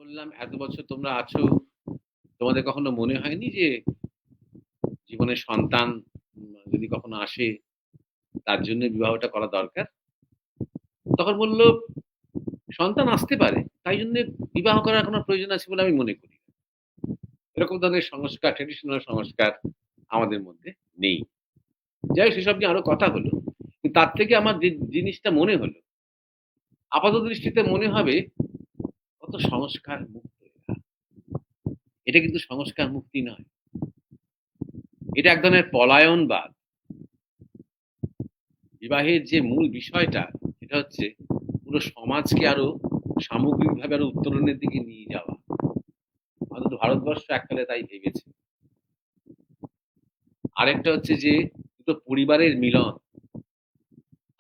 বললাম, এত বছর তোমরা আছো, তোমাদের কখনো মনে হয়নি যে জীবনে সন্তান যদি কখনো আসে, তার জন্য বিবাহটা করা দরকার? তখন বলল, সন্তান আসতে পারে, তাই জন্য বিবাহ করার কোনো প্রয়োজন আছে বলে আমি মনে করি না। এরকম ধরনের সংস্কার, ট্রেডিশনাল সংস্কার আমাদের মধ্যে নেই। যাই হোক, সেসব নিয়ে আরো কথা হলো। কিন্তু তার থেকে আমার যে জিনিসটা মনে হলো, আপাত দৃষ্টিতে মনে হবে কত সংস্কার মুক্ত এরা। এটা কিন্তু সংস্কার মুক্তি নয়, এটা এক ধরনের পলায়নবাদ। বিবাহের যে মূল বিষয়টা, সেটা হচ্ছে পুরো সমাজকে আরো সামগ্রিকভাবে আরো উত্তরণের দিকে নিয়ে যাওয়া। অন্তত ভারতবর্ষ এককালে তাই ভেবেছে। আরেকটা হচ্ছে যে দুটো পরিবারের মিলন,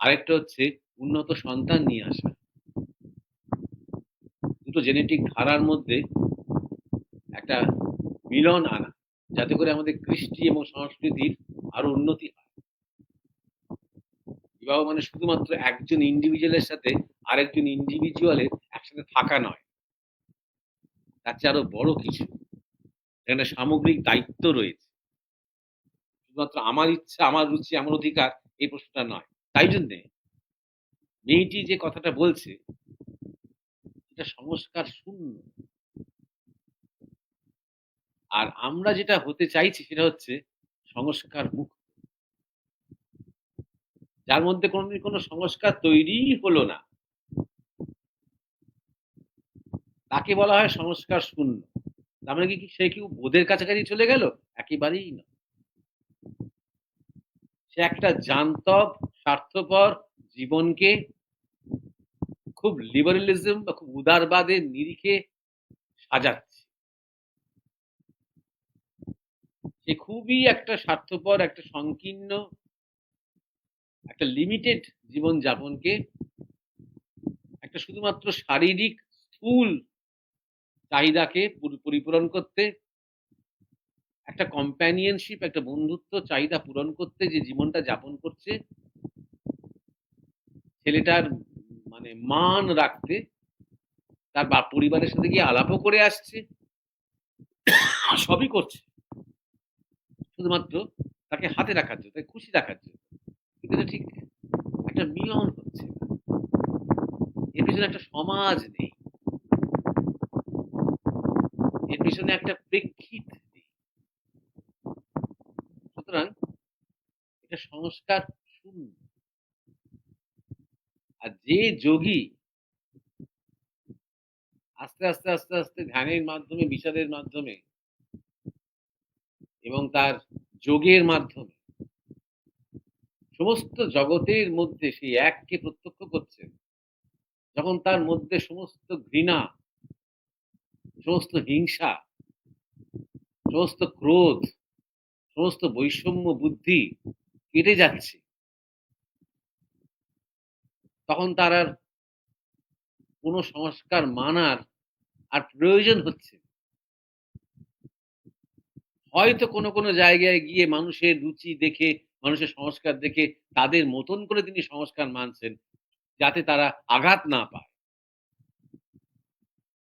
আরেকটা হচ্ছে উন্নত সন্তান নিয়ে আসা। দুটো জেনেটিক ধারার মধ্যে একটা মিলন আনা, যাতে করে আমাদের কৃষ্টি এবং সংস্কৃতির আরো উন্নতি হয়। বিবাহ মানে শুধুমাত্র একজন ইন্ডিভিজুয়ালের সাথে আরেকজন ইন্ডিভিজুয়ালের একসাথে থাকা নয়, তার চেয়ে আরো বড় কিছু। এখানে সামগ্রিক দায়িত্ব রয়েছে। শুধুমাত্র আমার ইচ্ছা, আমার রুচি, আমার অধিকার, এই প্রশ্নটা নয়। তাই জন্যে মেয়েটি যে কথাটা বলছে, এটা সংস্কার শূন্য। আর আমরা যেটা হতে চাইছি সেটা হচ্ছে সংস্কার মুক্ত, যার মধ্যে কোনোদিন কোনো সংস্কার তৈরিই হলো না, তাকে বলা হয় সংস্কার শূন্য। তার মানে কি সে কি বোধের কাছাকাছি চলে গেল? একেবারেই না। সে একটা জান্তব, স্বার্থপর জীবনকে খুব লিবারেলিজম বা খুব উদারবাদের নিরিখে সাজাচ্ছে। সে খুবই একটা স্বার্থপর, একটা সংকীর্ণ, একটা লিমিটেড জীবন যাপনকে একটা শুধুমাত্র শারীরিক স্থূল চাহিদাকে পরিপূরণ করতে, একটা কম্প্যানিয়নশিপ, একটা বন্ধুত্ব চাহিদা পূরণ করতে যে জীবনটা যাপন করছে, ছেলেটার মানে মান রাখতে তার পরিবারের সাথে গিয়ে আলাপও করে আসছে, সবই করছে শুধুমাত্র তাকে হাতে রাখার জন্য, তাকে খুশি রাখার জন্য। কিন্তু এটা ঠিক একটা মিলন হচ্ছে না। এর পিছনে একটা সমাজ নেই, এর পিছনে একটা প্রেক্ষিত নেই। সুতরাং এটা সংস্কার শূন্য। আর যে যোগী আস্তে আস্তে আস্তে আস্তে ধ্যানের মাধ্যমে, বিচারের মাধ্যমে এবং তার যোগের মাধ্যমে সমস্ত জগতের মধ্যে সেই এককে প্রত্যক্ষ করছেন, যখন তার মধ্যে সমস্ত ঘৃণা, সমস্ত হিংসা, সমস্ত ক্রোধ, সমস্ত বৈষম্য বুদ্ধি কেটে যাচ্ছে, তখন তার আর কোনো সংস্কার মানার আর প্রয়োজন হচ্ছে। হয়তো কোনো কোনো জায়গায় গিয়ে মানুষের রুচি দেখে, মানুষের সংস্কার দেখে তাদের মতন করে তিনি সংস্কার মানছেন, যাতে তারা আঘাত না পায়।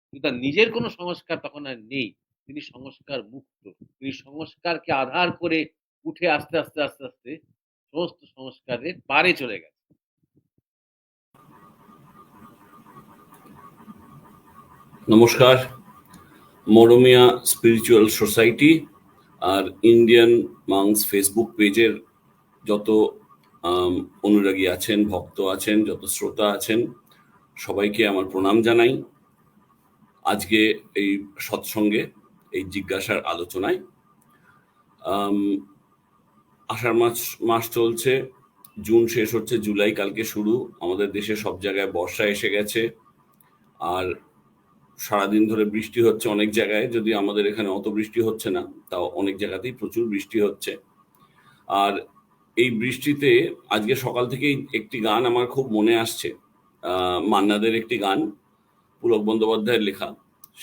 কিন্তু তার নিজের কোনো সংস্কার তখন আর নেই। তিনি সংস্কার মুক্ত। তিনি সংস্কারকে আধার করে উঠে আস্তে আস্তে আস্তে আস্তে সমস্ত সংস্কারের পারে চলে গেছে। নমস্কার। মরমিয়া স্পিরিচুয়াল সোসাইটি আর ইন্ডিয়ান মাংস ফেসবুক পেজের যত অনুরাগী আছেন, ভক্ত আছেন, যত শ্রোতা আছেন, সবাইকে আমার প্রণাম জানাই। আজকে এই সৎসঙ্গে, এই জিজ্ঞাসার আলোচনায়, আষাঢ় মাস চলছে, জুন শেষ হচ্ছে, জুলাই কালকে শুরু। আমাদের দেশে সব জায়গায় বর্ষা এসে গেছে, আর সারাদিন ধরে বৃষ্টি হচ্ছে অনেক জায়গায়। যদি আমাদের এখানে অত বৃষ্টি হচ্ছে না, তাও অনেক জায়গাতেই প্রচুর বৃষ্টি হচ্ছে। আর এই বৃষ্টিতে আজকে সকাল থেকেই একটি গান আমার খুব মনে আসছে, মান্নাদের একটি গান, পুলক বন্দ্যোপাধ্যায়ের লেখা।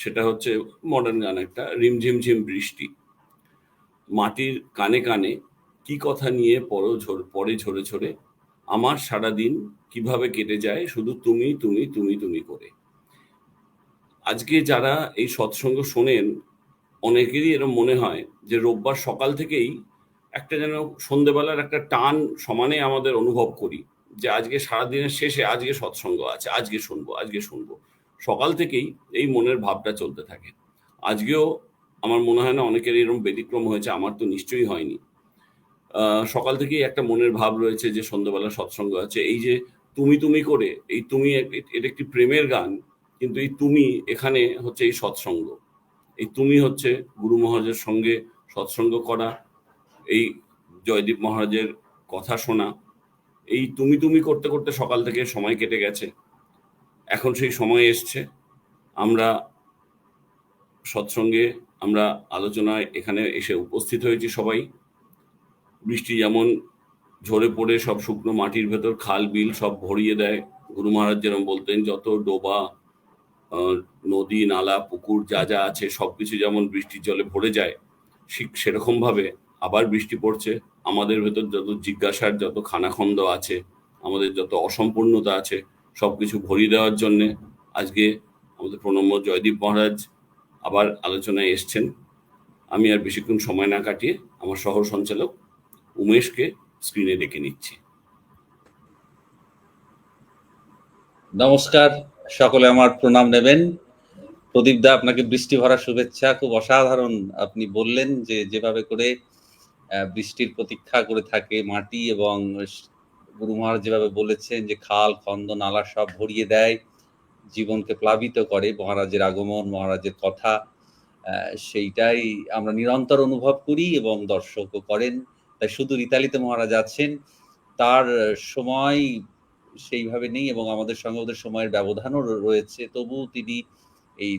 সেটা হচ্ছে মডার্ন গান একটা, রিমঝিম ঝিম বৃষ্টি, মাটির কানে কানে কি কথা নিয়ে পরে ঝরে ঝরে, আমার সারাদিন কিভাবে কেটে যায় শুধু তুমি তুমি তুমি তুমি করে। আজকে যারা এই সৎসঙ্গ শোনেন, অনেকেরই এরকম মনে হয় যে রোববার সকাল থেকেই একটা যেন সন্ধেবেলার একটা টান সমানে আমাদের অনুভব করি, যে আজকে সারাদিনের শেষে আজকে সৎসঙ্গ আছে, আজকে শুনবো, আজকে শুনবো। সকাল থেকেই এই মনের ভাবটা চলতে থাকে। আজকেও আমার মনে হয় না অনেকের এরকম ব্যতিক্রম হয়েছে, আমার তো নিশ্চয়ই হয়নি। সকাল থেকেই একটা মনের ভাব রয়েছে যে সন্ধ্যাবেলা সৎসঙ্গ আছে। এই যে তুমি তুমি করে, এই তুমি এটা একটি প্রেমের গান, কিন্তু এই তুমি এখানে হচ্ছে এই সৎসঙ্গ। এই তুমি হচ্ছে গুরু মহারাজের সঙ্গে সৎসঙ্গ করা, এই জয়দীপ মহারাজের কথা শোনা। এই তুমি তুমি করতে করতে সকাল থেকে সময় কেটে গেছে। এখন সেই সময় এসছে, আমরা সৎসঙ্গে, আমরা আলোচনায় এখানে এসে উপস্থিত হয়েছি সবাই। বৃষ্টি যেমন ঝরে পড়ে সব শুকনো মাটির ভেতর খাল বিল সব ভরিয়ে দেয়, গুরু মহারাজ যেরকম বলতেন যত ডোবা, নদী নালা পুকুর যা যা আছে সবকিছু যেমন বৃষ্টির জলে ভরে যায়, ঠিক সেরকম ভাবে আবার বৃষ্টি পড়ছে। আমাদের ভেতর যত জিজ্ঞাসার যত খানাখন্দ আছে, আমাদের যত অসম্পূর্ণতা আছে, সবকিছু ভরিয়ে দেওয়ার জন্যে আজকে আমাদের প্রণম্য জয়দীপ মহারাজ আবার আলোচনায় এসছেন। আমি আর বেশিক্ষণ সময় না কাটিয়ে আমার সহ সঞ্চালক উমেশকে স্ক্রিনে ডেকে নিচ্ছি। নমস্কার, সকলে আমার প্রণাম নেবেন। প্রদীপ দা, আপনাকে বৃষ্টি ভরা শুভেচ্ছা। খুব অসাধারণ আপনি বললেন যে যেভাবে করে বৃষ্টির প্রতীক্ষা করে থাকে মাটি, এবং গুরু মহারাজ যেভাবে বলেছেন যে খাল খন্দ নালা সব ভরিয়ে দেয়, জীবনকে প্লাবিত করে মহারাজের আগমন, মহারাজের কথা, সেইটাই আমরা নিরন্তর অনুভব করি এবং দর্শকও করেন। তাই শুধু রিতালিতে মহারাজ আছেন, তার সময় সেইভাবে নেই এবং আমাদের সঙ্গে ওদের সময়ের ব্যবধানও রয়েছে, তবু তিনি এই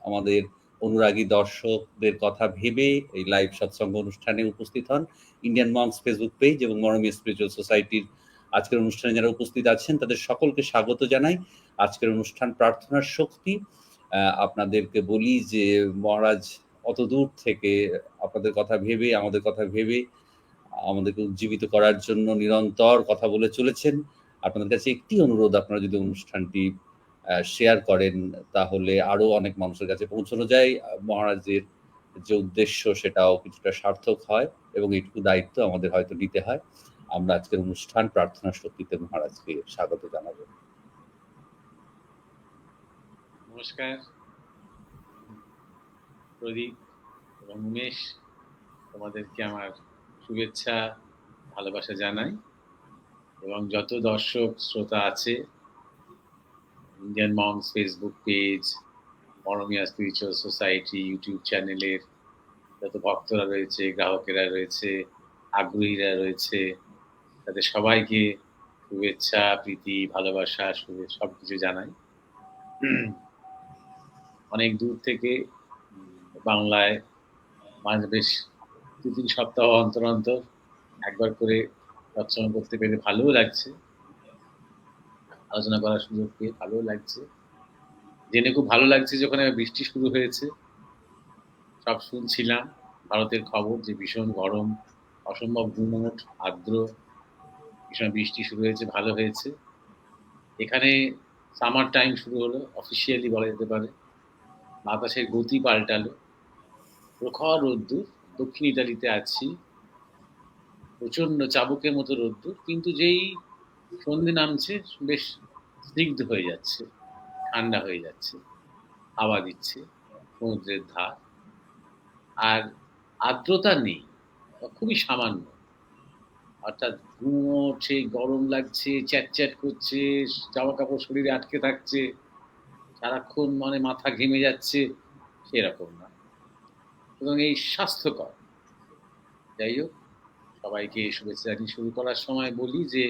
আমাদের অনুরাগী দর্শকদের কথা ভেবে এই লাইভ সৎসঙ্গ অনুষ্ঠানে উপস্থিত হন। ইন্ডিয়ান মঙ্কস ফেসবুক পেজ এবং মরমী স্পিরিচুয়াল সোসাইটির আজকের অনুষ্ঠানে যারা উপস্থিত আছেন তাদের সকলকে স্বাগত জানাই। আজকের অনুষ্ঠান প্রার্থনার শক্তি। আপনাদেরকে বলি যে মহারাজ অত দূর থেকে আপনাদের কথা ভেবে, আমাদের কথা ভেবে আমাদেরকে উজ্জীবিত করার জন্য নিরন্তর কথা বলে চলেছেন। আপনাদের কাছে একটি অনুরোধ, আপনারা যদি অনুষ্ঠানটি শেয়ার করেন তাহলে আরো অনেক মানুষের কাছে পৌঁছানো যায়, মহারাজের যে উদ্দেশ্য সেটাও কিছুটা সার্থক হয়, এবং এইটুকু দায়িত্ব আমাদের হয়তো নিতে হয়। আমরা আজকের অনুষ্ঠান প্রার্থনা শক্তিতে মহারাজকে স্বাগত জানাবো। নমস্কার প্রদীপ এবং উমেশ, তোমাদেরকে আমার শুভেচ্ছা ভালোবাসা জানাই, এবং যত দর্শক শ্রোতা আছে Indian monks Facebook page, Moromia spiritual society YouTube চ্যানেলের যত ভক্তরা রয়েছে, গ্রাহকেরা রয়েছে, আগ্রহীরা রয়েছে, তাদের সবাইকে শুভেচ্ছা, প্রীতি, ভালোবাসা, সব কিছু জানাই। অনেক দূর থেকে বাংলায় বেশ 2-3 সপ্তাহ অন্তর অন্তর একবার করে সৎসঙ্গ করতে পেরে ভালোও লাগছে, আলোচনা করার সুযোগ পেয়ে ভালোও লাগছে। জেনে খুব ভালো লাগছে যে ওখানে বৃষ্টি শুরু হয়েছে। সব শুনছিলাম ভারতের খবর যে ভীষণ গরম, অসম্ভব গুমোট, আর্দ্র, ভীষণ বৃষ্টি শুরু হয়েছে, ভালো হয়েছে। এখানে সামার টাইম শুরু হলো, অফিসিয়ালি বলা যেতে পারে। বাতাসের গতি পাল্টালো, প্রখর রোদ্দুর। দক্ষিণ ইতালিতে আছি, প্রচন্ড চাবুকের মতো রোদ্দুর, কিন্তু যেই সন্ধে নামছে বেশ স্নিগ্ধ হয়ে যাচ্ছে, ঠান্ডা হয়ে যাচ্ছে, হাওয়া দিচ্ছে সমুদ্রের ধার, আর আর্দ্রতা নেই, খুবই সামান্য। অর্থাৎ গুমোট, সেই গরম লাগছে, চ্যাট করছে, জামা কাপড় শরীরে আটকে থাকছে, সারাক্ষণ মানে মাথা ঘেমে যাচ্ছে, সেরকম না, এবং এই স্বাস্থ্যকর। যাই হোক, সবাইকে শুভেচ্ছা জানিয়ে শুরু করার সময় বলি যে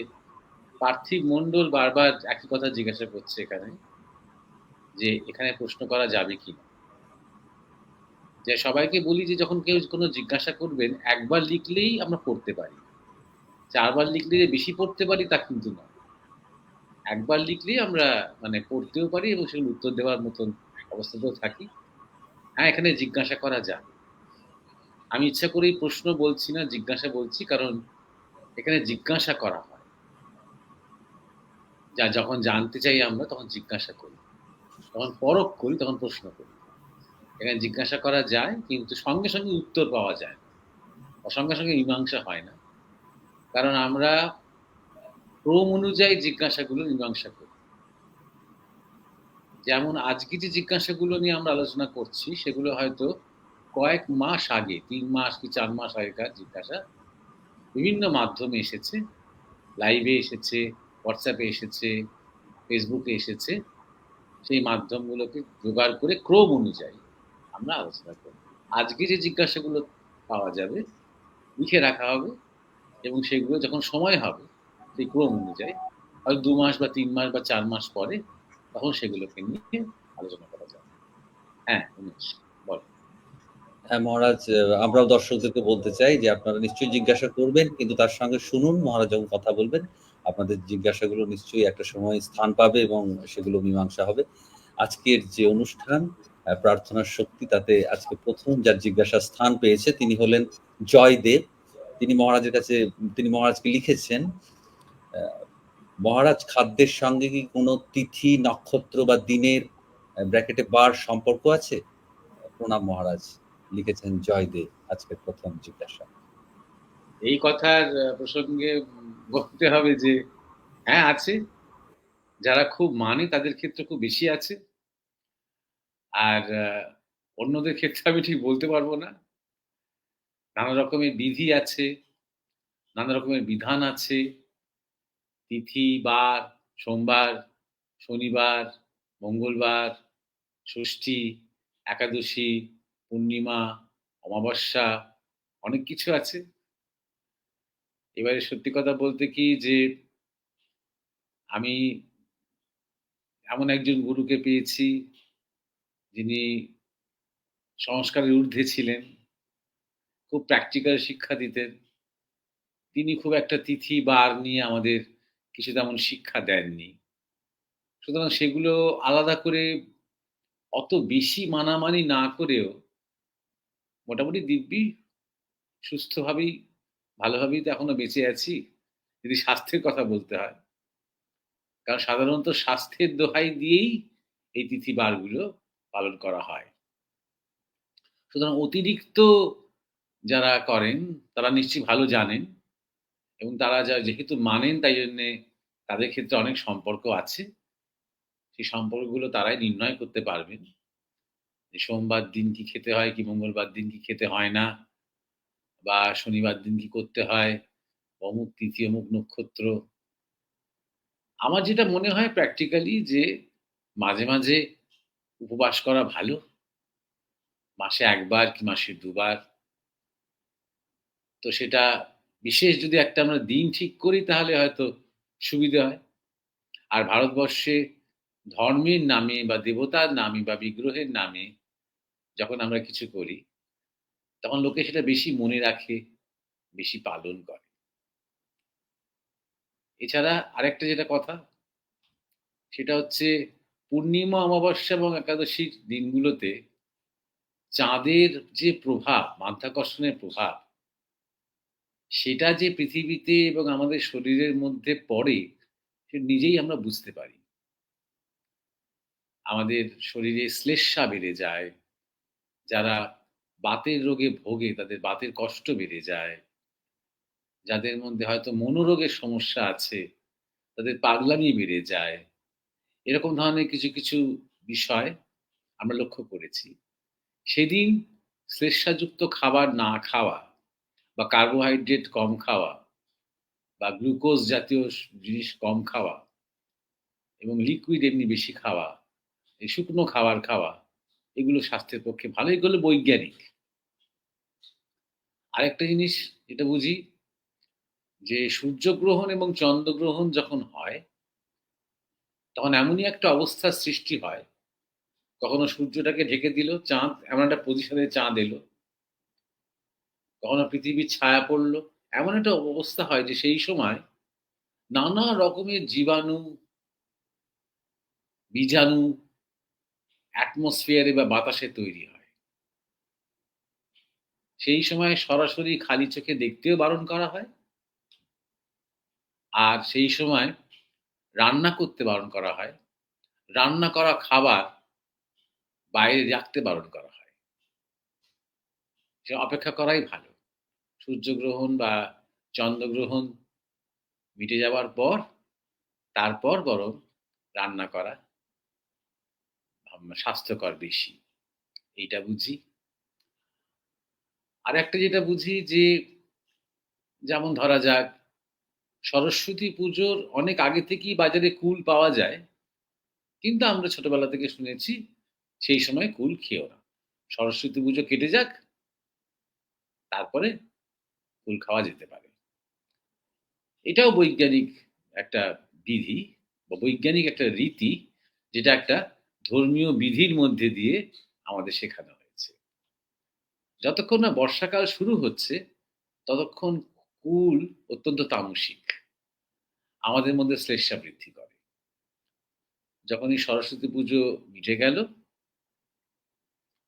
পার্থিব মণ্ডল বারবার একই কথা জিজ্ঞাসা করছে এখানে, যে এখানে প্রশ্ন করা যাবে কি না। যে সবাইকে বলি যে যখন কেউ কোনো জিজ্ঞাসা করবেন, একবার লিখলেই আমরা পড়তে পারি, 4বার লিখলে যে বেশি পড়তে পারি তা কিন্তু না। একবার লিখলেই আমরা মানে পড়তেও পারি এবং সেগুলো উত্তর দেওয়ার মতন অবস্থাতেও থাকি। হ্যাঁ, এখানে জিজ্ঞাসা করা যায়। আমি ইচ্ছা করেই প্রশ্ন বলছি না, জিজ্ঞাসা বলছি, কারণ এখানে জিজ্ঞাসা করা হয়, যা যখন জানতে চাই আমরা তখন জিজ্ঞাসা করি। যখন পরখ করি তখন প্রশ্ন করি। এখানে জিজ্ঞাসা করা যায় কিন্তু সঙ্গে সঙ্গে উত্তর পাওয়া যায় না, বা সঙ্গে সঙ্গে মীমাংসা হয় না। কারণ আমরা ক্রম অনুযায়ী জিজ্ঞাসাগুলো মীমাংসা করি। যেমন আজকে যে জিজ্ঞাসাগুলো নিয়ে আমরা আলোচনা করছি সেগুলো হয়তো কয়েক মাস আগে, ৩ মাস কি ৪ মাস আগেকার জিজ্ঞাসা, বিভিন্ন মাধ্যমে এসেছে, লাইভে এসেছে, হোয়াটসঅ্যাপে এসেছে, ফেসবুকে এসেছে। সেই মাধ্যমগুলোকে জোগাড় করে ক্রম অনুযায়ী আমরা আলোচনা করি। আজকে যে জিজ্ঞাসাগুলো পাওয়া যাবে লিখে রাখা হবে, এবং সেগুলো যখন সময় হবে সেই ক্রম অনুযায়ী হয়তো ২ মাস বা ৩ মাস বা ৪ মাস পরে তখন সেগুলোকে নিয়ে আলোচনা করা যাবে। হ্যাঁ, উমেশ বল। হ্যাঁ মহারাজ, আমরাও দর্শকদেরকে বলতে চাই যে আপনারা নিশ্চয়ই জিজ্ঞাসা করবেন, কিন্তু তার সঙ্গে শুনুন মহারাজ যখন কথা বলবেন আপনাদের জিজ্ঞাসাগুলো নিশ্চয়ই একটা সময় স্থান পাবে এবং সেগুলো মীমাংসা হবে। আজকের যে অনুষ্ঠান প্রার্থনার শক্তি, তাতে আজকে প্রথম যার জিজ্ঞাসা স্থান পেয়েছে তিনি হলেন জয়দেব। তিনি মহারাজের কাছে, তিনি মহারাজকে লিখেছেন, মহারাজ খাদ্যের সঙ্গে কি কোনো তিথি, নক্ষত্র বা দিনের ব্র্যাকেটে বার সম্পর্ক আছে? প্রণাম মহারাজ, লিখেছেন জয়দেব আজকের প্রথম জিজ্ঞাসা। এই কথার প্রসঙ্গে বলতে হবে যে হ্যাঁ আছে। যারা খুব মানে তাদের ক্ষেত্রে খুব বেশি আছে, আর অন্যদের ক্ষেত্রে আমি ঠিক বলতে পারবো না। নানা রকমের বিধি আছে, নানা রকমের বিধান আছে। তিথি, বার, সোমবার, শনিবার, মঙ্গলবার, ষষ্ঠী, একাদশী, পূর্ণিমা, অমাবস্যা, অনেক কিছু আছে। এবারে সত্যি কথা বলতে কি যে আমি এমন একজন গুরুকে পেয়েছি যিনি সংস্কারের ঊর্ধ্বে ছিলেন, খুব প্র্যাকটিক্যাল শিক্ষা দিতেন। তিনি খুব একটা তিথি বার নিয়ে আমাদের কিছু তেমন শিক্ষা দেননি। সুতরাং সেগুলো আলাদা করে অত বেশি মানামানি না করেও মোটামুটি দিব্যি সুস্থভাবেই, ভালোভাবেই তো এখনো বেঁচে আছি, যদি স্বাস্থ্যের কথা বলতে হয়। কারণ সাধারণত স্বাস্থ্যের দোহাই দিয়েই এই তিথি বারগুলো পালন করা হয়। সুতরাং অতিরিক্ত যারা করেন তারা নিশ্চয়ই ভালো জানেন, এবং তারা যেহেতু মানেন তাই জন্যে তাদের ক্ষেত্রে অনেক সম্পর্ক আছে। সেই সম্পর্কগুলো তারাই নির্ণয় করতে পারবেন যে সোমবার দিন কি খেতে হয়, কি মঙ্গলবার দিন কি খেতে হয় না, বা শনিবার দিন কি করতে হয়, অমুক তিথি, অমুক নক্ষত্র। আমার যেটা মনে হয় প্র্যাকটিক্যালি যে মাঝে, মাঝে উপবাস করা ভালো। মাসে ১ বার কি মাসে ২ বার। তো সেটা বিশেষ যদি একটা আমরা দিন ঠিক করি তাহলে হয়তো সুবিধে হয়। আর ভারতবর্ষে ধর্মের নামে বা দেবতার নামে বা বিগ্রহের নামে যখন আমরা কিছু করি, তখন লোকে সেটা বেশি মনে রাখে, বেশি পালন করে। এছাড়া আরেকটা যেটা কথা, সেটা হচ্ছে পূর্ণিমা, অমাবস্যা এবং একাদশীর দিনগুলোতে চাঁদের যে প্রভাব, মাধ্যাকর্ষণের প্রভাব, সেটা যে পৃথিবীতে এবং আমাদের শরীরের মধ্যে পড়ে, সে নিজেই আমরা বুঝতে পারি। আমাদের শরীরে শ্লেষ্মা বেড়ে যায়। যারা বাতের রোগে ভোগে তাদের বাতের কষ্ট বেড়ে যায়। যাদের মধ্যে হয়তো মনোরোগের সমস্যা আছে তাদের পাগলামি বেড়ে যায়। এরকম ধরনের কিছু, কিছু বিষয় আমরা লক্ষ্য করেছি। সেদিন শ্লেষ্মাযুক্ত খাবার না খাওয়া, বা কার্বোহাইড্রেট কম খাওয়া, বা গ্লুকোজ জাতীয় জিনিস কম খাওয়া, এবং লিকুইড এমনি বেশি খাওয়া, এই শুকনো খাবার খাওয়া, এগুলো স্বাস্থ্যের পক্ষে ভালো। এগুলো বৈজ্ঞানিক। আরেকটা জিনিস যেটা বুঝি, যে সূর্যগ্রহণ এবং চন্দ্রগ্রহণ যখন হয় তখন এমনই একটা অবস্থার সৃষ্টি হয়, কখনো সূর্যটাকে ঢেকে দিল চাঁদ, এমন একটা পজিশনে চাঁদ এলো, কখনো পৃথিবীর ছায়া পড়লো। এমন একটা অবস্থা হয় যে সেই সময় নানা রকমের জীবাণু, বীজাণু অ্যাটমসফিয়ারে বা বাতাসে তৈরি হয়। সেই সময় সরাসরি খালি চোখে দেখতেও বারণ করা হয়, আর সেই সময় রান্না করতে বারণ করা হয়। রান্না করা খাবার বাইরে রাখতে বারণ করা হয়। সে অপেক্ষা করাই ভালো। সূর্যগ্রহণ বা চন্দ্রগ্রহণ মিটে যাওয়ার পর তারপর বরং রান্না করা স্বাস্থ্যকর বেশি। এইটা বুঝি। আরেকটা যেটা বুঝি যে, যেমন ধরা যাক সরস্বতী পুজোর অনেক আগে থেকেই বাজারে কুল পাওয়া যায়। কিন্তু আমরা ছোটবেলা থেকে শুনেছি সেই সময় কুল খেও না। সরস্বতী পুজো কেটে যাক, তারপরে কুল খাওয়া যেতে পারে। এটাও বৈজ্ঞানিক একটা বিধি বা বৈজ্ঞানিক একটা রীতি, যেটা একটা ধর্মীয় বিধির মধ্যে দিয়ে আমাদের শেখানো হয়েছে। যতক্ষণ না বর্ষাকাল শুরু হচ্ছে, ততক্ষণ কুল অত্যন্ত তামসিক। আমাদের মধ্যে শ্লেষ্মা বৃদ্ধি করে। যখনই সরস্বতী পুজো মিটে গেল,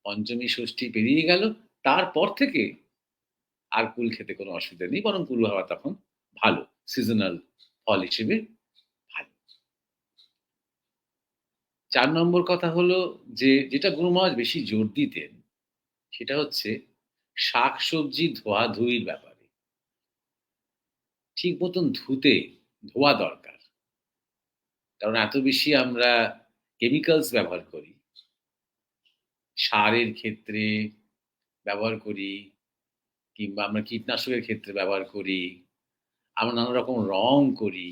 পঞ্চমী, ষষ্ঠী পেরিয়ে গেল, তারপর থেকে আর কুল খেতে কোনো অসুবিধা নেই। বরং কুল হওয়া তখন ভালো। সিজনাল ফল হিসেবে ভালো। ৪ নম্বর কথা হলো যে, যেটা গুরু মহারাজ বেশি জোর দিতেন, সেটা হচ্ছে শাকসবজি ধোয়া-ধুয়ির ব্যাপারে। ঠিক মতন ধোয়া দরকার। কারণ এত বেশি আমরা কেমিক্যালস ব্যবহার করি। সারের ক্ষেত্রে ব্যবহার করি, কিংবা আমরা কীটনাশকের ক্ষেত্রে ব্যবহার করি। আমরা নানা রকম রং করি।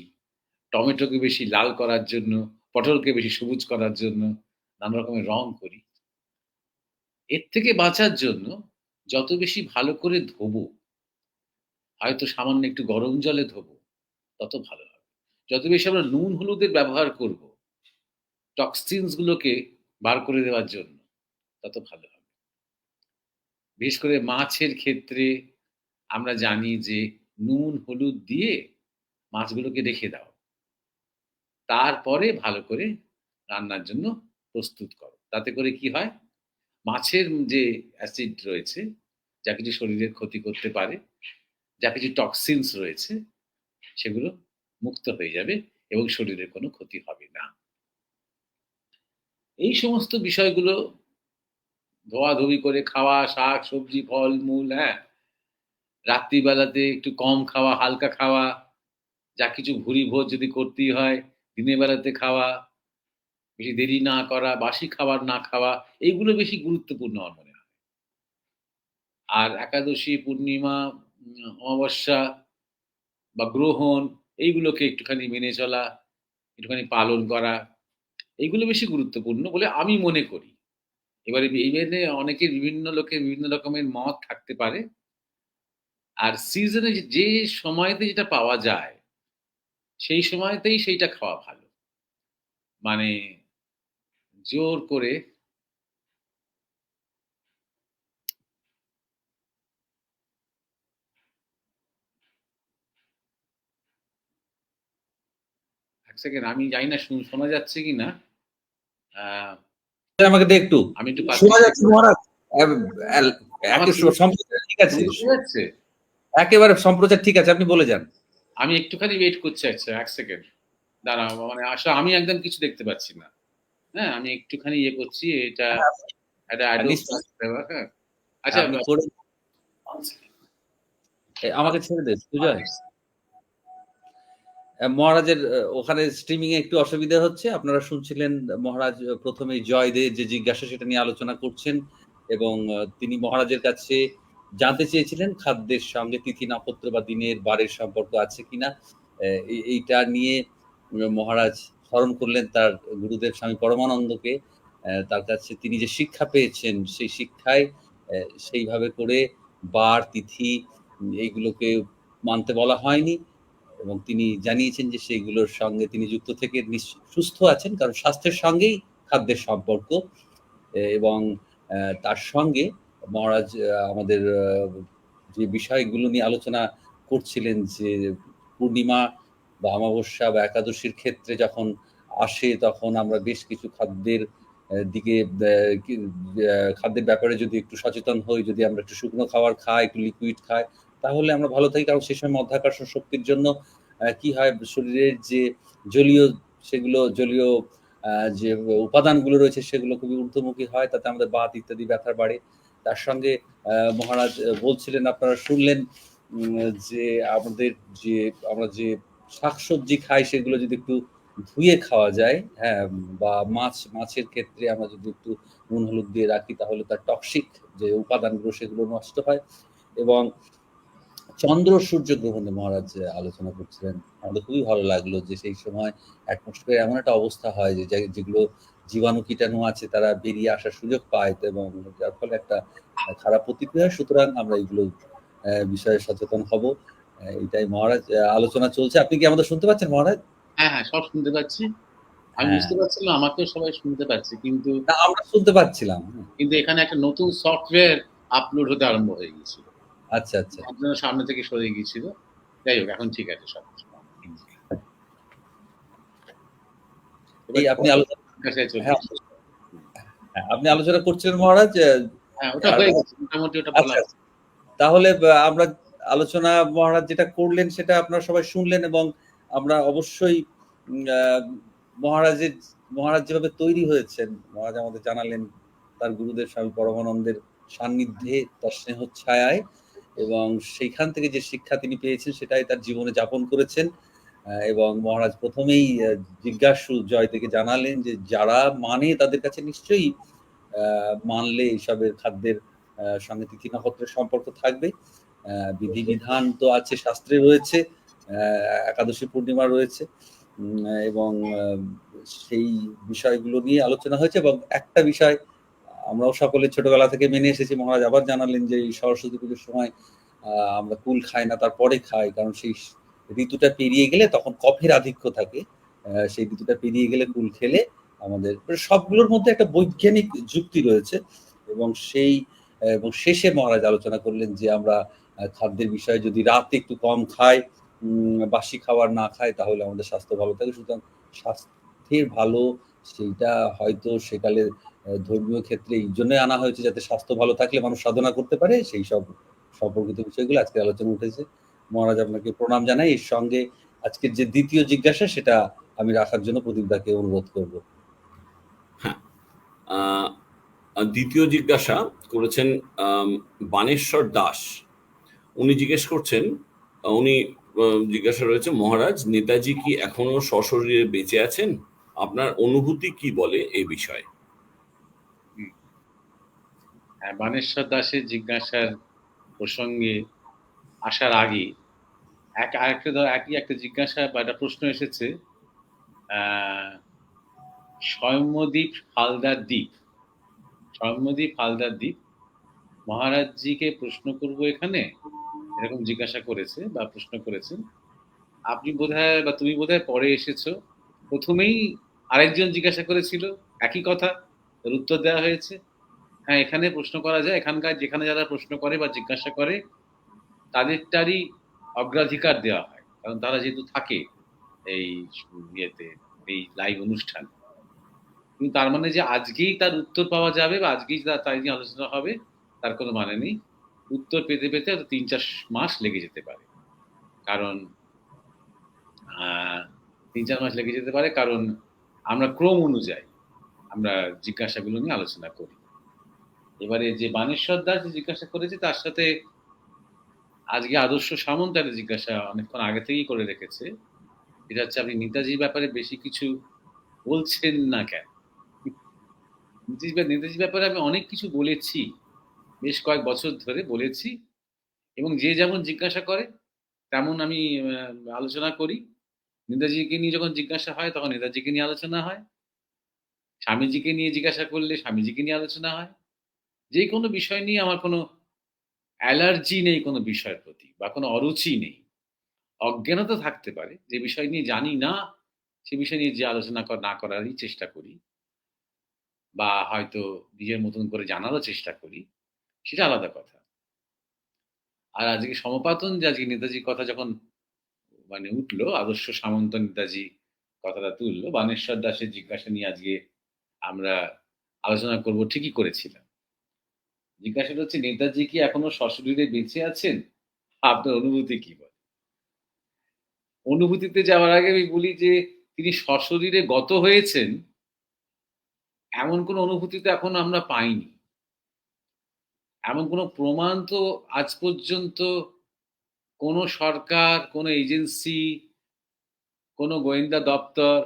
টমেটোকে বেশি লাল করার জন্য, পটলকে বেশি সবুজ করার জন্য নানা রকমের রং করি। এর থেকে বাঁচার জন্য যত বেশি ভালো করে ধোবো, হয়তো সামান্য একটু গরম জলে ধোবো, তত ভালো হবে। যত বেশি আমরা নুন হলুদের ব্যবহার করব, টক্সিনস গুলোকে বার করে দেওয়ার জন্য, তত ভালো হবে। বিশেষ করে মাছের ক্ষেত্রে আমরা জানি যে নুন হলুদ দিয়ে মাছগুলোকে রেখে দাও। তারপরে ভালো করে রান্নার জন্য প্রস্তুত করো। তাতে করে কি হয়? মাছের যে অ্যাসিড রয়েছে, যা কিছু শরীরের ক্ষতি করতে পারে, যা কিছু টক্সিনস রয়েছে, সেগুলো মুক্ত হয়ে যাবে এবং শরীরের কোনো ক্ষতি হবে না। এই সমস্ত বিষয়গুলো ধোয়াধুয়ি করে খাওয়া, শাক, সবজি, ফল-মূল, হ্যাঁ? রাত্রিবেলাতে একটু কম খাওয়া, হালকা খাওয়া, যা কিছু ভুরিভোজ যদি করতেই হয়, দিনের বেলাতে খাওয়া, বেশি দেরি না করা, বাসি খাবার না খাওয়া, এইগুলো বেশি গুরুত্বপূর্ণ আমার মনে হয়। আর একাদশী, পূর্ণিমা, অমাবস্যা বা গ্রহণ, এইগুলোকে একটুখানি মেনে চলা, একটুখানি পালন করা, এইগুলো বেশি গুরুত্বপূর্ণ বলে আমি মনে করি। এবারে এই নিয়ে অনেকের বিভিন্ন লোকের বিভিন্ন রকমের মত থাকতে পারে। আর সিজনে যে সময়তে যেটা পাওয়া যায়, সেই সময়তেই সেইটা খাওয়া ভালো। মানে জোর করে ১ সেকেন্ড, আমি জানি না শোনা যাচ্ছে কিনা? আ আমাকে দে একটু। আমি একটু শোনা যাচ্ছে মহারাজ। আমার সম্প্রচার ঠিক আছে। শোনা যাচ্ছে? একেবারে সম্প্রচার ঠিক আছে। আপনি বলে যান। আমি একটুখানি ওয়েট করছি। আচ্ছা ১ সেকেন্ড। দাঁড়াও, মানে আসলে আমি একদম কিছু দেখতে পাচ্ছি না। হ্যাঁ? আমি একটুখানি ইয়ে করছি। এটা একটা অ্যাডোব সফটওয়্যার, হ্যাঁ? আচ্ছা, আপনি করে আমাকে ছেড়ে দেন সুজয়। মহারাজের ওখানে স্ট্রিমিং এ একটু অসুবিধা হচ্ছে। আপনারা শুনছিলেন মহারাজ প্রথমেই জয়দের যে জিজ্ঞাসা সেটা নিয়ে আলোচনা করছেন এবং তিনি মহারাজের কাছে জানতে চেয়েছিলেন খাদ্যের সঙ্গে তিথি নক্ষত্র বা দিনের বারের সম্পর্ক আছে কিনা। এইটা নিয়ে মহারাজ স্মরণ করলেন তার গুরুদেব স্বামী পরমানন্দকে। তার কাছে তিনি যে শিক্ষা পেয়েছেন সেই শিক্ষায় সেইভাবে করে বার, তিথি এইগুলোকে মানতে বলা হয়নি। এবং তিনি জানিয়েছেন যে সেইগুলোর সঙ্গে তিনি যুক্ত থেকে সুস্থ আছেন, কারণ স্বাস্থ্যের সঙ্গেই খাদ্যের সম্পর্ক। এবং তার সঙ্গে মহারাজ আমাদের যে বিষয়গুলো নিয়ে আলোচনা করছিলেন যে পূর্ণিমা বা অমাবস্যা বা একাদশীর ক্ষেত্রে যখন আসে, তখন আমরা বেশ কিছু খাদ্যের দিকে খাদ্যের ব্যাপারে যদি একটু সচেতন হই, যদি আমরা একটু শুকনো খাবার খাই, একটু লিকুইড খাই, তাহলে আমরা ভালো থাকি। কারণ সেই সময় মাধ্যাকর্ষণ শক্তির জন্য কি হয়, শরীরের যে জলীয় সেগুলো জলীয় যে উপাদানগুলো রয়েছে সেগুলো খুবই ঊর্ধ্বমুখী হয়, তাতে আমাদের বাত ইত্যাদি ব্যথা বাড়ে। তার সঙ্গে মহারাজ বলছিলেন, আপনারা শুনলেন যে আমাদের যে আমরা যে শাকসবজি খাই সেগুলো যদি একটু ধুয়ে খাওয়া যায়, হ্যাঁ, বা মাছের ক্ষেত্রে আমরা যদি একটু নুন হলুদ দিয়ে রাখি তাহলে তার টক্সিক যে উপাদানগুলো সেগুলো নষ্ট হয়। এবং চন্দ্র সূর্য গ্রহণে মহারাজ আলোচনা করছিলেন। আমাদের খুবই ভালো লাগলো যে সেই সময় অ্যাটমসফিয়ার এমন একটা অবস্থা হয় যে যেগুলো জীবাণু কীটাণু আছে তারা বেরিয়ে আসার সুযোগ পায়, তো এবং যার ফলে একটা খারাপ প্রতিক্রিয়া হয়। সুতরাং আমরা এগুলো বিষয়ে সচেতন হব। এটাই মহারাজ আলোচনা চলছে। আপনি কি আমাদের শুনতে পাচ্ছেন মহারাজ? হ্যাঁ, হ্যাঁ, সব শুনতে পাচ্ছি। আমি হ্যাঁ। বুঝতে পারছিলাম আমাকেও সবাই শুনতে পাচ্ছে। কিন্তু না, আমরা শুনতে পাচ্ছিলাম। কিন্তু এখানে একটা নতুন সফটওয়্যার আপলোড হতে আরম্ভ হয়ে গিয়েছিল। আচ্ছা, আচ্ছা। যার জন্য সামনে থেকে সরে গিয়েছিল। যাই হোক, এখন ঠিক আছে সবকিছু। এবার এই আপনি আলোচনা কাছায় চলে হ্যাঁ, এসেছি। হ্যাঁ, আপনি আলোচনা করছিলেন মহারাজ। হ্যাঁ, ওটা আর হয়ে গেছে। মোটামুটি ওটা বলা আচ্ছা, তাহলে আমরা আলোচনা মহারাজ যেটা করলেন সেটা আপনারা সবাই শুনলেন, এবং আমরা অবশ্যই মহারাজের মহারাজ যেভাবে তৈরি হয়েছেন, মহারাজ আমাদের জানালেন তার গুরুদেব স্বামী পরমানন্দের সান্নিধ্যে, তার স্নেহচ্ছায়ায়, এবং সেইখান থেকে যে শিক্ষা তিনি পেয়েছেন সেটাই তার জীবনে যাপন করেছেন। এবং মহারাজ প্রথমেই জিজ্ঞাসু জয় থেকে জানালেন যে যারা মানে তাদের কাছে নিশ্চয়ই মানলে এইসবের খাদ্যের সঙ্গে তিথি নক্ষত্রের সম্পর্ক থাকবে। বিধিবিধান তো আছে, শাস্ত্রে রয়েছে, একাদশী পূর্ণিমা রয়েছে, এবং সেই বিষয়গুলো নিয়ে আলোচনা হয়েছে। এবং একটা বিষয় আমরাও সকলে ছোটবেলা থেকে মেনে এসেছি, মহারাজ আবার জানালেন যে এই সরস্বতী পুজোর সময় আমরা কুল খাই না, তারপরে খাই, কারণ সেই ঋতুটা পেরিয়ে গেলে তখন কফের আধিক্য থাকে। সেই ঋতুটা পেরিয়ে গেলে কুল খেলে আমাদের সবগুলোর মধ্যে একটা বৈজ্ঞানিক যুক্তি রয়েছে। এবং সেই এবং শেষে মহারাজ আলোচনা করলেন যে আমরা খাদ্যের বিষয়ে যদি রাতে একটু কম খাই, বাসি খাবার না খাই, তাহলে আমাদের স্বাস্থ্য ভালো থাকে। সুতরাং স্বাস্থ্যের ভালো, সেইটা হয়তো সেকালে ধর্মীয় ক্ষেত্রে এই জন্যই আনা হয়েছে যাতে স্বাস্থ্য ভালো থাকলে মানুষ সাধনা করতে পারে। সেই সব সম্পর্কিত বিষয়গুলো আজকে আলোচনা উঠেছে। মহারাজ আপনাকে প্রণাম জানাই। এর সঙ্গে আজকের যে দ্বিতীয় জিজ্ঞাসা সেটা আমি রাখার জন্য প্রদীপদাকে অনুরোধ করব। হ্যাঁ, দ্বিতীয় জিজ্ঞাসা করেছেন বানেশ্বর দাস। উনি জিজ্ঞেস করছেন, উনি জিজ্ঞাসা রয়েছে, মহারাজ নেতাজি কি এখনো সশরীরে বেঁচে আছেন? আপনার অনুভূতি কি বলে এই বিষয়ে? হ্যাঁ, বানেশ্বর দাসের জিজ্ঞাসার প্রসঙ্গে আসার আগে একই একটা জিজ্ঞাসা বা একটা প্রশ্ন এসেছে। সৌম্যদীপ হালদার দ্বীপ সৌম্যদীপ হালদার দ্বীপ মহারাজজিকে প্রশ্ন করব এখানে, এরকম জিজ্ঞাসা করেছে বা প্রশ্ন করেছেন। আপনি বোধহয় বা তুমি বোধহয় পরে এসেছো। প্রথমেই আরেকজন জিজ্ঞাসা করেছিল একই কথা, তার উত্তর দেওয়া হয়েছে। হ্যাঁ, এখানে প্রশ্ন করা যায়। এখানকার যেখানে যারা প্রশ্ন করে বা জিজ্ঞাসা করে তাদেরটারই অগ্রাধিকার দেওয়া হয়, কারণ তারা যেহেতু থাকে এই ইয়েতে, এই লাইভ অনুষ্ঠান। কিন্তু তার মানে যে আজকেই তার উত্তর পাওয়া যাবে বা আজকেই তাই নিয়ে আলোচনা হবে, তার কোনো মানে নেই। উত্তর পেতে পেতে হয়তো ৩-৪ মাস লেগে যেতে পারে। কারণ ৩-৪ মাস লেগে যেতে পারে, কারণ আমরা ক্রম অনুযায়ী আমরা জিজ্ঞাসাগুলো নিয়ে আলোচনা করি। এবারে যে বানেশ্বর দাস যে জিজ্ঞাসা করেছে তার সাথে আজকে আদর্শ সামন্ত একটা জিজ্ঞাসা অনেকক্ষণ আগে থেকেই করে রেখেছে। এটা হচ্ছে, আপনি নেতাজির ব্যাপারে বেশি কিছু বলছেন না কেন? নেতাজির ব্যাপারে আমি অনেক কিছু বলেছি, বেশ কয়েক বছর ধরে বলেছি, এবং যে যেমন জিজ্ঞাসা করে তেমন আমি আলোচনা করি। নেতাজিকে নিয়ে যখন জিজ্ঞাসা হয় তখন নেতাজিকে নিয়ে আলোচনা হয়। স্বামীজিকে নিয়ে জিজ্ঞাসা করলে স্বামীজিকে নিয়ে আলোচনা হয়। যে কোনো বিষয় নিয়ে আমার কোনো অ্যালার্জি নেই, কোনো বিষয়ের প্রতি বা কোনো অরুচি নেই। অজ্ঞানতা থাকতে পারে, যে বিষয় নিয়ে জানি না সে বিষয় নিয়ে যে আলোচনা না করারই চেষ্টা করি, বা হয়তো নিজের মতন করে জানারও চেষ্টা করি, সেটা আলাদা কথা। আর আজকে সমপাতন যে আজকে নেতাজির কথা যখন মানে উঠলো, আদর্শ সামন্ত নেতাজি কথাটা তুললো, বানেশ্বর দাসের জিজ্ঞাসা নিয়ে আজকে আমরা আলোচনা করব, ঠিকই করেছিলাম। জিজ্ঞাসাটা হচ্ছে, নেতাজি কি এখনো সশরীরে বেঁচে আছেন? আপনার অনুভূতি কি বলে? অনুভূতিতে যাওয়ার আগে আমি বলি যে তিনি সশরীরে গত হয়েছেন এমন কোনো অনুভূতি তো এখন আমরা পাইনি। এমন কোনো প্রমাণ তো আজ পর্যন্ত কোনো সরকার, কোনো এজেন্সি, কোনো গোয়েন্দা দপ্তর,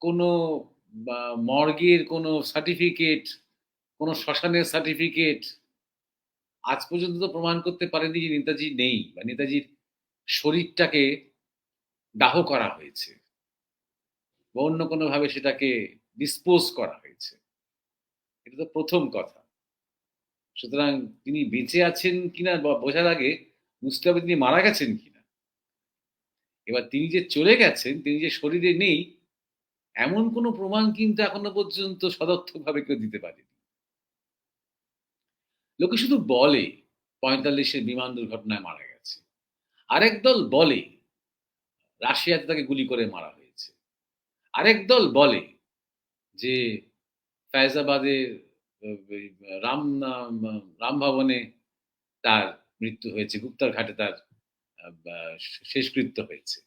কোনো মর্গের কোনো সার্টিফিকেট, কোনো শ্মশানের সার্টিফিকেট আজ পর্যন্ত তো প্রমাণ করতে পারেনি যে নেতাজি নেই বা নেতাজির শরীরটাকে দাহ করা হয়েছে বা অন্য কোনোভাবে সেটাকে ডিসপোজ করা হয়েছে। এটা তো প্রথম কথা। সুতরাং তিনি বেঁচে আছেন কিনা বোঝার আগে বুঝতে হবে তিনি মারা গেছেন কিনা। এবার তিনি যে চলে গেছেন, তিনি যে শরীরে নেই, এমন কোনো প্রমাণ কিন্তু এখনো পর্যন্ত সদর্থকভাবে কেউ দিতে পারেনি। লোকে শুধু বলে ৪৫-এর বিমান দুর্ঘটনায় মারা গেছে। আরেক দল বলে রাশিয়াতে তাকে গুলি করে মারা হয়েছে। আরেক দল বলে যে ফয়জাবাদের রাম রাম ভবনে তার মৃত্যু হয়েছে, গুপ্তার ঘাটে তার শেষকৃত্য হয়েছে।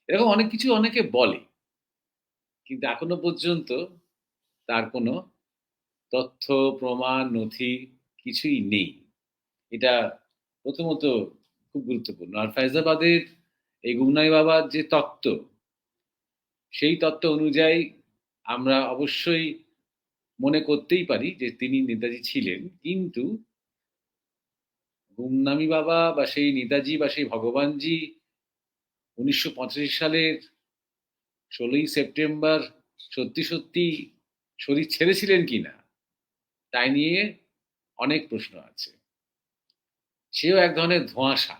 এরকম অনেক কিছু অনেকে বলে, কিন্তু এখনো পর্যন্ত তার কোনো তথ্য, প্রমাণ, নথি কিছুই নেই। এটা প্রথমত খুব গুরুত্বপূর্ণ। আর ফয়জাবাদের এই গুমনাই বাবার যে তত্ত্ব, সেই তত্ত্ব অনুযায়ী আমরা অবশ্যই মনে করতেই পারি যে তিনি নেতাজি ছিলেন। কিন্তু গুমনামি বাবা বা সেই নেতাজি বা সেই ভগবানজি ১৯৮৫ সালের ১৬ই সেপ্টেম্বর সত্যি, সত্যি শরীর ছেড়েছিলেন কিনা তাই নিয়ে অনেক প্রশ্ন আছে। সেও এক ধরনের ধোঁয়াশা।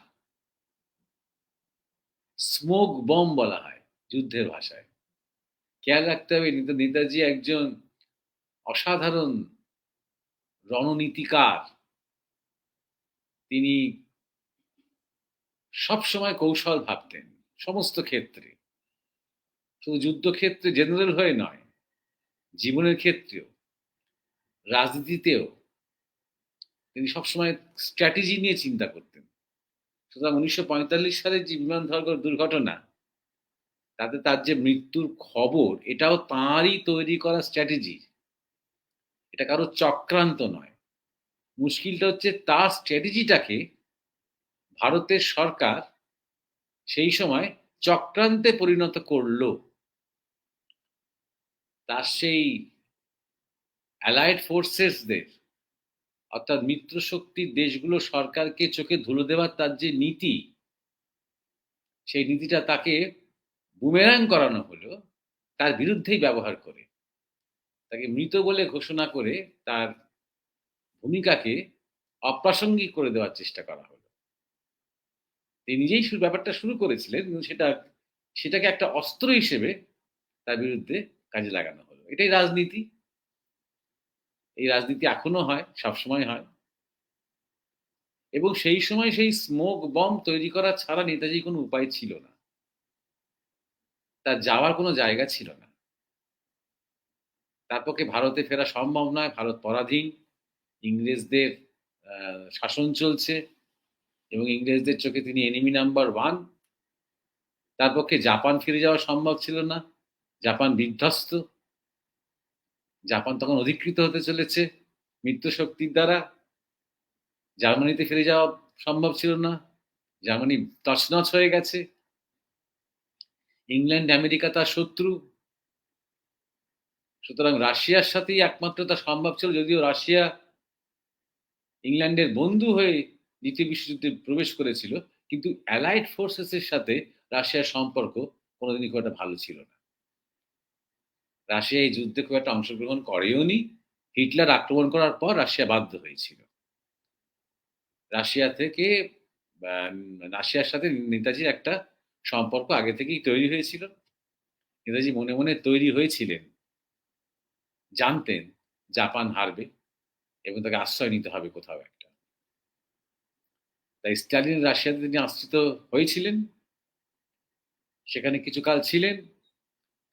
স্মোক বম্ব বলা হয় যুদ্ধের ভাষায়। খেয়াল রাখতে হবে নেতাজি একজন অসাধারণ রণনীতিকার। তিনি সবসময় কৌশল ভাবতেন সমস্ত ক্ষেত্রে। শুধু যুদ্ধক্ষেত্রে জেনারেল হয়ে নয়, জীবনের ক্ষেত্রেও, রাজনীতিতেও তিনি সবসময় স্ট্র্যাটেজি নিয়ে চিন্তা করতেন। সুতরাং ১৯৪৫ সালের যে বিমান দুর্ঘটনা, তাতে তার যে মৃত্যুর খবর, এটাও তাঁরই তৈরি করা স্ট্র্যাটেজি। এটা কারো চক্রান্ত নয়। মুশকিলটা হচ্ছে তার স্ট্র্যাটেজিটাকে ভারতের সরকার সেই সময় চক্রান্তে পরিণত করল। তার সেই অ্যালাইড ফোর্সেসদের, অর্থাৎ মিত্র শক্তির দেশগুলো সরকারকে চোখে ধুলো দেওয়ার তার যে নীতি, সেই নীতিটা তাকে বুমেরাং করানো হলো তার বিরুদ্ধেই ব্যবহার করে। তাকে মৃত বলে ঘোষণা করে তার ভূমিকাকে অপ্রাসঙ্গিক করে দেওয়ার চেষ্টা করা হলো। তিনি নিজেই ব্যাপারটা শুরু করেছিলেন, কিন্তু সেটাকে একটা অস্ত্র হিসেবে তার বিরুদ্ধে কাজে লাগানো হলো। এটাই রাজনীতি। এই রাজনীতি এখনো হয়, সবসময় হয়। এবং সেই সময় সেই স্মোক বম্ব তৈরি করা ছাড়া নেতাজির কোনো উপায় ছিল না। তার যাওয়ার কোনো জায়গা ছিল না। তার পক্ষে ভারতে ফেরা সম্ভব নয়। ভারত পরাধীন। ইংরেজদের শাসন চলছে এবং ইংরেজদের চোখে তিনি এনিমি নাম্বার 1। তার পক্ষে জাপান ফিরে যাওয়া সম্ভব ছিল না। জাপান বিধ্বস্ত। জাপান তখন অধিকৃত হতে চলেছে মিত্র শক্তির দ্বারা। জার্মানিতে ফিরে যাওয়া সম্ভব ছিল না। জার্মানি তছনছ হয়ে গেছে। ইংল্যান্ড, আমেরিকা তার শত্রু। সুতরাং রাশিয়ার সাথেই একমাত্র তা সম্ভব ছিল, যদিও রাশিয়া ইংল্যান্ডের বন্ধু হয়ে দ্বিতীয় বিশ্বযুদ্ধে প্রবেশ করেছিল, কিন্তু অ্যালাইড ফোর্সেসের সাথে রাশিয়ার সম্পর্ক কোনোদিনই খুব একটা ভালো ছিল না। রাশিয়া এই যুদ্ধে খুব একটা অংশগ্রহণ করেওনি। হিটলার আক্রমণ করার পর রাশিয়া বাধ্য হয়েছিল। রাশিয়ার সাথে নেতাজির একটা সম্পর্ক আগে থেকেই তৈরি হয়েছিল। নেতাজি মনে মনে তৈরি হয়েছিলেন, জানতেন জাপান হারবে এবং তাকে আশ্রয় নিতে হবে কোথাও একটা। তাই স্টালিন রাশিয়াতে তিনি আশ্রিত হয়েছিলেন, সেখানে কিছুকাল ছিলেন।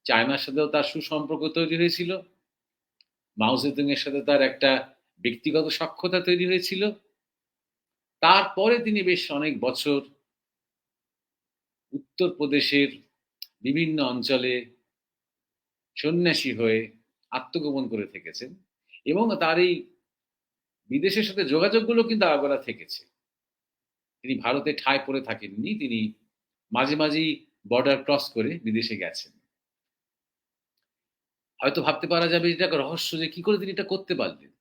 চায়নার সাথেও তার সুসম্পর্ক তৈরি হয়েছিল। মাও জেদুং এর সাথে তার একটা ব্যক্তিগত সখ্যতা তৈরি হয়েছিল। তারপরে তিনি বেশ অনেক বছর উত্তরপ্রদেশের বিভিন্ন অঞ্চলে সন্ন্যাসী হয়ে আত্মগোপন করে থেকেছেন এবং তার এই বিদেশের সাথে যোগাযোগগুলো কিন্তু আগাগোড়া থেকেছে। তিনি ভারতে ঠাঁই পড়ে থাকেননি। তিনি মাঝে, মাঝেই বর্ডার ক্রস করে বিদেশে গেছেন। হয়তো ভাবতে পারা যাবে এটা একটা রহস্য যে কি করে তিনি এটা করতে পারলেন?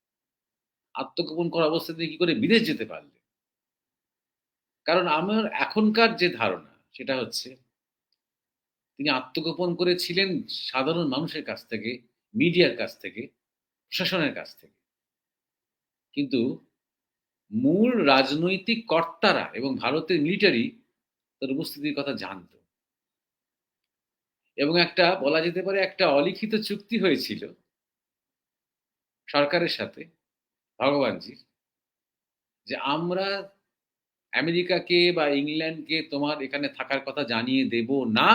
আত্মগোপন করা অবস্থায় তিনি কি করে বিদেশ যেতে পারলেন? কারণ আমার এখনকার যে ধারণা সেটা হচ্ছে তিনি আত্মগোপন করেছিলেন সাধারণ মানুষের কাছ থেকে, মিডিয়ার কাছ থেকে, প্রশাসনের কাছ থেকে। কিন্তু মূল রাজনৈতিক কর্তারা এবং ভারতের মিলিটারি তার উপস্থিতির কথা জানত। এবং একটা বলা যেতে পারে একটা অলিখিত চুক্তি হয়েছিল সরকারের সাথে ভগবানজির যে আমরা আমেরিকাকে বা ইংল্যান্ডকে তোমার এখানে থাকার কথা জানিয়ে দেব না।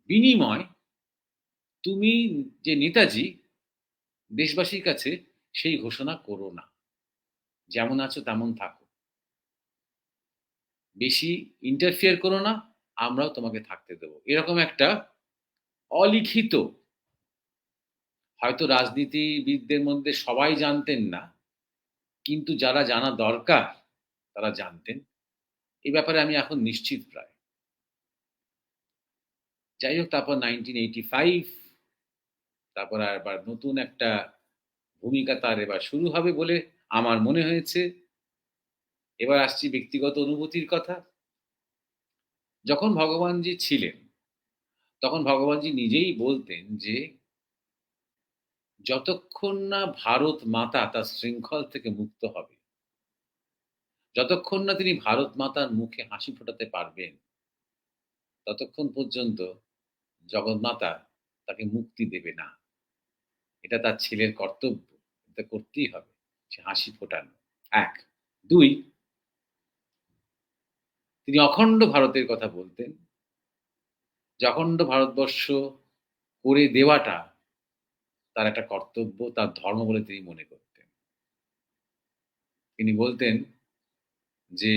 বিনিময় তুমি যে নেতাজি দেশবাসীর কাছে সেই ঘোষণা করো না। যেমন আছো তেমন থাকো। বেশি ইন্টারফিয়ার করো না, আমরাও তোমাকে থাকতে দেব। এরকম একটা অলিখিত হয়তো রাজনীতিবিদদের মধ্যে সবাই জানতেন না, কিন্তু যারা জানা দরকার তারা জানতেন। এই ব্যাপারে আমি এখন নিশ্চিত প্রায়। যাই হোক তারপর 1985 তারপর আবার নতুন একটা ভূমিকা তার এবার শুরু হবে বলে আমার মনে হয়েছে। এবার আসছি ব্যক্তিগত অনুভূতির কথা। যখন ভগবানজি ছিলেন, তখন ভগবানজি নিজেই বলতেন যে, যতক্ষণ না ভারত মাতা তার শৃঙ্খল থেকে মুক্ত হবে, যতক্ষণ না তিনি ভারত মাতার মুখে হাসি ফোটাতে পারবেন, ততক্ষণ পর্যন্ত জগন্মাতা তাকে মুক্তি দেবে না। এটা তার ছেলের কর্তব্য। এটা করতেই হবে। সে হাসি ফোটানো। ১। ২ তিনি অখণ্ড ভারতের কথা বলতেন। যে অখণ্ড ভারতবর্ষ করে দেওয়াটা তার একটা কর্তব্য, তার ধর্ম বলে তিনি মনে করতেন। তিনি বলতেন যে,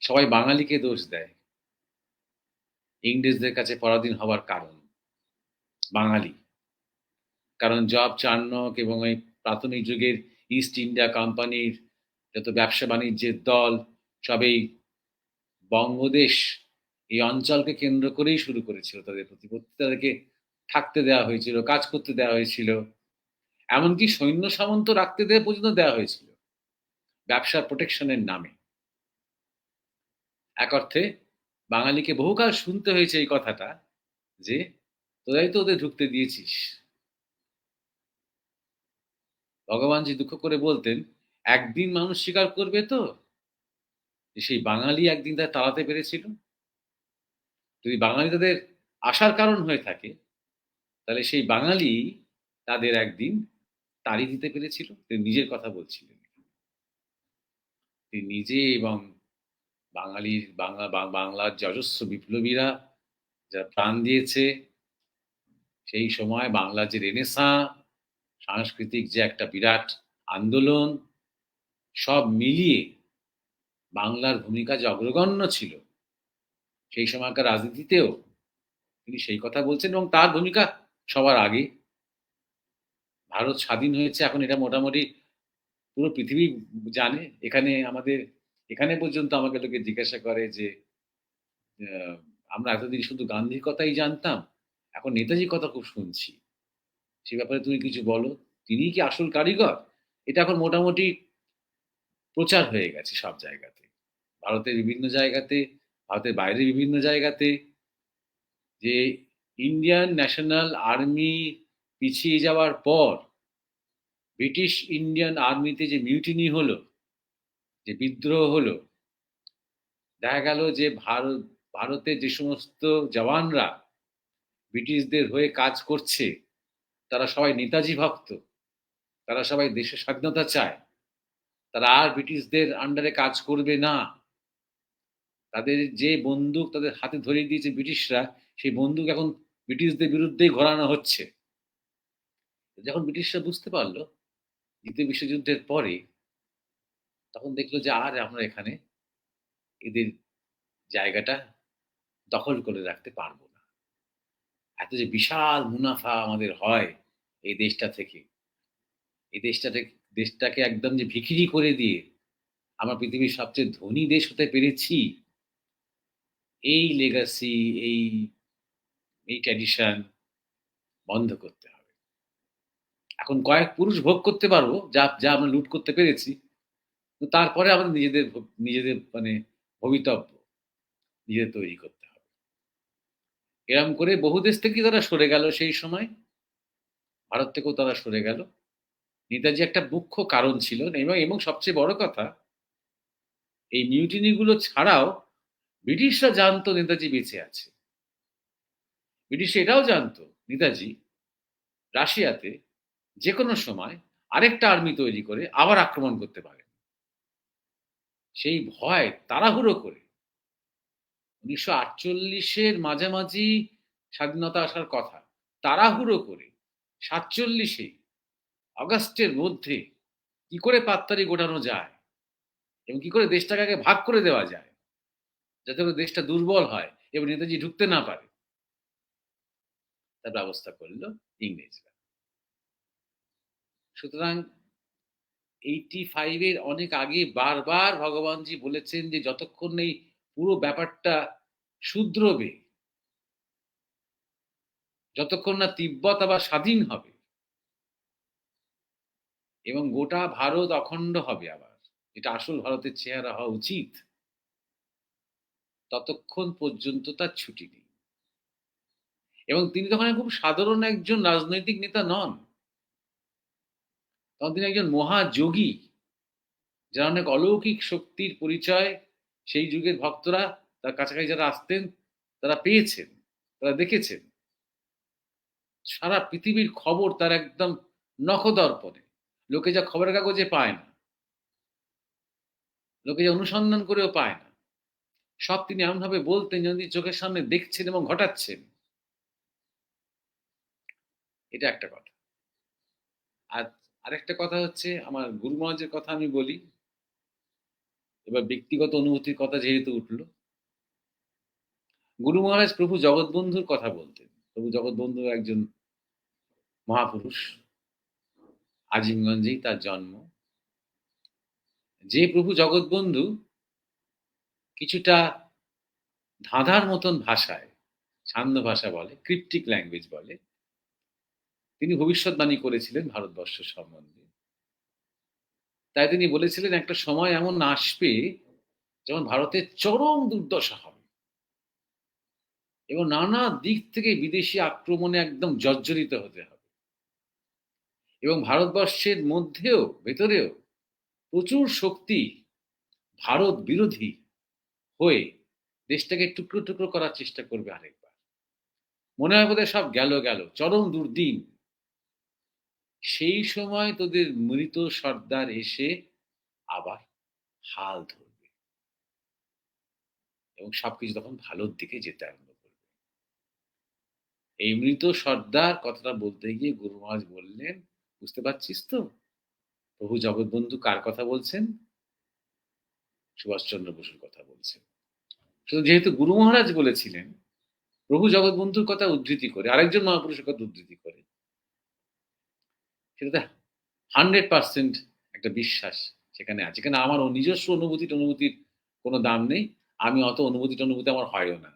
সবাই বাঙালিকে দোষ দেয়। ইংরেজদের কাছে পরাধীন হওয়ার কারণ বাঙালি। কারণ জব চার্নক এবং এই প্রাথমিক যুগের ইস্ট ইন্ডিয়া কোম্পানির যত ব্যবসা বাণিজ্যের দল সব এই বঙ্গদেশ এই অঞ্চলকে কেন্দ্র করেই শুরু করেছিল তাদের প্রতিপত্তি। তাদেরকে থাকতে দেওয়া হয়েছিল, কাজ করতে দেওয়া হয়েছিল। এমনকি সৈন্য সামন্ত রাখতে দেওয়া পর্যন্ত দেওয়া হয়েছিল ব্যবসার প্রোটেকশনের নামে। এক অর্থে বাঙালিকে বহুকাল শুনতে হয়েছে এই কথাটা যে, তোরাই তো ওদের ঢুকতে দিয়েছিস। ভগবানজি দুঃখ করে বলতেন, একদিন মানুষ স্বীকার করবে তো যে সেই বাঙালি একদিন তাদের তাড়াতে পেরেছিল। যদি বাঙালি তাদের আসার কারণ হয়ে থাকে, তাহলে সেই বাঙালি তাদের একদিন তাড়িয়ে দিতে পেরেছিল। তিনি নিজের কথা বলছিলেন। তিনি নিজে এবং বাঙালির বাংলার যে অজস্র বিপ্লবীরা যারা প্রাণ দিয়েছে, সেই সময় বাংলার যে রেনেসাঁ, সাংস্কৃতিক যে একটা বিরাট আন্দোলন, সব মিলিয়ে বাংলার ভূমিকা যে অগ্রগণ্য ছিল, সেই সময়কার রাজনীতিতেও তিনি সেই কথা বলছেন এবং তার ভূমিকা সবার আগে। ভারত স্বাধীন হয়েছে এখন এটা মোটামুটি পুরো পৃথিবী জানে। এখানে পর্যন্ত আমাকে লোকে জিজ্ঞাসা করে যে, আহ, আমরা এতদিন শুধু গান্ধীর কথাই জানতাম, এখন নেতাজির কথা খুব শুনছি। সে ব্যাপারে তুমি কিছু বলো। তিনি কি আসল কারিগর? এটা এখন মোটামুটি প্রচার হয়ে গেছে সব জায়গাতে। ভারতের বিভিন্ন জায়গাতে, ভারতের বাইরে বিভিন্ন জায়গাতে যে ইন্ডিয়ান ন্যাশনাল আর্মি পিছিয়ে যাওয়ার পর ব্রিটিশ ইন্ডিয়ান আর্মিতে যে মিউটিনি হলো, যে বিদ্রোহ হলো, দেখা গেল যে ভারতের যে সমস্ত জওয়ানরা ব্রিটিশদের হয়ে কাজ করছে, তারা সবাই নেতাজি ভক্ত। তারা সবাই দেশের স্বাধীনতা চায়। তারা আর ব্রিটিশদের আন্ডারে কাজ করবে না। তাদের যে বন্দুক তাদের হাতে ধরিয়ে দিয়েছে ব্রিটিশরা, সেই বন্দুক এখন ব্রিটিশদের বিরুদ্ধেই ঘোরানো হচ্ছে। যখন ব্রিটিশরা বুঝতে পারলো দ্বিতীয় বিশ্বযুদ্ধের পরে, তখন দেখলো যে আর আমরা এখানে এদের জায়গাটা দখল করে রাখতে পারবো না। এত যে বিশাল মুনাফা আমাদের হয় এই দেশটা থেকে, এই দেশটাকে একদম যে ভিখিরি করে দিয়ে আমরা পৃথিবীর সবচেয়ে ধনী দেশ হতে পেরেছি, এই লেগাসি, এই এই ট্র্যাডিশন বন্ধ করতে হবে। এখন কয়েক পুরুষ ভোগ করতে পারবো যা আমরা লুট করতে পেরেছি। তো তারপরে আমাদের নিজেদের মানে ভবিতব্য নিজেদের তৈরি করতে হবে। এরকম করে বহু দেশ থেকেই তারা সরে গেল সেই সময়। ভারত থেকেও তারা সরে গেল। নেতাজি একটা মুখ্য কারণ ছিল এবং সবচেয়ে বড় কথা, এই মিউটিনি গুলো ছাড়াও ব্রিটিশরা জানতো নেতাজি বেঁচে আছে। ব্রিটিশ এটাও জানতো নেতাজি রাশিয়াতে যেকোনো সময় আরেকটা আর্মি তৈরি করে আবার আক্রমণ করতে পারে। সেই ভয় তাড়াহুড়ো করে 1948-এর মাঝামাঝি স্বাধীনতা আসার কথা, তাড়াহুড়ো করে 47-এই অগাস্টের মধ্যে কি করে পাততাড়ি গোটানো যায় এবং কি করে দেশটাকে আগে ভাগ করে দেওয়া যায় যাতে করে দেশটা দুর্বল হয় এবং নেতাজি ঢুকতে না পারে, তার ব্যবস্থা করলো ইংরেজরা। সুতরাং 85-এর অনেক আগে বারবার ভগবানজি বলেছেন যে যতক্ষণ এই পুরো ব্যাপারটা শুধরবে, যতক্ষণ না তিব্বত আবার স্বাধীন হবে এবং গোটা ভারত অখণ্ড হবে আবার, এটা আসল ভারতের চেহারা হওয়া উচিত, ততক্ষণ পর্যন্ত তার ছুটি নেই। এবং তিনি তখন খুব সাধারণ একজন রাজনৈতিক নেতা নন, তখন তিনি একজন মহাযোগী, যার অনেক অলৌকিক শক্তির পরিচয় সেই যুগের ভক্তরা, তার কাছাকাছি যারা আসতেন তারা পেয়েছেন, তারা দেখেছেন। সারা পৃথিবীর খবর তার একদম নখদর্পণে, লোকে যা খবরের কাগজে পায় না, লোকে যা অনুসন্ধান করেও পায় না, সব তিনি এমনভাবে বলতেন যেন তিনি চোখের সামনে দেখছেন এবং ঘটাচ্ছেন। এটা একটা কথা। আর আরেকটা কথা হচ্ছে, আমার গুরু মহারাজের কথা আমি বলি, এবার ব্যক্তিগত অনুভূতির কথা যেহেতু উঠলো, গুরু মহারাজ প্রভু জগৎবন্ধুর কথা বলতেন। প্রভু জগৎবন্ধু একজন মহাপুরুষ, আজিমগঞ্জেই তার জন্ম। যে প্রভু জগৎবন্ধু কিছুটা ধাঁধার মতন ভাষায়, ছান্দ ভাষা বলে, ক্রিপ্টিক ল্যাঙ্গুয়েজ বলে, তিনি ভবিষ্যৎবাণী করেছিলেন ভারতবর্ষ সম্বন্ধে। তাই তিনি বলেছিলেন একটা সময় এমন আসবে যখন ভারতের চরম দুর্দশা হবে এবং নানা দিক থেকে বিদেশি আক্রমণে একদম জর্জরিত হতে হবে এবং ভারতবর্ষের মধ্যেও ভেতরেও প্রচুর শক্তি ভারত বিরোধী হয়ে দেশটাকে টুকরো টুকরো করার চেষ্টা করবে আরেকবার। মনে হয় বোধহয় সব গেল গেল, চরম দুর্দিন। সেই সময় তোদের মৃত সর্দার এসে আবার হাল ধরবে এবং সবকিছু তখন ভালোর দিকে যেতে আরম্ভ করবে। এই মৃত সর্দার কথাটা বলতে গিয়ে গুরু মহারাজ বললেন, বুঝতে পারছিস তো প্রভু জগৎবন্ধু কার কথা বলছেন? সুভাষচন্দ্র বসুর কথা বলছেন। শুধু যেহেতু গুরু মহারাজ বলেছিলেন, প্রভু জগৎবন্ধুর কথা উদ্ধৃতি করে, আরেকজন মহাপুরুষের কথা উদ্ধৃতি করে, সেটাতে 100% একটা বিশ্বাস সেখানে আছে। এখানে আমার নিজস্ব অনুভূতির কোনো দাম নেই। আমি অত অনুভূতি আমার হয়ও না।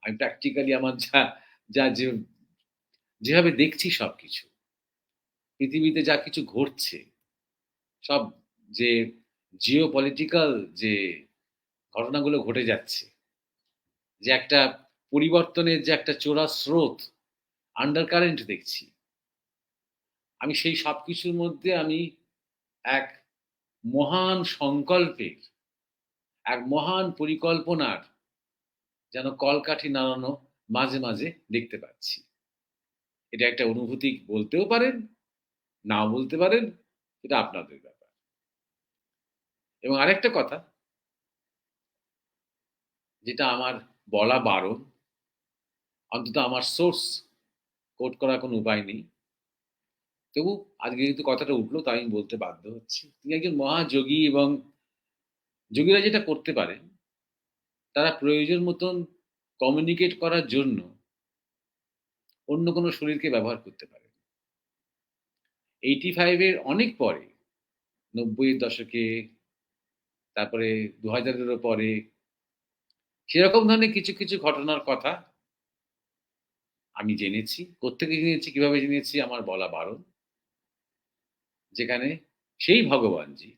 আমি প্র্যাকটিক্যালি আমার যা যা যে যেভাবে দেখছি সবকিছু, পৃথিবীতে যা কিছু ঘটছে, সব যে জিওপলিটিক্যাল যে ঘটনাগুলো ঘটে যাচ্ছে, যে একটা পরিবর্তনের যে একটা চোরা স্রোত, আন্ডার কারেন্ট দেখছি, আমি সেই সবকিছুর মধ্যে আমি এক মহান সংকল্পের, এক মহান পরিকল্পনার যেন কলকাঠি নাড়ানো মাঝে মাঝে দেখতে পাচ্ছি। এটা একটা অনুভূতি বলতেও পারেন, নাও বলতে পারেন, এটা আপনাদের ব্যাপার। এবং আরেকটা কথা যেটা আমার বলা বারণ, অন্তত আমার সোর্স কোট করার কোনো উপায় নেই, তবু আজকে যেহেতু কথাটা উঠলো তাই আমি বলতে বাধ্য হচ্ছি। তিনি একজন মহাযোগী এবং যোগীরা যেটা করতে পারেন, তারা প্রয়োজন মতন কমিউনিকেট করার জন্য অন্য কোনো শরীরকে ব্যবহার করতে পারেন। 85 এর অনেক পরে, 90 এর দশকে, তারপরে 2000 এরও পরে সেরকম ধরনের কিছু, কিছু ঘটনার কথা আমি জেনেছি। কোত্থেকে জেনেছি, কিভাবে জেনেছি আমার বলা বারণ। যেখানে সেই ভগবানজি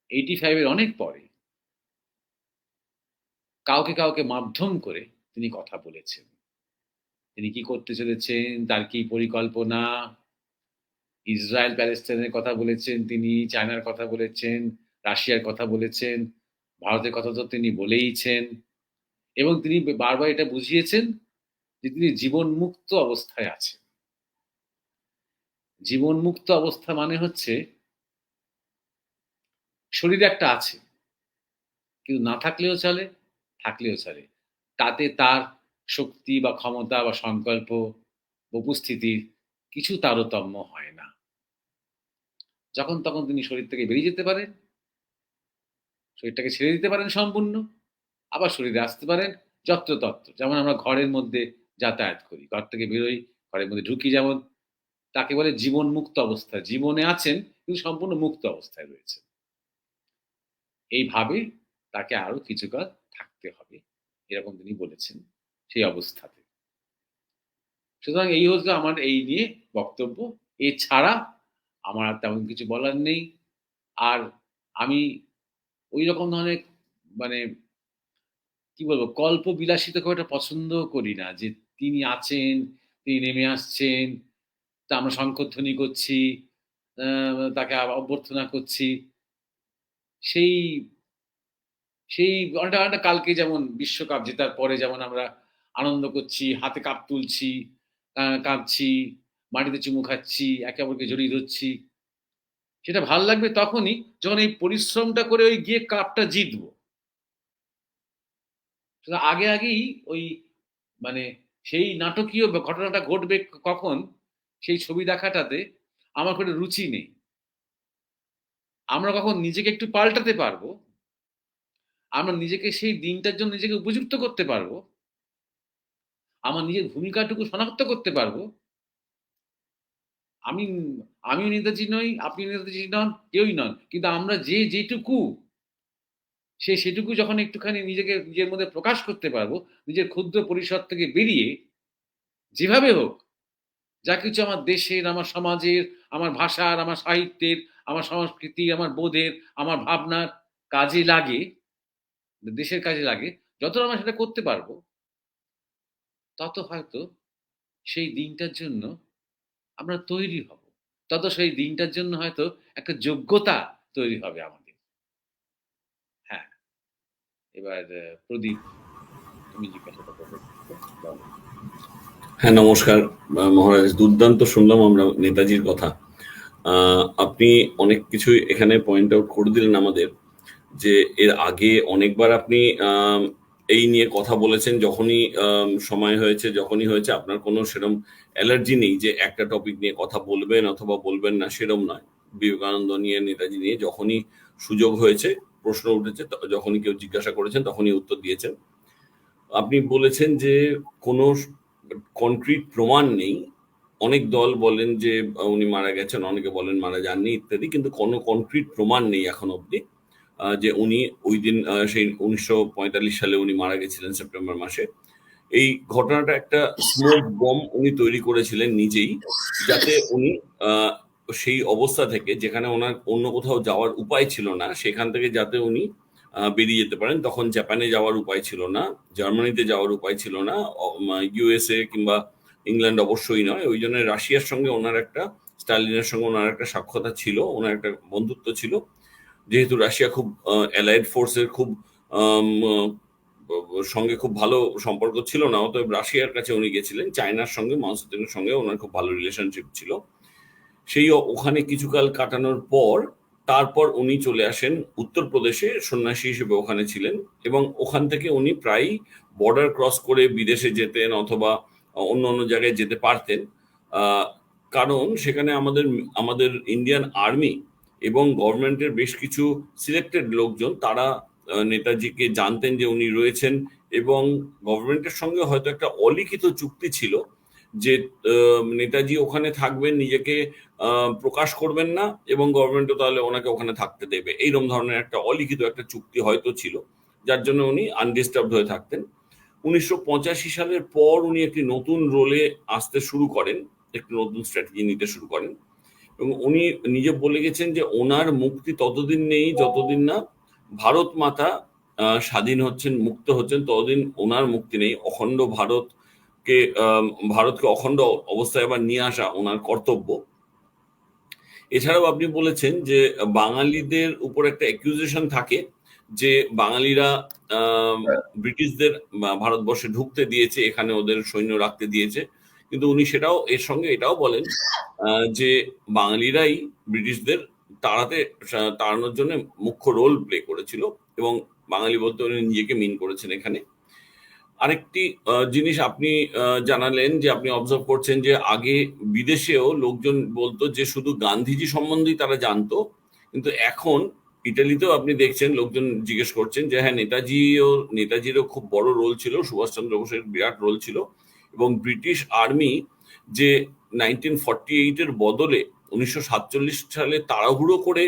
85 এর অনেক পরে কাউকে, কাউকে মাধ্যম করে তিনি কথা বলেছেন। তিনি কি করতে চলেছেন, তার কি পরিকল্পনা, ইসরায়েল প্যালেস্টাইনের কথা বলেছেন তিনি, চায়নার কথা বলেছেন, রাশিয়ার কথা বলেছেন, ভারতের কথা তো তিনি বলেইছেন এবং তিনি বারবার এটা বুঝিয়েছেন যে তিনি জীবনমুক্ত অবস্থায় আছেন। জীবনমুক্ত অবস্থা মানে হচ্ছে শরীরে একটা আছে, কিন্তু না থাকলেও চলে, থাকলেও চলে। তাতে তার শক্তি বা ক্ষমতা বা সংকল্প, উপস্থিতির কিছু তারতম্য হয় না। যখন তখন তিনি শরীর থেকে বেরিয়ে যেতে পারেন, শরীরটাকে ছেড়ে দিতে পারেন সম্পূর্ণ, আবার শরীরে আসতে পারেন যত্রতত্র। যেমন আমরা ঘরের মধ্যে যাতায়াত করি, ঘর থেকে বেরোই, ঘরের মধ্যে ঢুকি, যেমন তাকে বলে জীবন মুক্ত অবস্থা। জীবনে আছেন কিন্তু সম্পূর্ণ মুক্ত অবস্থায় রয়েছেন। এইভাবে তাকে আরো কিছুকাল থাকতে হবে, এরকম তিনি বলেছেন সেই অবস্থাতে। সুতরাং এই হচ্ছে আমার এই নিয়ে বক্তব্য। এছাড়া আমার আর তেমন কিছু বলার নেই। আর আমি ওই রকম ধরনের মানে কি বলবো, কল্পবিলাসিতা খুব একটা পছন্দও করি না। যে তিনি আছেন, তিনি নেমে আসছেন, তা আমরা শঙ্খধ্বনি করছি, তাকে অভ্যর্থনা করছি। সেই সেই অনেকটা অনেকটা কালকে যেমন বিশ্বকাপ জেতার পরে যেমন আমরা আনন্দ করছি, হাতে কাপ তুলছি, কাঁদছি, মাটিতে চুমু খাচ্ছি, একে অপরকে জড়িয়ে ধরছি। সেটা ভাল লাগবে তখনই যখন এই পরিশ্রমটা করে ওই গিয়ে কাপটা জিতবো। সুতরাং আগে, আগেই ওই মানে সেই নাটকীয় ঘটনাটা ঘটবে কখন, সেই ছবি দেখাটাতে আমার কোনো রুচি নেই। আমরা কখন নিজেকে একটু পাল্টাতে পারবো, আমরা নিজেকে সেই দিনটার জন্য নিজেকে উপযুক্ত করতে পারবো, আমার নিজের ভূমিকাটুকু শনাক্ত করতে পারবো। আমি আমিও নেতাজি নই, আপনি নেতাজি নন, কেউই নন। কিন্তু আমরা যে যেটুকু, সেটুকু যখন একটুখানি নিজেকে নিজের মধ্যে প্রকাশ করতে পারবো, নিজের ক্ষুদ্র পরিসর থেকে বেরিয়ে যেভাবে হোক যা কিছু আমার দেশের, আমার সমাজের, আমার ভাষার, আমার সাহিত্যের, আমার সংস্কৃতি, আমার বোধের, আমার ভাবনার কাজে লাগে, দেশের কাজে লাগে, যত আমরা সেটা করতে পারবো, তত হয়তো সেই দিনটার জন্য আমরা তৈরি হব। তত সেই দিনটার জন্য হয়তো একটা যোগ্যতা তৈরি হবে আমাদের। হ্যাঁ, এবার প্রদীপ, তুমি জিজ্ঞাসাটা করবে। বলো। হ্যাঁ, নমস্কার মহারাজ। দুর্দান্ত শুনলাম আমরা নেতাজির কথা। আপনি অনেক কিছুই এখানে পয়েন্ট আউট করে দিলেন আমাদের, যে এর আগে অনেকবার আপনি এই নিয়ে কথা বলেছেন। যখনই সময় হয়েছে, যখনই হয়েছে, আপনার কোনো সেরকম অ্যালার্জি নেই যে একটা টপিক নিয়ে কথা বলবেন অথবা বলবেন না, সেরকম নয়। বিবেকানন্দ নিয়ে, নেতাজি নিয়ে যখনই সুযোগ হয়েছে, প্রশ্ন উঠেছে, যখনই কেউ জিজ্ঞাসা করেছেন তখনই উত্তর দিয়েছেন। আপনি বলেছেন যে কোনো কনক্রিট প্রমাণ নেই। অনেক দল বলেন যে উনি মারা গেছেন, অনেকে বলেন মারা যাননি ইত্যাদি, কিন্তু কোনো কনক্রিট প্রমাণ নেই এখন অব্দি যে উনি ওই দিন সেই 1945 সালে উনি মারা গেছিলেন সেপ্টেম্বর মাসে। এই ঘটনাটা একটা স্মোক বম উনি তৈরি করেছিলেন নিজেই, যাতে উনি সেই অবস্থা থেকে, যেখানে ওনার অন্য কোথাও যাওয়ার উপায় ছিল না, সেখান থেকে যাতে উনি বেরিয়ে যেতে পারেন। তখন জাপানে যাওয়ার উপায় ছিল না, জার্মানিতে যাওয়ার উপায় ছিল না, ইউএসএ কিংবা ইংল্যান্ড অবশ্যই নয়। ওই জন্য রাশিয়ার সঙ্গে ওনার একটা, স্টালিনের সঙ্গে ওনার একটা সাক্ষাৎ ছিল, ওনার একটা বন্ধুত্ব ছিল। যেহেতু রাশিয়া খুব অ্যালাইড ফোর্সের খুব সঙ্গে খুব ভালো সম্পর্ক ছিল না, অতএব রাশিয়ার কাছে উনি গেছিলেন। চায়নার সঙ্গে, মাও সেতুংয়ের সঙ্গে ওনার খুব ভালো রিলেশনশিপ ছিল। সেই ওখানে কিছুকাল কাটানোর পর তারপর উনি চলে আসেন উত্তরপ্রদেশে, সন্ন্যাসী হিসেবে ওখানে ছিলেন, এবং ওখান থেকে উনি প্রায়ই বর্ডার ক্রস করে বিদেশে যেতেন অথবা অন্য অন্য জায়গায় যেতে পারতেন। কারণ সেখানে আমাদের আমাদের ইন্ডিয়ান আর্মি এবং গভর্নমেন্টের বেশ কিছু সিলেক্টেড লোকজন, তারা নেতাজিকে জানতেন যে উনি রয়েছেন, এবং গভর্নমেন্টের সঙ্গে হয়তো একটা অলিখিত চুক্তি ছিল যে নেতাজি ওখানে থাকবেন, নিজেকে প্রকাশ করবেন না, এবং গভর্নমেন্টও তাহলে ওনাকে ওখানে থাকতে দেবে। এইরকম ধরনের একটা অলিখিত একটা চুক্তি হয়তো ছিল, যার জন্য উনি আনডিস্টার্বড হয়ে থাকতেন। 1985 সালের পর উনি একটি নতুন রোলে আসতে শুরু করেন, একটি নতুন স্ট্র্যাটেজি নিতে শুরু করেন, এবং উনি নিজে বলে গেছেন যে ওনার মুক্তি ততদিন নেই যতদিন না ভারত মাতা স্বাধীন হচ্ছেন, মুক্ত হচ্ছেন, ততদিন ওনার মুক্তি নেই। অখণ্ড ভারতকে ভারতকে অখণ্ড অবস্থায় আবার নিয়ে আসা ওনার কর্তব্য। এছাড়াও আপনি বলেছেন যে বাঙালিদের উপর একটা অ্যাকিউজেশন থাকে যে বাঙালিরা ব্রিটিশদের ভারতবর্ষে ঢুকতে দিয়েছে, এখানে ওদের সৈন্য রাখতে দিয়েছে, কিন্তু উনি সেটাও এর সঙ্গে এটাও বলেন যে বাঙালিরাই ব্রিটিশদের তাড়ানোর জন্য মুখ্য রোল প্লে করেছিল, এবং বাঙালি বলতে উনি নিজেকে মিন করেছেন এখানে। আরেকটি জিনিস আপনি জানালেন যে আপনি অবজার্ভ করছেন যে আগে বিদেশেও লোকজন বলতো যে শুধু গান্ধীজি সম্বন্ধেই তারা জানতো, কিন্তু এখন ইটালিতেও আপনি দেখছেন লোকজন জিজ্ঞেস করছেন যে হ্যাঁ, নেতাজিরও খুব বড় রোল ছিল, সুভাষচন্দ্র বোসের বিরাট রোল ছিল, এবং ব্রিটিশ আর্মি যে 1948 এর বদলে 1947 সালে তাড়াহুড়ো করে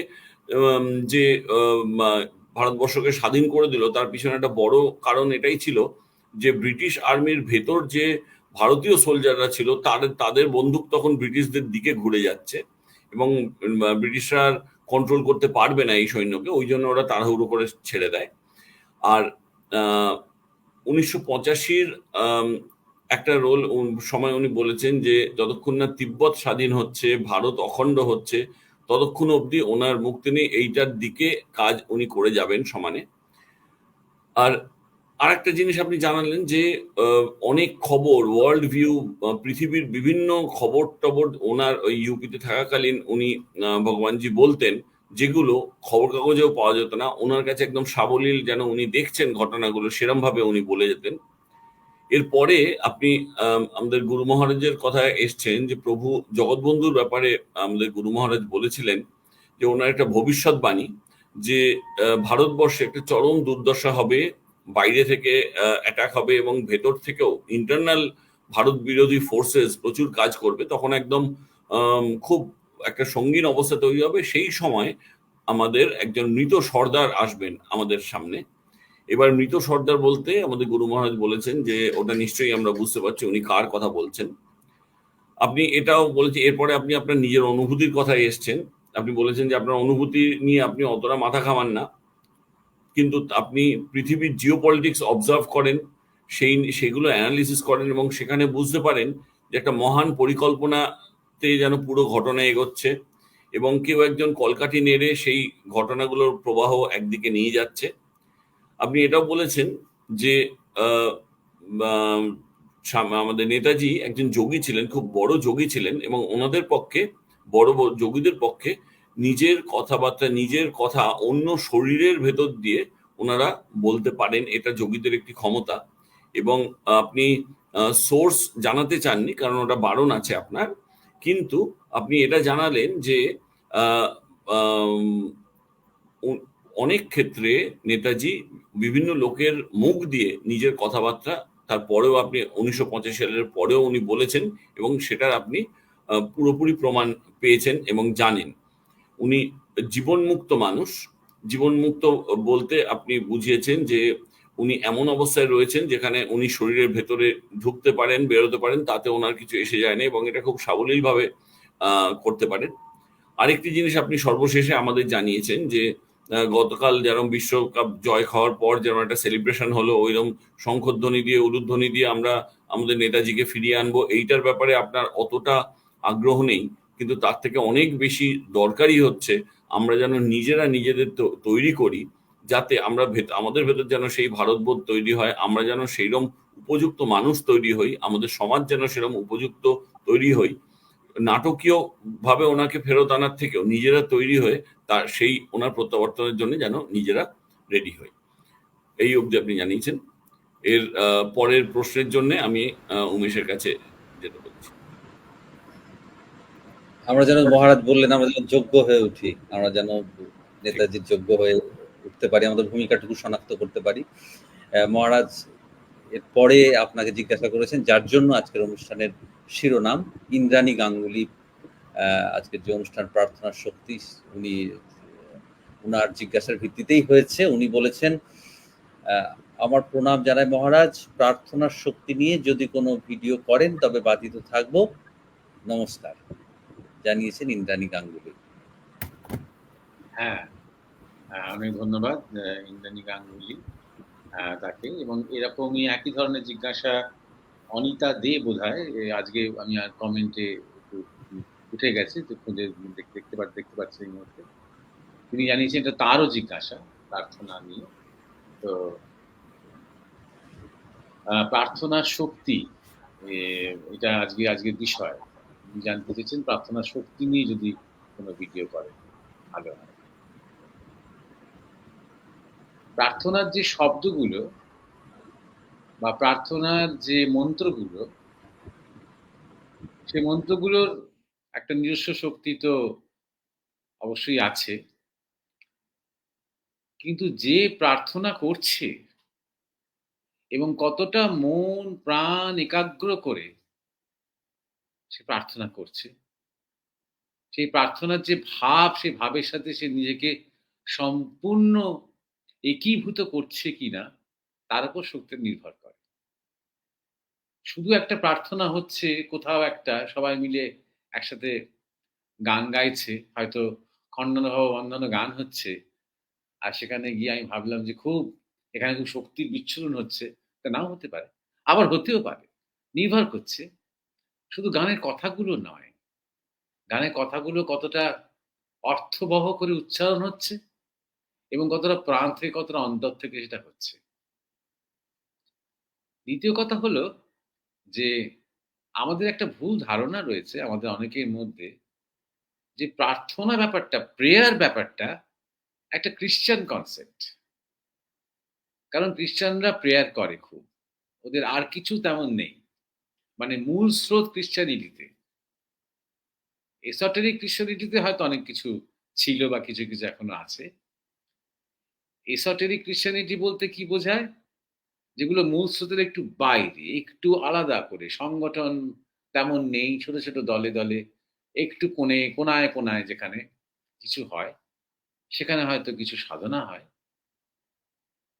যে ভারতবর্ষকে স্বাধীন করে দিল, তার পিছনে একটা বড় কারণ এটাই ছিল যে ব্রিটিশ আর্মির ভেতর যে ভারতীয় সোলজাররা ছিল তাদের বন্দুক তখন ব্রিটিশদের দিকে ঘুরে যাচ্ছে, এবং ব্রিটিশরা কন্ট্রোল করতে পারবে না এই সৈন্যকে, ওই জন্য ওরা তাড়াহুড়ো করে ছেড়ে দেয়। আর 1985 একটা রোল সময় উনি বলেছেন যে যতক্ষণ না তিব্বত স্বাধীন হচ্ছে, ভারত অখণ্ড হচ্ছে, ততক্ষণ অবধি ওনার মুক্তি নেই, এইটার দিকে কাজ উনি করে যাবেন সমানে। আর আরেকটা জিনিস আপনি জানালেন যে অনেক খবর, ওয়ার্ল্ড ভিউ, পৃথিবীর বিভিন্ন খবর টবর ওনার ওই ইউপিতে থাকাকালীন উনি ভগবানজি বলতেন, যেগুলো খবর কাগজেও পাওয়া যেত না। ওনার কাছে একদম সাবলীল, যেন উনি দেখছেন ঘটনাগুলো, সেরম ভাবে উনি বলে যেতেন। এরপরে আপনি আমাদের গুরু মহারাজের কথা এসছেন যে প্রভু জগৎবন্ধুর ব্যাপারে আমাদের গুরু মহারাজ বলেছিলেন যে ওনার একটা ভবিষ্যৎবাণী যে ভারতবর্ষে একটা চরম দুর্দশা হবে, বাইরে থেকে অ্যাটাক হবে, এবং ভেতর থেকেও ইন্টারনাল ভারত বিরোধী ফোর্সেস প্রচুর কাজ করবে, তখন একদম খুব একটা সঙ্গীন অবস্থা তৈরি হবে। সেই সময় আমাদের একজন মৃত সর্দার আসবেন আমাদের সামনে। এবার মৃত সর্দার বলতে আমাদের গুরু মহারাজ বলেছেন যে ওটা নিশ্চয়ই আমরা বুঝতে পারছি উনি কার কথা বলছেন। আপনি এটাও বলেছেন, এরপরে আপনি আপনার নিজের অনুভূতির কথায় এসছেন। আপনি বলেছেন যে আপনার অনুভূতি নিয়ে আপনি অতটা মাথা ঘামান না, কিন্তু আপনি পৃথিবীর জিওপলিটিক্স অবজার্ভ করেন, সেগুলো অ্যানালিসিস করেন, এবং সেখানে বুঝতে পারেন যে একটা মহান পরিকল্পনাতে যেন পুরো ঘটনা এগোচ্ছে, এবং কেউ একজন কলকাঠি নেড়ে সেই ঘটনাগুলোর প্রবাহ একদিকে নিয়ে যাচ্ছে। আপনি এটাও বলেছেন যে আমাদের নেতাজি একজন যোগী ছিলেন, খুব বড় যোগী ছিলেন, এবং ওনাদের পক্ষে, বড় যোগীদের পক্ষে নিজের কথাবার্তা, নিজের কথা অন্য শরীরের ভেতর দিয়ে ওনারা বলতে পারেন, এটা যোগীদের একটি ক্ষমতা। এবং আপনি সোর্স জানাতে চাননি কারণ ওটা বারণ আছে আপনার, কিন্তু আপনি এটা জানালেন যে অনেক ক্ষেত্রে নেতাজি বিভিন্ন লোকের মুখ দিয়ে নিজের কথাবার্তা, তারপরেও আপনি 1985 সালের পরেও উনি বলেছেন, এবং সেটার আপনি পুরোপুরি প্রমাণ পেয়েছেন এবং জানেন। উনি জীবনমুক্ত মানুষ। জীবনমুক্ত বলতে আপনি বুঝিয়েছেন যে উনি এমন অবস্থায় রয়েছেন যেখানে উনি শরীরের ভেতরে ঢুকতে পারেন, বেরোতে পারেন, তাতে ওনার কিছু এসে যায় না, এবং এটা খুব সাবলীলভাবে করতে পারেন। আরেকটি জিনিস আপনি সর্বশেষে আমাদের জানিয়েছেন যে গতকাল যেরকম বিশ্বকাপ জয় খাওয়ার পর যেরকম একটা সেলিব্রেশন হলো, ওইরকম শঙ্খধ্বনি দিয়ে, উলুধ্বনি দিয়ে আমরা আমাদের নেতাজিকে ফিরিয়ে আনবো, এইটার ব্যাপারে আপনার অতটা আগ্রহ নেই, কিন্তু তার থেকে অনেক বেশি দরকারি হচ্ছে আমরা যেন নিজেরা নিজেদের তৈরি করি, যাতে আমরা আমাদের ভেতর যেন সেই ভারতবোধ তৈরি হয়, আমরা যেন সেইরকম উপযুক্ত মানুষ তৈরি হই, আমাদের সমাজ যেন সেরকম উপযুক্ত তৈরি হই। নাটকীয় ভাবে ওনাকে ফেরত আনার থেকেও নিজেরা তৈরি হয়ে তার সেই ওনার প্রত্যাবর্তনের জন্য যেন নিজেরা রেডি হই। এই অবধি আপনি জানিয়েছেন। এর পরের প্রশ্নের জন্য আমি উমেশের কাছে যেতে বলছি। আমরা যেন মহারাজ বললেন আমরা যেন যোগ্য হয়ে উঠি, আমরা যেন নেতাজির যোগ্য হয়ে উঠতে পারি, আমাদের ভূমিকাটুকু শনাক্ত করতে পারি। মহারাজ এরপরে আপনাকে জিজ্ঞাসা করেছেন, যার জন্য আজকের অনুষ্ঠানের শিরোনাম ইন্দ্রাণী গাঙ্গুলি। আজকের যে অনুষ্ঠান প্রার্থনার শক্তি, উনি উনার জিজ্ঞাসার ভিত্তিতেই হয়েছে। উনি বলেছেন, আমার প্রণাম জানাই মহারাজ, প্রার্থনার শক্তি নিয়ে যদি কোনো ভিডিও করেন তবে বাধিত থাকব, নমস্কার, জানিয়েছেন ইন্দ্রাণী গাঙ্গুলি। হ্যাঁ, অনেক ধন্যবাদ ইন্দ্রাণী গাঙ্গুলি তাকে। এবং এরকমই একই ধরনের জিজ্ঞাসা অনিতা দে বোধহয় আজকে আমি আর কমেন্টে একটু উঠে গেছে, তো খুঁজে দেখতে পাচ্ছি এই মুহূর্তে। তিনি জানিয়েছেন এটা তারও জিজ্ঞাসা প্রার্থনা নিয়ে। তো প্রার্থনার শক্তি, এটা আজকের বিষয়। তিনি জানতে চেয়েছেন প্রার্থনার শক্তি নিয়ে যদি কোনো ভিডিও করে ভালো হয়। প্রার্থনার যে শব্দগুলো বা প্রার্থনার যে মন্ত্রগুলো, সেই মন্ত্রগুলোর একটা নিজস্ব শক্তি তো অবশ্যই আছে, কিন্তু যে প্রার্থনা করছে এবং কতটা মন প্রাণ একাগ্র করে সে প্রার্থনা করছে, সেই প্রার্থনার যে ভাব, সেই ভাবের সাথে সে নিজেকে সম্পূর্ণ একীভূত করছে কিনা তার উপর শক্তি নির্ভর করে। শুধু একটা প্রার্থনা হচ্ছে, কোথাও একটা সবাই মিলে একসাথে গান গাইছে, হয়তো খণ্ডনাভাব বন্ধানো গান হচ্ছে, আর সেখানে গিয়ে আমি ভাবলাম যে এখানে খুব শক্তির বিচ্ছুরণ হচ্ছে, তা নাও হতে পারে, আবার হতেও পারে। নির্ভর করছে শুধু গানের কথাগুলো নয়, গানের কথাগুলো কতটা অর্থবহ করে উচ্চারণ হচ্ছে এবং কতটা প্রাণ থেকে, কতটা অন্তর থেকে সেটা হচ্ছে। দ্বিতীয় কথা হলো যে আমাদের একটা ভুল ধারণা রয়েছে আমাদের অনেকের মধ্যে, যে প্রার্থনা ব্যাপারটা, প্রেয়ার ব্যাপারটা একটা ক্রিশ্চিয়ান কনসেপ্ট। কারণ ক্রিশ্চিয়ানরা প্রেয়ার করে খুব, ওদের আর কিছু তেমন নেই, মানে মূল স্রোত ক্রিশ্চিয়ানিটিতে। এসোটেরিক ক্রিশ্চিয়ানিটিতে হয়তো অনেক কিছু ছিল বা কিছু কিছু এখনো আছে। এসোটেরিক ক্রিশ্চিয়ানিটি বলতে কি বোঝায়? যেগুলো মূল স্রোতের একটু বাইরে, একটু আলাদা করে, সংগঠন তেমন নেই, ছোট ছোট দলে দলে, একটু কোনায় কোনায় যেখানে কিছু হয়, সেখানে হয়তো কিছু সাধনা হয়,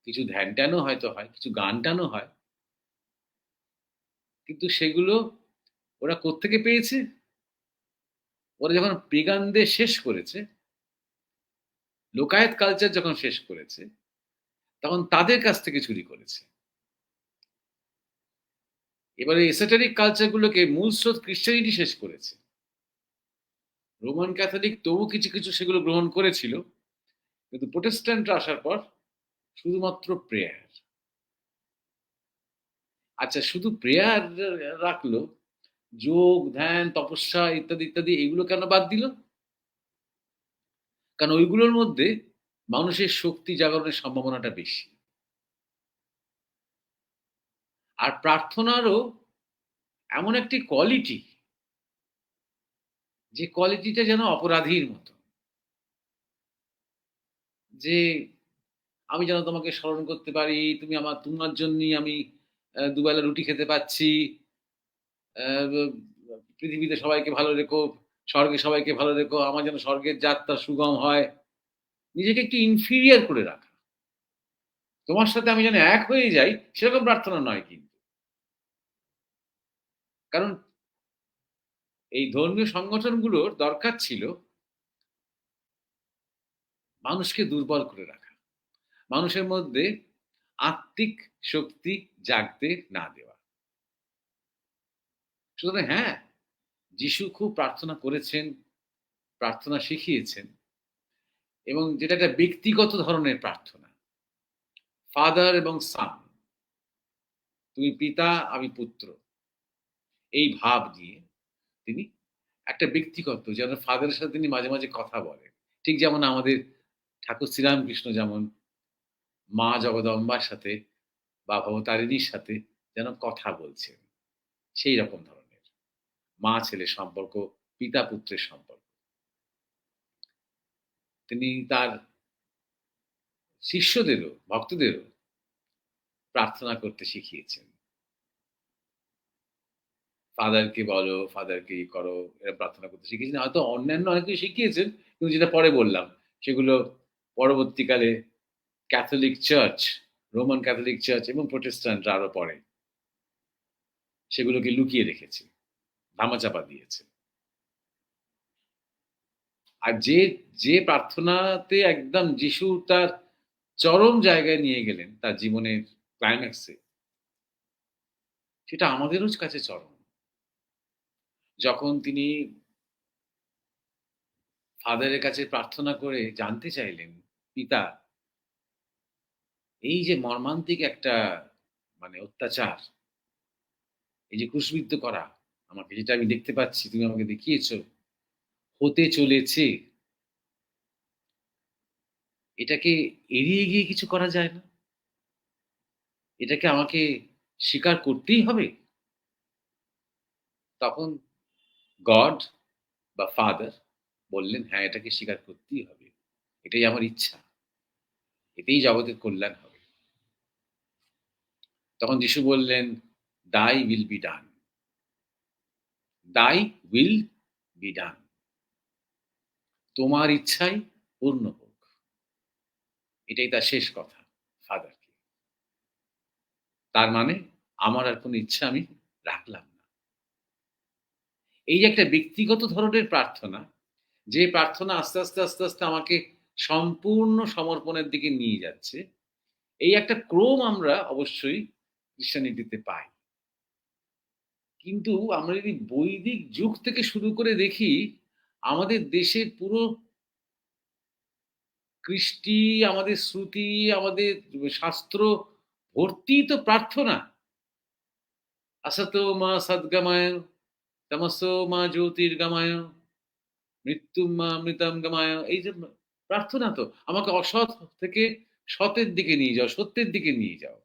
কিছু ধ্যান ট্যানও হয়তো হয়, কিছু গান টানও হয়। কিন্তু সেগুলো ওরা কোত্থেকে পেয়েছে? ওরা যখন পেগানদের শেষ করেছে, লোকায়েত কালচার যখন শেষ করেছে, তখন তাদের কাছ থেকে চুরি করেছে। এবারে এসোটেরিক কালচার গুলোকে মূল স্রোত ক্রিশ্চিয়ানিটি শেষ করেছে। রোমান ক্যাথলিক তবু কিছু কিছু সেগুলো গ্রহণ করেছিল, কিন্তু প্রোটেস্ট্যান্টরা আসার পর শুধুমাত্র প্রেয়ার। আচ্ছা, শুধু প্রেয়ার রাখলো, যোগ ধ্যান তপস্যা ইত্যাদি ইত্যাদি এগুলো কেন বাদ দিল? কারণ ওইগুলোর মধ্যে মানুষের শক্তি জাগরণের সম্ভাবনাটা বেশি। আর প্রার্থনারও এমন একটি কোয়ালিটি, যে কোয়ালিটিটা যেন অপরাধীর মতো, যে আমি যেন তোমাকে স্মরণ করতে পারি, তোমার জন্যই আমি দুবেলা রুটি খেতে পাচ্ছি, পৃথিবীতে সবাইকে ভালো রেখো, স্বর্গে সবাইকে ভালো রেখো, আমার যেন স্বর্গের যাত্রা সুগম হয়। নিজেকে একটু ইনফিরিয়ার করে রাখা, তোমার সাথে আমি যেন এক হয়ে যাই, সেরকম প্রার্থনা নয় কিন্তু। কারণ এই ধর্মীয় সংগঠনগুলোর দরকার ছিল মানুষকে দুর্বল করে রাখা, মানুষের মধ্যে আত্মিক শক্তি জাগতে না দেওয়া। সুতরাং হ্যাঁ, যিশু খুব প্রার্থনা করেছেন, প্রার্থনা শিখিয়েছেন, এবং যেটা একটা ব্যক্তিগত ধরনের প্রার্থনা, ফাদার এবং সান, তুমি পিতা আমি পুত্র, এই ভাব দিয়ে তিনি একটা ব্যক্তিগত, যেন ফাদারের সাথে তিনি মাঝে মাঝে কথা বলেন, ঠিক যেমন আমাদের ঠাকুর শ্রীরামকৃষ্ণ যেমন মা জগদম্বার সাথে বা ভবতারিণীর সাথে যেন কথা বলছেন, সেই রকম ধরনের মা ছেলে সম্পর্ক, পিতা পুত্রের সম্পর্ক। তিনি তার শিষ্যদেরও, ভক্তদেরও প্রার্থনা করতে শিখিয়েছেন। ফাদারকে বলো, ফাদারকে করো, এরা প্রার্থনা করতে শিখিয়েছেন। হয়তো অন্যান্য অনেক কিছু শিখিয়েছেন, কিন্তু যেটা পরে বললাম, সেগুলো পরবর্তীকালে Catholic church, Roman Catholic church এবং প্রোটেস্ট্যান্টরা আরো পরে সেগুলোকে লুকিয়ে রেখেছে, ধামাচাপা দিয়েছে। আর যে প্রার্থনাতে একদম যিশু তার চরম জায়গায় নিয়ে গেলেন তার জীবনের ক্লাইম্যাক্সে, সেটা আমাদেরও কাছে চরম। যখন তিনি ফাদারের কাছে প্রার্থনা করে জানতে চাইলেন, পিতা, এই যে মর্মান্তিক একটা অত্যাচার, এই যে ক্রুশবিদ্ধ করা আমাকে, যেটা আমি দেখতে পাচ্ছি, তুমি আমাকে দেখিয়েছ, হতে চলেছে, এটাকে এড়িয়ে গিয়ে কিছু করা যায় না? এটাকে আমাকে স্বীকার করতেই হবে? তখন গড বা ফাদার বললেন, হ্যাঁ, এটাকে স্বীকার করতেই হবে। এটাই আমার ইচ্ছা। এতেই জগতের কল্যাণ হবে। তখন যিশু বললেন, "Thy will be done. Thy will be done." তোমার ইচ্ছাই পূর্ণ হোক। এটাই তার শেষ কথা ফাদারকে। তার মানে আমার আর কোনো ইচ্ছা আমি রাখলাম না। এই যে একটা ব্যক্তিগত ধরনের প্রার্থনা, যে প্রার্থনা আস্তে আস্তে আমাকে সম্পূর্ণ সমর্পণের দিকে নিয়ে যাচ্ছে, এই একটা ক্রম আমরা অবশ্যই ক্রিশ্চিয়ানিটিতে পাই। কিন্তু আমরা যদি বৈদিক যুগ থেকে শুরু করে দেখি, আমাদের দেশের পুরো কৃষ্টি, আমাদের শ্রুতি, আমাদের শাস্ত্র ভর্তি তো প্রার্থনা। আসতো মা সদ্গময়, তমসো মা জ্যোতির্গময়, মৃত্যুম মা অমৃতম গময়। এই যে প্রার্থনা, তো আমাকে অসৎ থেকে সতের দিকে নিয়ে যাও, সত্যের দিকে নিয়ে যাও।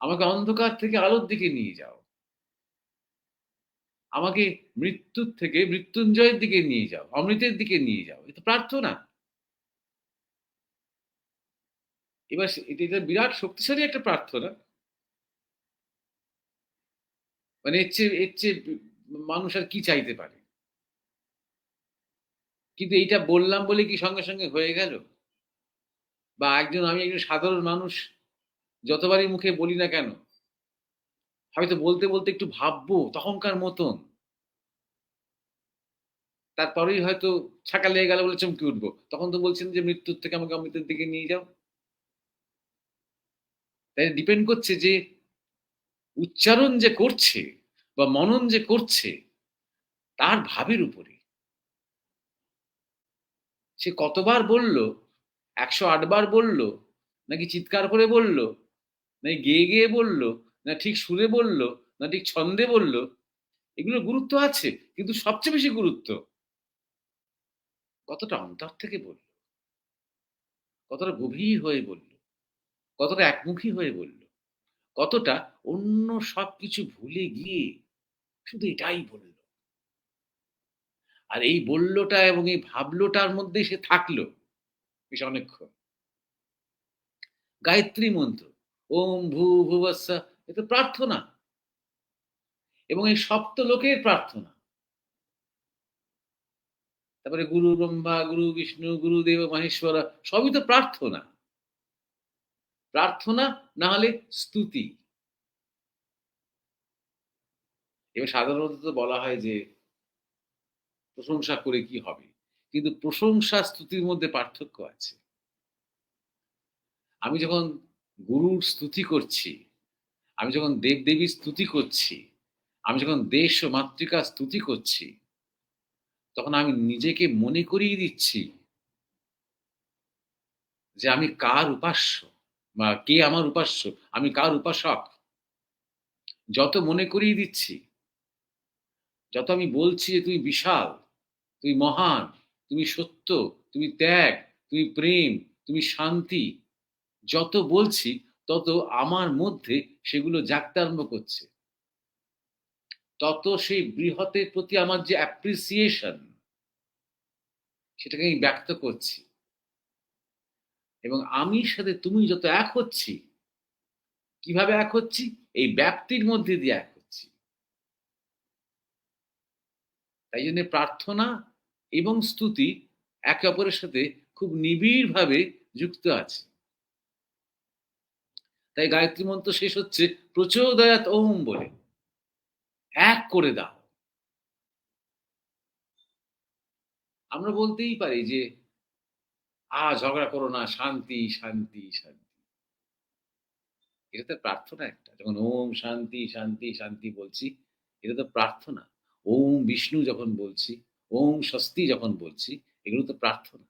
আমাকে অন্ধকার থেকে আলোর দিকে নিয়ে যাও। আমাকে মৃত্যুর থেকে মৃত্যুঞ্জয়ের দিকে নিয়ে যাও, অমৃতের দিকে নিয়ে যাও। এটা প্রার্থনা। এবার এটা বিরাট শক্তিশালী একটা প্রার্থনা। এর চেয়ে মানুষ আর কি চাইতে পারে? কিন্তু এইটা বললাম বলে কি সঙ্গে সঙ্গে হয়ে গেল? বা আমি একজন সাধারণ মানুষ, যতবারই মুখে বলি না কেন, হয়তো বলতে বলতে একটু ভাববো তখনকার মতন, তারপরেই হয়তো ছাকা লেগে গেল বলে চমকে উঠবো। তখন তো বলছেন যে মৃত্যুর থেকে আমাকে অমৃতের দিকে নিয়ে যাও। তাই ডিপেন্ড করছে যে উচ্চারণ যে করছে বা মনন যে করছে, তার ভাবের উপরে। সে কতবার বলল, ১০৮ বার বলল, নাকি চিৎকার করে বলল, নাকি গেয়ে বলল, না ঠিক সুরে বলল, না ঠিক ছন্দে বলল, এগুলোর গুরুত্ব আছে। কিন্তু সবচেয়ে বেশি গুরুত্ব কতটা অন্তর থেকে বলল, কতটা গভীর হয়ে বলল, কতটা একমুখী হয়ে বলল, কতটা অন্য সবকিছু ভুলে গিয়ে শুধু এটাই বলল। আর এই বললটা এবং এই ভাবলোটার মধ্যেই সে থাকলো বেশ অনেকক্ষণ। গায়ত্রী মন্ত্র, ওম ভূর্ভুবস্সুঃ, এ তো প্রার্থনা, এবং এই সপ্তলোকের প্রার্থনা। তারপরে গুরু ব্রহ্মা, গুরু বিষ্ণু, গুরুদেব মহেশ্বরা, সবই তো প্রার্থনা। প্রার্থনা না হলে স্তুতি। এবার সাধারণত তো বলা হয় যে প্রশংসা করে কি হবে? কিন্তু প্রশংসা স্তুতির মধ্যে পার্থক্য আছে। আমি যখন গুরুর স্তুতি করছি, আমি যখন দেবদেবীর স্তুতি করছি, আমি যখন দেশ ও মাতৃকার স্তুতি করছি, তখন আমি নিজেকে মনে করিয়ে দিচ্ছি যে আমি কার উপাস্য, বা কে আমার উপাস্য, আমি কার উপাসক। যত মনে করিয়ে দিচ্ছি, যত আমি বলছি যে তুমি বিশাল, তুমি মহান, তুমি সত্য, তুমি ত্যাগ, তুমি প্রেম, তুমি শান্তি, যত বলছি তত আমার মধ্যে সেগুলো জাগতে আরম্ভ করছে। তত সেই বৃহতের প্রতি আমার যে অ্যাপ্রিসিয়েশন, সেটাকে আমি ব্যক্ত করছি। এবং আমির সাথে তুমি যত এক হচ্ছি, কিভাবে এক হচ্ছি? এই ব্যাপ্তির মধ্যে দিয়ে এক হচ্ছি। তাই জন্যে প্রার্থনা এবং স্তুতি একে অপরের সাথে খুব নিবিড়ভাবে যুক্ত আছে। তাই গায়ত্রী মন্ত্র শেষ হচ্ছে প্রচোদয়াৎ ওম বলে। এক করে দাও। আমরা বলতেই পারি যে, ঝগড়া করো না, শান্তি, শান্তি, শান্তি। এটা তো প্রার্থনা একটা। যখন ওম শান্তি, শান্তি, শান্তি বলছি, এটা তো প্রার্থনা। ওম বিষ্ণু যখন বলছি, ওম স্বস্তি যখন বলছি, এগুলো তো প্রার্থনা।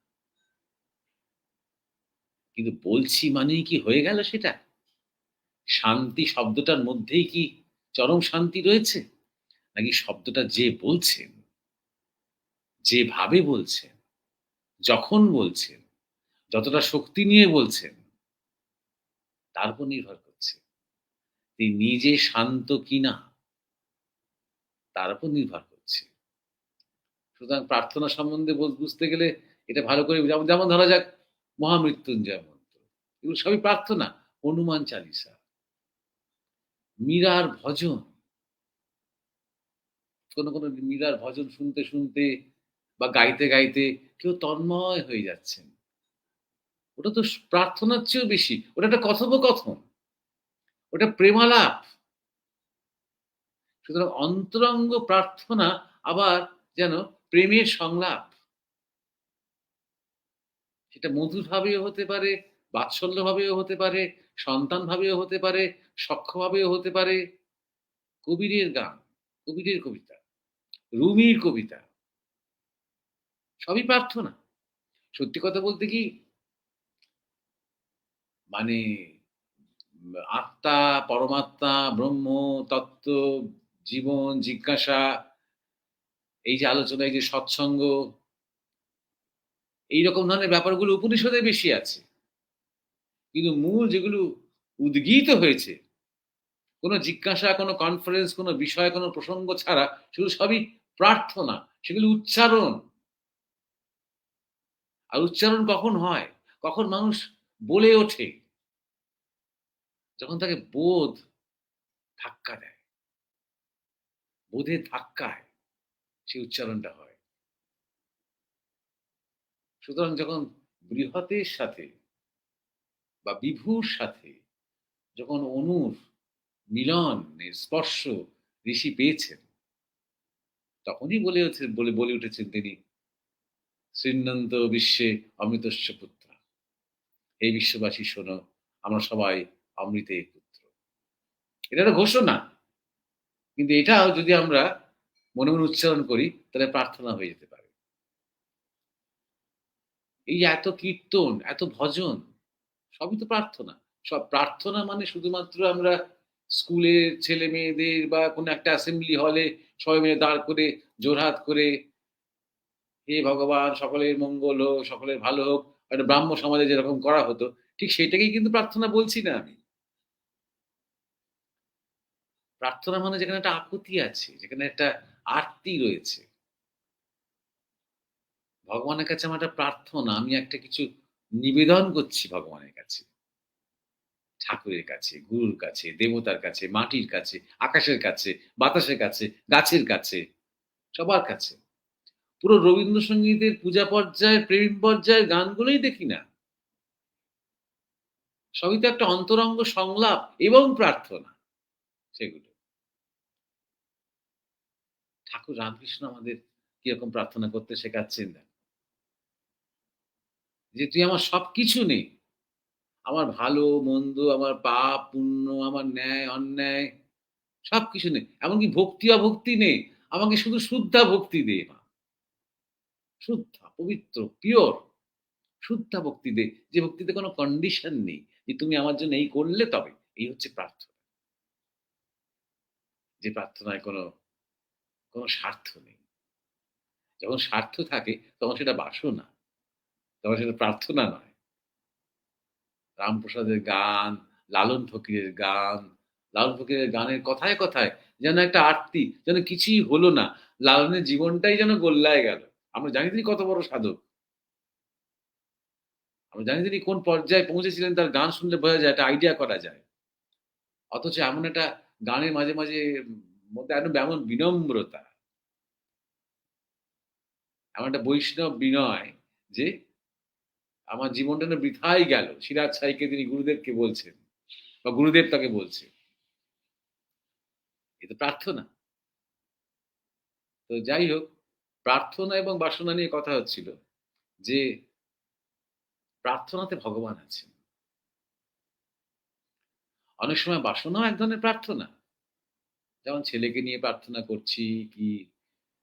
কিন্তু বলছি মানেই কি হয়ে গেল সেটা? শান্তি শব্দটার মধ্যেই কি চরম শান্তি রয়েছে? নাকি শব্দটা যে বলছেন, যেভাবে বলছেন, যখন বলছেন, যতটা শক্তি নিয়ে বলছেন, তার উপর নির্ভর করছে। তিনি নিজে শান্ত কিনা, তার উপর নির্ভর করছে। সুতরাং প্রার্থনা সম্বন্ধে বুঝতে গেলে এটা ভালো করে যেমন যেমন ধরা যাক মহামৃত্যুঞ্জয় মন্ত্র। এগুলো সবই প্রার্থনা। হনুমান চালিসা, মীরার ভজন। কোনো মীরার ভজন শুনতে, শুনতে বা গাইতে, গাইতে কেউ তন্ময় হয়ে যাচ্ছেন। ওটা তো প্রার্থনার চেয়েও বেশি। ওটা একটা কথোপকথন। ওটা প্রেমালাপ। সুতরাং অন্তরঙ্গ প্রার্থনা আবার যেন প্রেমের সংলাপ। সেটা মধুরভাবেও হতে পারে, বাৎসল্যভাবেও হতে পারে, সন্তানভাবেও হতে পারে, সখ্যভাবেও হতে পারে। কবিরের গান, কবিরের কবিতা, রুমির কবিতা, সবই প্রার্থনা। সত্যি কথা বলতে কি মানে আত্মা, পরমাত্মা, ব্রহ্ম, তত্ত্ব, জীবন, জিজ্ঞাসা, এই যে আলোচনা, এই যে সৎসঙ্গ, এইরকম ধরনের ব্যাপারগুলো উপনিষদে বেশি আছে। কিন্তু মূল যেগুলো উদ্গীত হয়েছে, কোনো জিজ্ঞাসা, কোনো কনফারেন্স, কোনো বিষয়, কোনো প্রসঙ্গ ছাড়া সেগুলো সবই প্রার্থনা। সেগুলো উচ্চারণ। আর উচ্চারণ কখন হয়? কখন মানুষ বলে ওঠে? যখন তাকে বোধ ধাক্কা দেয়। বোধের ধাক্কায় সেই উচ্চারণটা হয়। সুতরাং যখন বৃহতের সাথে বা বিভুর সাথে যখন অনুর মিলনের স্পর্শ ঋষি পেয়েছেন, তখনই বলে উঠেছেন তিনি, "শৃণ্বন্ত বিশ্বে অমৃতস্য পুত্রা।" হে বিশ্ববাসী শোনো, আমরা সবাই অমৃতের পুত্র। এটা একটা ঘোষণা। কিন্তু এটাও যদি আমরা মনে, মনে উচ্চারণ করি তাহলে প্রার্থনা হয়ে যেতে পারে। এই যে এত কীর্তন, এত ভজন, সবই তো প্রার্থনা। সব প্রার্থনা মানে শুধুমাত্র আমরা স্কুলের ছেলেমেয়েদের বা কোনো একটা অ্যাসেম্বলি হলে সবাই মিলে দাঁড় করে জোড়হাত করে, "হে ভগবান সকলের মঙ্গল হোক, সকলের ভালো হোক।" একটা ব্রাহ্ম সমাজে যেরকম করা হতো, ঠিক সেটাকেই কিন্তু প্রার্থনা বলছি না আমি। প্রার্থনা মানে যেখানে একটা আকুতি আছে, যেখানে একটা আর্তি রয়েছে। ভগবানের কাছে আমার একটা প্রার্থনা, আমি একটা কিছু নিবেদন করছি ভগবানের কাছে। ঠাকুরের কাছে, গুরুর কাছে, দেবতার কাছে, মাটির কাছে, আকাশের কাছে, বাতাসের কাছে, গাছের কাছে, সবার কাছে। পুরো রবীন্দ্রসঙ্গীতের পূজা পর্যায়ের, প্রেম পর্যায়ের গানগুলোই দেখি না। সবই তো একটা অন্তরঙ্গ সংলাপ এবং প্রার্থনা সেগুলো। ঠাকুর রামকৃষ্ণ আমাদের কিরকম প্রার্থনা করতে শেখাচ্ছেন না? যে, "তুই আমার সবকিছু নে। আমার ভালো, মন্দ, আমার পাপ, পুণ্য, আমার ন্যায়, অন্যায় সবকিছু নে। এমনকি ভক্তি, অভক্তি নে। আমাকে শুধু শুদ্ধা ভক্তি দে মা। শুদ্ধা, পবিত্র, পিওর শুদ্ধা ভক্তি দে। যে ভক্তিতে কোনো কন্ডিশন নেই। যে তুমি আমার জন্য এই করলে তবে।" এই হচ্ছে প্রার্থনা। যে প্রার্থনায় কোনো স্বার্থ নেই। যখন স্বার্থ থাকে তখন সেটা বাসনা। তখন সেটা প্রার্থনা নয়। রামপ্রসাদের গান, লালন ফকিরের গান, লালন ফকিরের গানের কথায়, কথায় যেন একটা আর্তি, যেন কিছুই হলো না। লালনের জীবনটাই যেন গোল্লায় গেল। আমরা জানি তিনি কত বড় সাধক। আমরা জানি তিনি কোন পর্যায়ে পৌঁছেছিলেন, তার গান শুনলে বোঝা যায়, একটা আইডিয়া করা যায়। অথচ এমন একটা গানের মাঝে মাঝে মধ্যে এমন বিনম্রতা, এমন একটা বৈষ্ণব বিনয় যে আমার জীবনটা না বৃথাই গেল। সিরাজ সাইকে তিনি গুরুদেবকে বলছেন বা গুরুদেব তাকে বলছে। এ তো প্রার্থনা। তো যাই হোক, প্রার্থনা এবং বাসনা নিয়ে কথা হচ্ছিল যে প্রার্থনাতে ভগবান আছেন। অনেক সময় বাসনাও এক ধরনের প্রার্থনা। যেমন ছেলেকে নিয়ে প্রার্থনা করছি, কি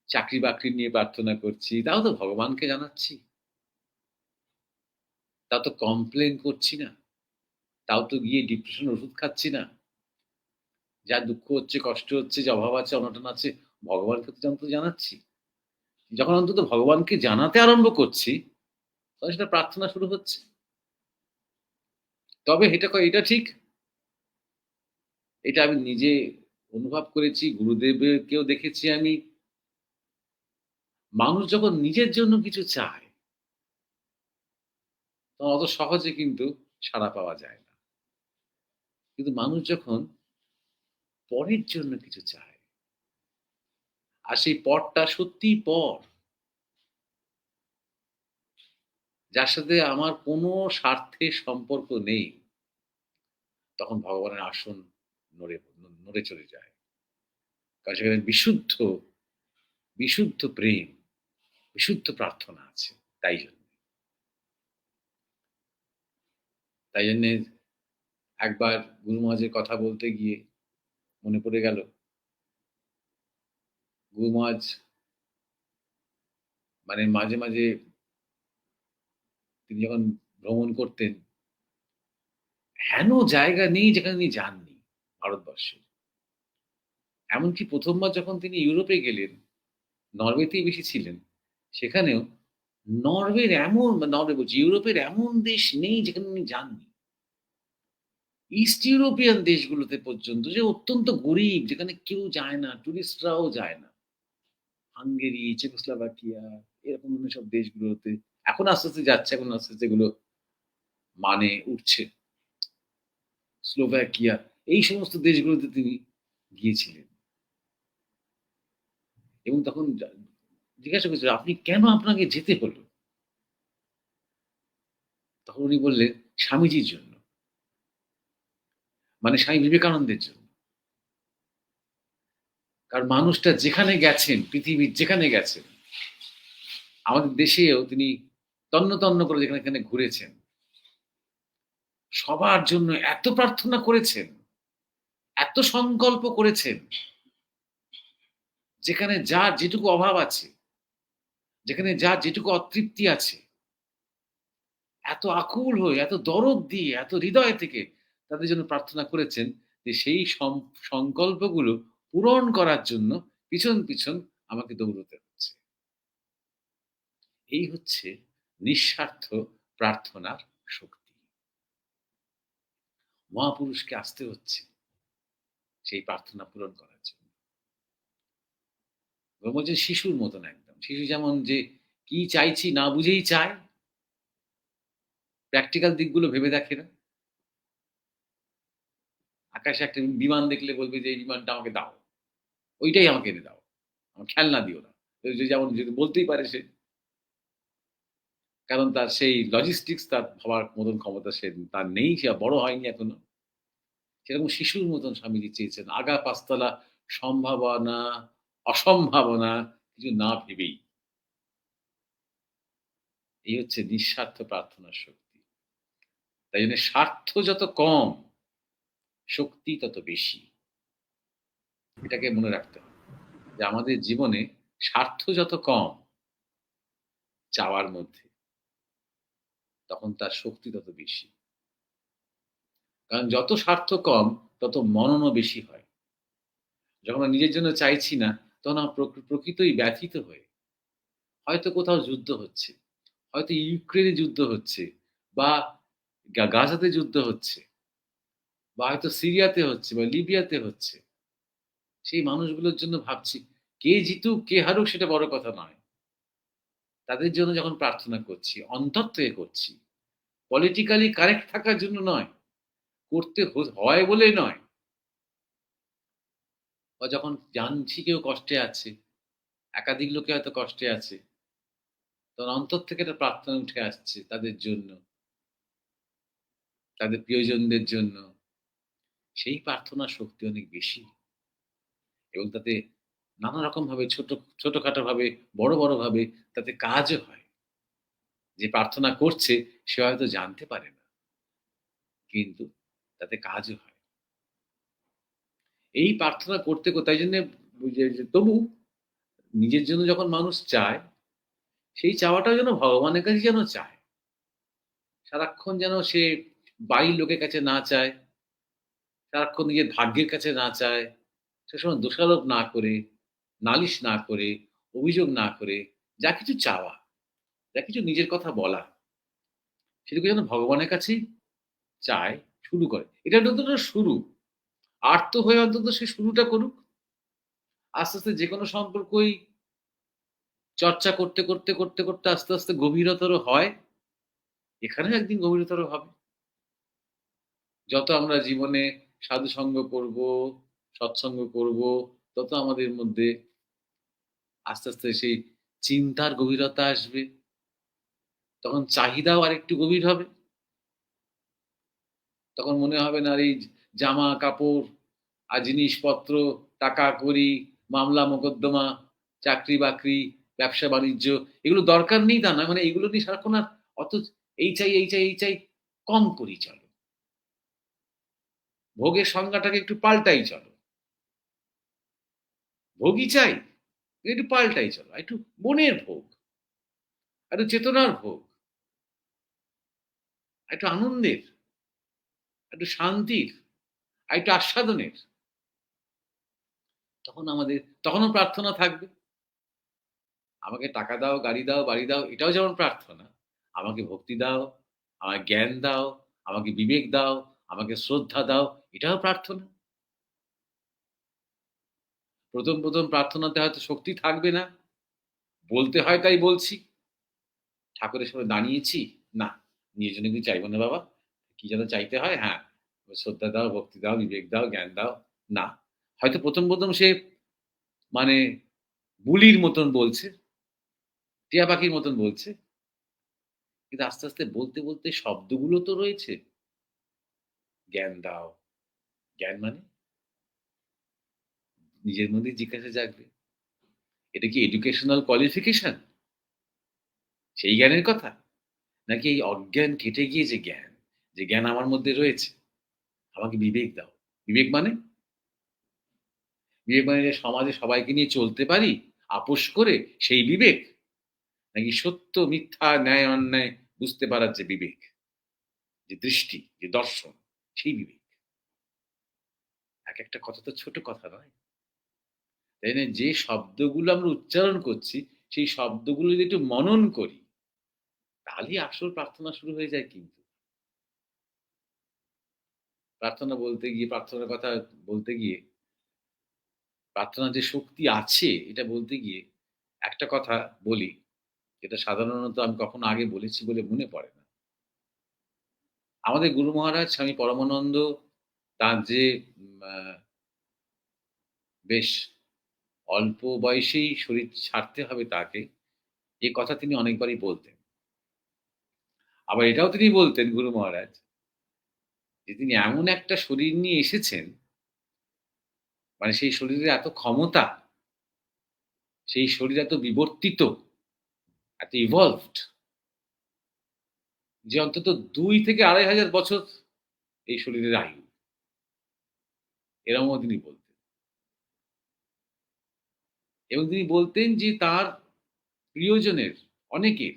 চাকরি-বাকরি নিয়ে প্রার্থনা করছি, তাও তো ভগবানকে জানাচ্ছি। তাও তো কমপ্লেন করছি না। তাও তো গিয়ে ডিপ্রেশন ওষুধ খাচ্ছি না। যা দুঃখ হচ্ছে, কষ্ট হচ্ছে, যে অভাব আছে, অনটন আছে, ভগবানকে তো অন্তত জানাচ্ছি। যখন অন্তত ভগবানকে জানাতে আরম্ভ করছি, তখন সেটা প্রার্থনা শুরু হচ্ছে। তবে এটা ঠিক, এটা আমি নিজে অনুভব করেছি, গুরুদেবেরকেও দেখেছি আমি। মানুষ যখন নিজের জন্য কিছু চায়, তখন অত সহজে কিন্তু সাড়া পাওয়া যায় না। কিন্তু মানুষ যখন পরের জন্য কিছু চায়, আর সেই পরটা সত্যিই পর, যার সাথে আমার কোনো স্বার্থের সম্পর্ক নেই, তখন ভগবানের আসন নড়ে নড়ে চলে যায়। কারণ সেখানে বিশুদ্ধ প্রেম, বিশুদ্ধ প্রার্থনা আছে। তাই জন্য। তাই জন্যে একবার গুরু মহারাজের কথা বলতে গিয়ে মনে পড়ে গেল, গুরু মহারাজ মানে মাঝে মাঝে তিনি যখন ভ্রমণ করতেন, হেন জায়গা নেই যেখানে তিনি যাননি ভারতবর্ষে। এমনকি ১ম বার যখন তিনি ইউরোপে গেলেন, নরওয়েতেই বেশি ছিলেন। সেখানেও নরওয়ে বলছি, ইউরোপের এমন দেশ নেই যেখানে উনি যাননি। ইস্ট ইউরোপিয়ান দেশগুলোতে পর্যন্ত, যে অত্যন্ত গরিব, যেখানে কেউ যায় না, টুরিস্টরাও যায় না। হাঙ্গেরি, চেকোস্লোভাকিয়া, এরকম সব দেশগুলোতে এখন আস্তে আস্তে যাচ্ছে, এখন আস্তে আস্তে এগুলো মানে উঠছে। স্লোভাকিয়া, এই সমস্ত দেশগুলোতে তিনি গিয়েছিলেন। এবং তখন জিজ্ঞাসা করেছিল, আপনি কেন আপনাকে যেতে হলো? তখন উনি বললেন, স্বামীজির জন্য, মানে স্বামী বিবেকানন্দের জন্য। কারণ মানুষটা যেখানে গেছেন, পৃথিবীর যেখানে গেছেন, আমাদের দেশেও তিনি তন্ন তন্ন করে যেখানে এখানে ঘুরেছেন, সবার জন্য এত প্রার্থনা করেছেন, এত সংকল্প করেছেন, যেখানে যার যেটুকু অভাব আছে, যেখানে যার যেটুকু অতৃপ্তি আছে, এত আকুল হয়ে, এত দরদ দিয়ে, এত হৃদয় থেকে তাদের জন্য প্রার্থনা করেছেন, যে সেই সংকল্পগুলো পূরণ করার জন্য পিছন পিছন আমাকে দৌড়তে হচ্ছে। এই হচ্ছে নিঃস্বার্থ প্রার্থনার শক্তি। মহাপুরুষকে আসতে হচ্ছে সেই প্রার্থনা পূরণ করার জন্য। বলছেন শিশুর মতন একদম। শিশু যেমন যে কি চাইছি না বুঝেই চায়, প্র্যাকটিক্যাল দিকগুলো ভেবে দেখে না। আকাশে একটা বিমান দেখলে বলবে যে এই বিমানটা আমাকে দাও, ওইটাই আমাকে এনে দাও, আমার খেলনা দিও না। যেমন যদি বলতেই পারে সে, কারণ তার সেই লজিস্টিক্স, তার ভাবার মতন ক্ষমতা তার নেই, সে বড় হয়নি এখনো। সেরকম শিশুর মতন স্বামীজি চেয়েছেন, আগা পাঁচতলা সম্ভাবনা অসম্ভাবনা কিছু না ভেবেই। এই হচ্ছে নিঃস্বার্থ প্রার্থনার শক্তি। তাই জন্য স্বার্থ যত কম, শক্তি তত বেশি। এটাকে মনে রাখতে হবে যে আমাদের জীবনে স্বার্থ যত কম চাওয়ার মধ্যে, তখন তার শক্তি তত বেশি। কারণ যত স্বার্থ কম, তত মননও বেশি হয়। যখন আমরা নিজের জন্য চাইছি না, তখন আমরা প্রকৃতই ব্যথিত হয়ে, হয়তো কোথাও যুদ্ধ হচ্ছে, হয়তো ইউক্রেনে যুদ্ধ হচ্ছে, বা গাজাতে যুদ্ধ হচ্ছে, বা হয়তো সিরিয়াতে হচ্ছে, বা লিবিয়াতে হচ্ছে। সেই মানুষগুলোর জন্য ভাবছি, কে জিতুক কে হারুক সেটা বড় কথা নয়। তাদের জন্য যখন প্রার্থনা করছি, অন্তর থেকে করছি, পলিটিক্যালি কারেক্ট থাকার জন্য নয়, করতে হয় বলে নয়, বা যখন জানছি কেউ কষ্টে আছে, একাধিক লোকে হয়তো কষ্টে আছে, তখন অন্তর থেকে একটা প্রার্থনা উঠে আসছে তাদের জন্য, তাদের প্রিয়জনদের জন্য। সেই প্রার্থনার শক্তি অনেক বেশি এবং তাতে নানা রকমভাবে ছোটখাটোভাবে, বড় ভাবে তাতে কাজও হয়। যে প্রার্থনা করছে সে হয়তো জানতে পারে না, কিন্তু তাতে কাজও হয়। এই প্রার্থনা করতে তাই জন্যে যে তবু নিজের জন্য যখন মানুষ চায়, সেই চাওয়াটাও যেন ভগবানের কাছে যেন চায়। সারাক্ষণ যেন সে বাড়ির লোকের কাছে না চায়, সারাক্ষণ নিজের ভাগ্যের কাছে না চায়, সবসময় দোষারোপ না করে, নালিশ না করে, অভিযোগ না করে, যা কিছু চাওয়া, যা কিছু নিজের কথা বলা, সেটুকু যেন ভগবানের কাছেই চায়, শুরু করে। এটা অন্তত শুরু। আর্ত হয়ে অন্তত সে শুরুটা করুক। আস্তে আস্তে যেকোনো সম্পর্কই চর্চা করতে আস্তে গভীরতর হয়। এখানেও একদিন গভীরতর হবে। যত আমরা জীবনে সাধুসঙ্গ করব, সৎসঙ্গ করব, তত আমাদের মধ্যে আস্তে সেই চিন্তার গভীরতা আসবে। তখন চাহিদাও আরেকটু গভীর হবে। তখন মনে হবে না আর এই জামা কাপড় আর জিনিসপত্র, টাকা কড়ি, মামলা মোকদ্দমা, চাকরি বাকরি, ব্যবসা বাণিজ্য, এগুলো দরকার নেই তা নয়। মানে এগুলো নিয়ে সারাক্ষণ আর অত এই চাই কম করি চলো। ভোগের সংজ্ঞাটাকে একটু পাল্টাই চলো। ভোগই চাই, একটু পাল্টাই চলো। একটু মনের ভোগ, একটু চেতনার ভোগ, একটু আনন্দের, একটু শান্তির, একটু আস্বাদনের। তখনও প্রার্থনা থাকবে। আমাকে টাকা দাও, গাড়ি দাও, বাড়ি দাও, এটাও যেমন প্রার্থনা। আমাকে ভক্তি দাও, আমায় জ্ঞান দাও, আমাকে বিবেক দাও, আমাকে শ্রদ্ধা দাও, এটাও প্রার্থনা। প্রথম প্রার্থনাতে হয়তো শক্তি থাকবে না। বলতে হয় তাই বলছি। ঠাকুরের সামনে দাঁড়িয়েছি, না, নিজের জন্য কিছু চাইব না বাবা। কি যেন চাইতে হয়? হ্যাঁ, শ্রদ্ধা দাও, ভক্তি দাও, বিবেক দাও, জ্ঞান দাও। না। হয়তো প্রথম সে মানে বুলির মতন বলছে, টিয়া পাখির মতন বলছে। কিন্তু আস্তে বলতে শব্দগুলো তো রয়েছে। জ্ঞান দাও। জ্ঞান মানে? নিজের মধ্যেই জিজ্ঞাসা জাগবে। এটা কি এডুকেশনাল কোয়ালিফিকেশন? সেই জ্ঞানের কথা? নাকি এই অজ্ঞান কেটে গিয়ে যে জ্ঞান আমার মধ্যে রয়েছে, আমাকে বিবেক দাও। বিবেক মানে? বিবেক মানে যে সমাজে সবাইকে নিয়ে চলতে পারি আপোস করে, সেই বিবেক? নাকি সত্য মিথ্যা ন্যায় অন্যায় বুঝতে পারার যে বিবেক, যে দৃষ্টি, যে দর্শন, সেই বিবেক? একেকটা কথা তো ছোট কথা নয়। তাই না? যে শব্দগুলো আমরা উচ্চারণ করছি, সেই শব্দগুলো যদি একটু মনন করি, তাহলেই আসল প্রার্থনা শুরু হয়ে যায় কিন্তু। প্রার্থনার কথা বলতে গিয়ে, প্রার্থনার যে শক্তি আছে এটা বলতে গিয়ে একটা কথা বলি, যেটা সাধারণত আমি কখনো আগে বলেছি বলে মনে পড়ে না। আমাদের গুরু মহারাজ স্বামী পরমানন্দ, তার যে আ বেশ অল্প বয়সেই শরীর ছাড়তে হবে তাকে, এ কথা তিনি অনেকবারই বলতেন। আবার এটাও তিনি বলতেন গুরু মহারাজ, যে তিনি এমন একটা শরীর নিয়ে এসেছেন, মানে সেই শরীরের এত ক্ষমতা, সেই শরীর এত বিবর্তিত, এত ইভলভড, যে অন্তত ২ থেকে ২,৫০০ বছর এই শরীরের আয়ু। এরকমও তিনি বলতেন। এবং তিনি বলতেন যে তার প্রিয়জনের অনেকের,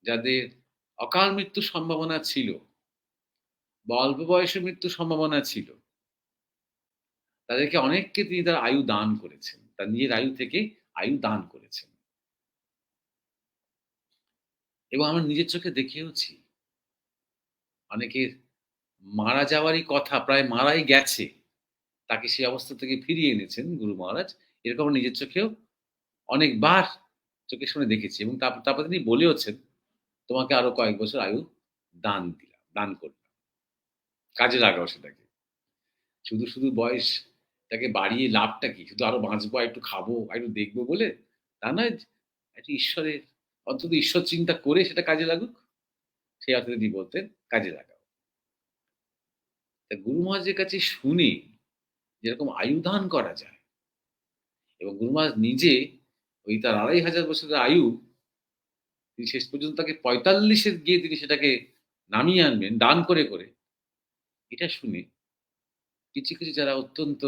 যাদের অকাল মৃত্যুর সম্ভাবনা ছিল বা অল্প বয়সে মৃত্যুর সম্ভাবনা ছিল, তাদেরকে অনেককে তিনি তার আয়ু দান করেছেন। তার নিজের আয়ু থেকে আয়ু দান করেছেন। এবং আমরা নিজের চোখে দেখেওছি। অনেকের মারা যাওয়ারই কথা, প্রায় মারাই গেছে। তাকে সেই অবস্থা থেকে ফিরিয়ে এনেছেন গুরু মহারাজ। এরকম আমরা নিজের চোখেও অনেকবার চোখের সামনে দেখেছি এবং তারপর তিনি বলেওছেন, "তোমাকে আরো কয়েক বছর আয়ু দান করলাম। কাজে লাগাও সেটাকে। শুধু বয়স তাকে বাড়িয়ে লাভটা কি? শুধু আরো বাঁচবো, আর একটু খাবো, আর একটু দেখবো বলে? তা নয়। একটা ঈশ্বরের, অন্তত ঈশ্বর চিন্তা করে সেটা কাজে লাগুক। সেই অর্থে তিনি বলতেন, "কাজে লাগাও।" তা গুরু মহারাজের কাছে শুনে যেরকম আয়ু দান করা যায়, এবং গুরু মহারাজ নিজে ওই তার ২৫০০ বছরের আয়ু, তিনি শেষ পর্যন্ত তাকে ৪৫ এ গিয়ে তিনি সেটাকে নামিয়ে আনবেন দান করে, করে। এটা শুনে কিছু, কিছু যারা অত্যন্ত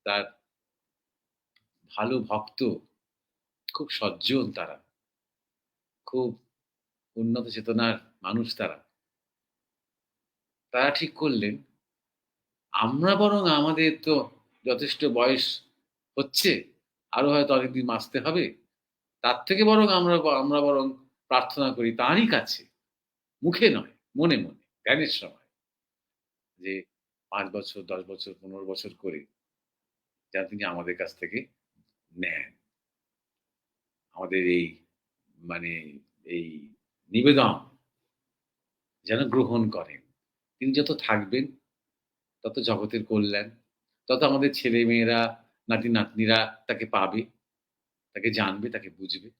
তার ভালো ভক্ত, খুব সজ্জন তারা, খুব উন্নত চেতনার মানুষ তারা। তারা ঠিক করলেন, আমরা বরং আমাদের তো যথেষ্ট বয়স হচ্ছে, আরো হয়তো অনেকদিন বাঁচতে হবে। তার থেকে বরং আমরা বরং প্রার্থনা করি তাঁরই কাছে, মুখে নয়, মনে, মনে, ধ্যানের সময়, যে ৫ বছর, ১০ বছর, ১৫ বছর করে যেন তিনি আমাদের কাছ থেকে নেন। আমাদের এই মানে এই নিবেদন যেন গ্রহণ করেন। তিনি যত থাকবেন তত জগতের কল্যাণ, তত আমাদের ছেলেমেয়েরা, নাতি-নাতনিরা তাকে পাবে, তাকে জানবে, তাকে বুঝবে।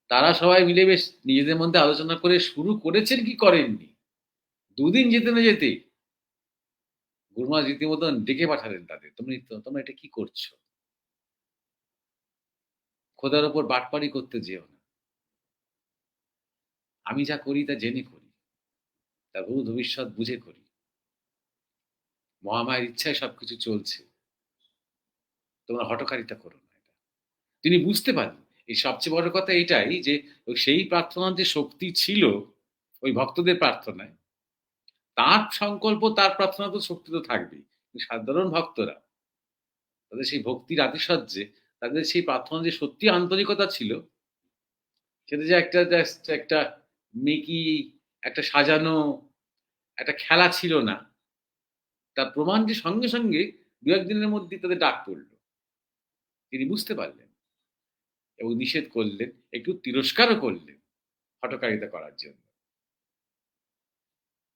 তারা সবাই মিলে বেশ নিজেদের মধ্যে আলোচনা করে শুরু করেছেন কি করেননি। ২ দিন যেতে না যেতেই গুরু মহারাজ রীতিমতন ডেকে পাঠালেন তাদের। তোমরা এটা কি করছো? খোদার উপর বাটপাড়ি করতে যেও না। আমি যা করি তা জেনে করি। তার ভূত ভবিষ্যৎ বুঝে করি। মহামায়ার ইচ্ছায় সবকিছু চলছে। তোমরা হঠকারিতা করো না এটা। তিনি বুঝতে পারলেন। এই সবচেয়ে বড় কথা এটাই যে, সেই প্রার্থনার যে শক্তি ছিল ওই ভক্তদের প্রার্থনায়, তার সংকল্প, তার প্রার্থনা তো শক্তি তো থাকবেই। কিন্তু সাধারণ ভক্তরা তাদের সেই ভক্তির আতিশয্যে, তাদের সেই প্রার্থনার যে সত্যি আন্তরিকতা ছিল, সেটা যে একটা জাস্ট একটা মেকি, একটা সাজানো একটা খেলা ছিল না। তার প্রমাণ যে সঙ্গে, সঙ্গে ২-১ দিনের মধ্যেই তাদের ডাক পড়ল। তিনি বুঝতে পারলেন এবং নিষেধ করলেন, একটু তিরস্কারও করলেন হঠকারিতা করার জন্য।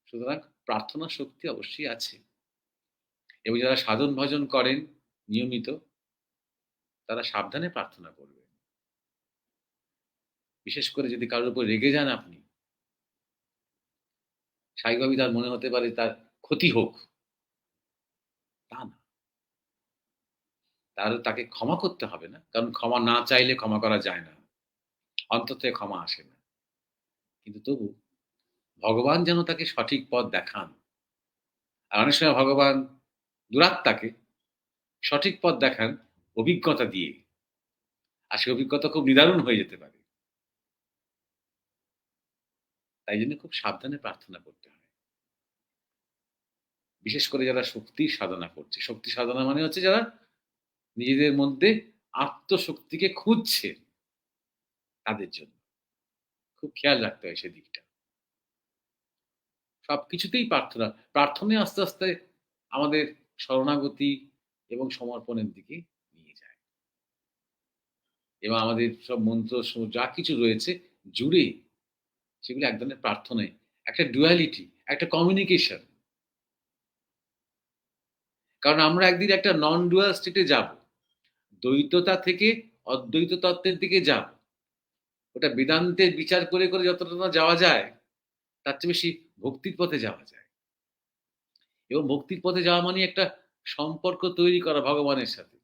সুতরাং প্রার্থনার শক্তি অবশ্যই আছে, এবং যারা সাধন ভজন করেন নিয়মিত, তারা সাবধানে প্রার্থনা করবেন। বিশেষ করে যদি কারোর উপর রেগে যান আপনি, স্বাভাবিকভাবেই তার মনে হতে পারে তার ক্ষতি হোক। তা না। তাকে ক্ষমা করতে হবে না। কারণ ক্ষমা না চাইলে ক্ষমা করা যায় না। অন্তর থেকে ক্ষমা আসে না। কিন্তু তবু ভগবান যেন তাকে সঠিক পথ দেখান। আর অনেক সময় ভগবান দুরাত্মাকে সঠিক পথ দেখান অভিজ্ঞতা দিয়ে। আর সেই অভিজ্ঞতা খুব নিদারুণ হয়ে যেতে পারে। তাই জন্য খুব সাবধানে প্রার্থনা করতে হয়। বিশেষ করে যারা শক্তির সাধনা করছে। শক্তি সাধনা মানে হচ্ছে যারা নিজেদের মধ্যে আত্মশক্তিকে খুঁজছে, তাদের জন্য। খুব খেয়াল রাখতে হয় সেদিকটা। সবকিছুতেই প্রার্থনা। প্রার্থনাই আস্তে, আস্তে আমাদের শরণাগতি এবং সমর্পণের দিকে নিয়ে যায়। এবং আমাদের সব মন্ত্র যা কিছু রয়েছে জুড়ে, সেগুলো এক ধরনের প্রার্থনাই। একটা ডুয়ালিটি, একটা কমিউনিকেশন। কারণ আমরা একদিন একটা নন ডুয়াল স্টেটে যাব। দ্বৈততা থেকে অদ্বৈত তত্ত্বের দিকে যাব। ওটা বেদান্তের বিচার করে, করে যতটা না যাওয়া যায়, তার চেয়ে বেশি ভক্তির পথে যাওয়া যায়। এবং ভক্তির পথে যাওয়া মানে একটা সম্পর্ক তৈরি করা ভগবানের সাথে।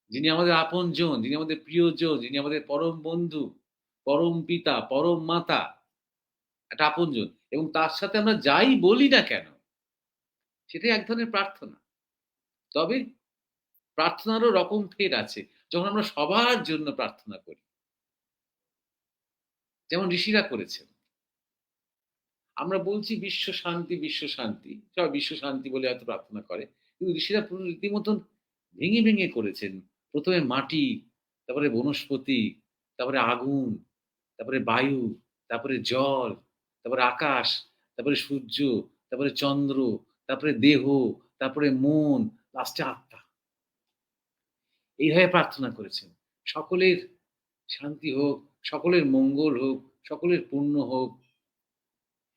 যিনি আমাদের আপনজন, যিনি আমাদের প্রিয়জন, যিনি আমাদের পরম বন্ধু, পরম পিতা, পরম মাতা, একটা আপনজন। এবং তার সাথে আমরা যাই বলি না কেন, সেটাই এক ধরনের প্রার্থনা। তবে প্রার্থনারও রকম ফের আছে। যখন আমরা সবার জন্য প্রার্থনা করি, যেমন ঋষিরা করেছেন। আমরা বলছি বিশ্ব শান্তি, বিশ্ব শান্তি। সবাই বিশ্ব শান্তি বলে হয়তো প্রার্থনা করে। কিন্তু ঋষিরা পুরো রীতিমতন ভেঙে, ভেঙে করেছেন। ১ম এ মাটি, তারপরে বনস্পতি, তারপরে আগুন, তারপরে বায়ু, তারপরে জল, তারপরে আকাশ, তারপরে সূর্য, তারপরে চন্দ্র, তারপরে দেহ, তারপরে মন, লাস্টে আত্মা। এইভাবে প্রার্থনা করেছেন। সকলের শান্তি হোক, সকলের মঙ্গল হোক, সকলের পুণ্য হোক।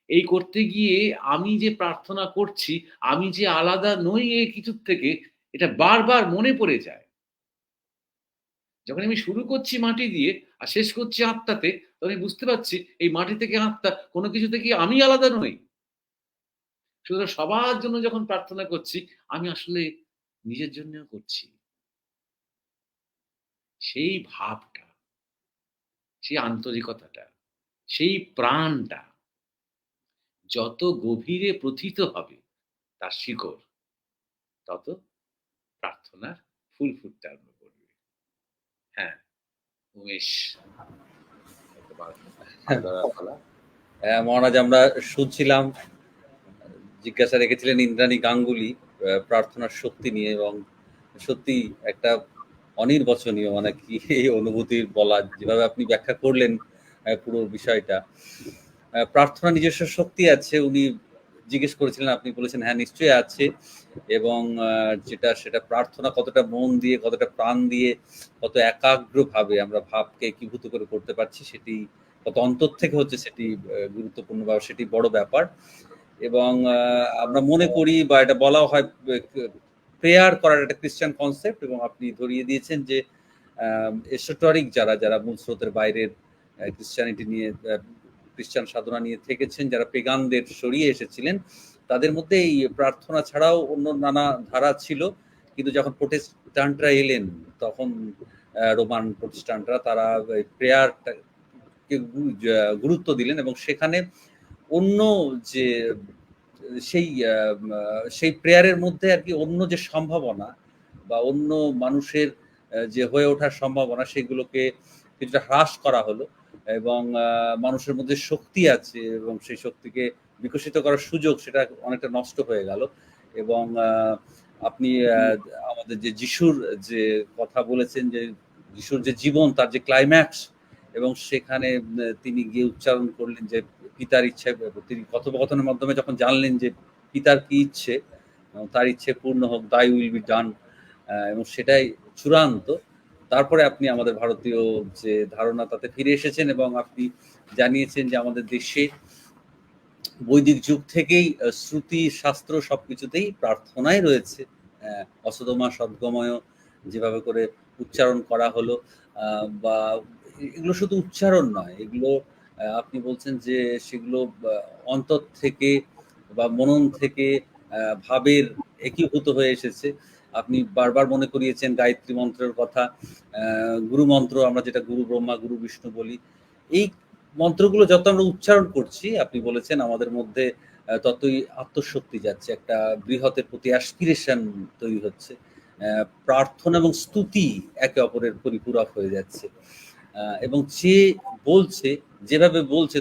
এই করতে গিয়ে আমি যে প্রার্থনা করছি, আমি যে আলাদা নই এই কিছুর থেকে, এটা বারবার মনে পড়ে যায়। যখন আমি শুরু করছি মাটি দিয়ে আর শেষ করছি আত্মাতে, তখন আমি বুঝতে পারছি এই মাটি থেকে আত্মা কোনো কিছু থেকে আমি আলাদা নই। সুতরাং সবার জন্য যখন প্রার্থনা করছি, আমি আসলে নিজের জন্যও করছি। সেই ভাবটা, সেই আন্তরিকতাটা, সেই প্রাণটা যত গভীরে প্রথিত হবে তার শিকড়, তত প্রার্থনার ফুল ফুটতে আরম্ভ করবে। হ্যাঁ, উমেশ একটা বাগধারা বলা। মহারাজ, আমরা শুনছিলাম, জিজ্ঞাসা রেখেছিলেন ইন্দ্রাণী গাঙ্গুলি প্রার্থনার শক্তি নিয়ে, এবং সত্যি একটা অনির্বচনীয়, মানে কি এই অনুভূতির বলা, যেভাবে আপনি ব্যাখ্যা করলেন পুরো বিষয়টা। প্রার্থনা নিজস্ব শক্তি আছে, উনি জিজ্ঞেস করেছিলেন, আপনি বলেছেন হ্যাঁ নিশ্চয়ই আছে, এবং সেটা প্রার্থনা কতটা মন দিয়ে, কতটা প্রাণ দিয়ে, কত একাগ্রভাবে আমরা ভাবকে একীভূত করে করতে পারছি, সেটি কত অন্তর থেকে হচ্ছে, সেটি গুরুত্বপূর্ণ বা সেটি বড় ব্যাপার। এবং আমরা মনে করি বা এটা বলা হয় প্রেয়ার করার একটা খ্রিস্টান কনসেপ্ট, এবং আপনি ধরিয়ে দিয়েছেন যে এসোটরিক যারা মূল স্রোতের বাইরের খ্রিস্টানিটি নিয়ে, খ্রিস্টান সাধনা নিয়ে থেকেছেন, যারা পেগানদের সরিয়ে এসেছিলেন, তাদের মধ্যে এই প্রার্থনা ছাড়াও অন্য নানা ধারা ছিল। কিন্তু যখন প্রোটেস্ট্যান্টরা এলেন, তখন রোমান প্রোটেস্ট্যান্টরা তারা প্রেয়ারটাকে গুরুত্ব দিলেন, এবং সেখানে অন্য যে সেই প্রেয়ারের মধ্যে আর কি অন্য যে সম্ভাবনা বা অন্য মানুষের যে হয়ে ওঠার সম্ভাবনা, সেগুলোকে কিছুটা হ্রাস করা হলো, এবং মানুষের মধ্যে শক্তি আছে এবং সেই শক্তিকে বিকশিত করার সুযোগ সেটা অনেকটা নষ্ট হয়ে গেল। এবং আপনি আমাদের যে যিশুর যে কথা বলেছেন, যে যিশুর যে জীবন, তার যে ক্লাইম্যাক্স, এবং সেখানে তিনি গিয়ে উচ্চারণ করলেন যে পিতার ইচ্ছে, তিনি কথোপকথনের মাধ্যমে যখন জানলেন যে পিতার কি ইচ্ছে, তার ইচ্ছে পূর্ণ হোক, দাই উইল বি ডান, এবং সেটাই চূড়ান্ত। তারপরে আপনি আমাদের ভারতীয় যে ধারণা তাতে ফিরে এসেছেন, এবং আপনি জানিয়েছেন যে আমাদের দেশে বৈদিক যুগ থেকেই শ্রুতি শাস্ত্র সবকিছুতেই প্রার্থনাই রয়েছে। অসদমা সদ্গময় যেভাবে করে উচ্চারণ করা হলো, বা এগুলো শুধু উচ্চারণ নয়, এগুলো আপনি বলছেন যে সেগুলো অন্তর থেকে বা মনন থেকে ভাবের একীভূত হয়ে এসেছে। আপনি বারবার মনে করিয়েছেন গায়ত্রী মন্ত্রের কথা, গুরু মন্ত্র, আমরা যেটা গুরু ব্রহ্মা গুরু বিষ্ণু বলি, এই মন্ত্রগুলো যত আমরা উচ্চারণ করছি, আপনি বলেছেন আমাদের মধ্যে ততই আত্মশক্তি যাচ্ছে, একটা বৃহতের প্রতি অ্যাসপিরেশন তৈরি হচ্ছে, প্রার্থনা এবং স্তুতি একে অপরের পরিপূরক হয়ে যাচ্ছে, এবং যে বলছে, যেভাবে বলছে,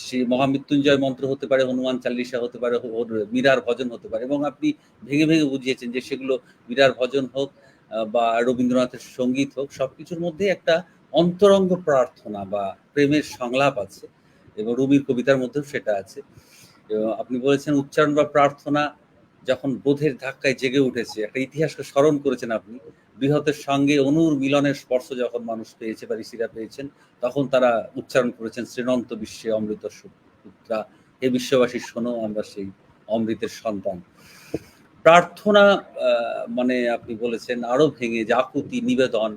সে মহামৃত্যুঞ্জয় মন্ত্র হতে পারে, হনুমান চালিশা হতে পারে, মীরার ভজন হতে পারে, এবং আপনি ভেঙে ভেঙে বুঝিয়েছেন যে সেগুলো মীরার ভজন হোক বা রবীন্দ্রনাথের সঙ্গীত হোক, সবকিছুর মধ্যে একটা অন্তরঙ্গ প্রার্থনা বা প্রেমের সংলাপ আছে, এবং রুমির কবিতার মধ্যেও সেটা আছে। এবং আপনি বলেছেন উচ্চারণ বা প্রার্থনা যখন বোধের ধাক্কায় জেগে উঠেছে, একটা ইতিহাসকে স্মরণ করেছেন আপনি, বৃহতের সঙ্গে অনুর মিলনের স্পর্শ যখন মানুষ পেয়েছে বা ঋষিরা পেয়েছেন, তখন তারা উচ্চারণ করেছেন শ্রীনন্ত বিশ্বে অমৃত পুত্রা, হে বিশ্ববাসী শোনো, আমরা সেই অমৃতের সন্তান। প্রার্থনা মানে আপনি বলেছেন আরো ভেঙে যে আকুতি নিবেদন,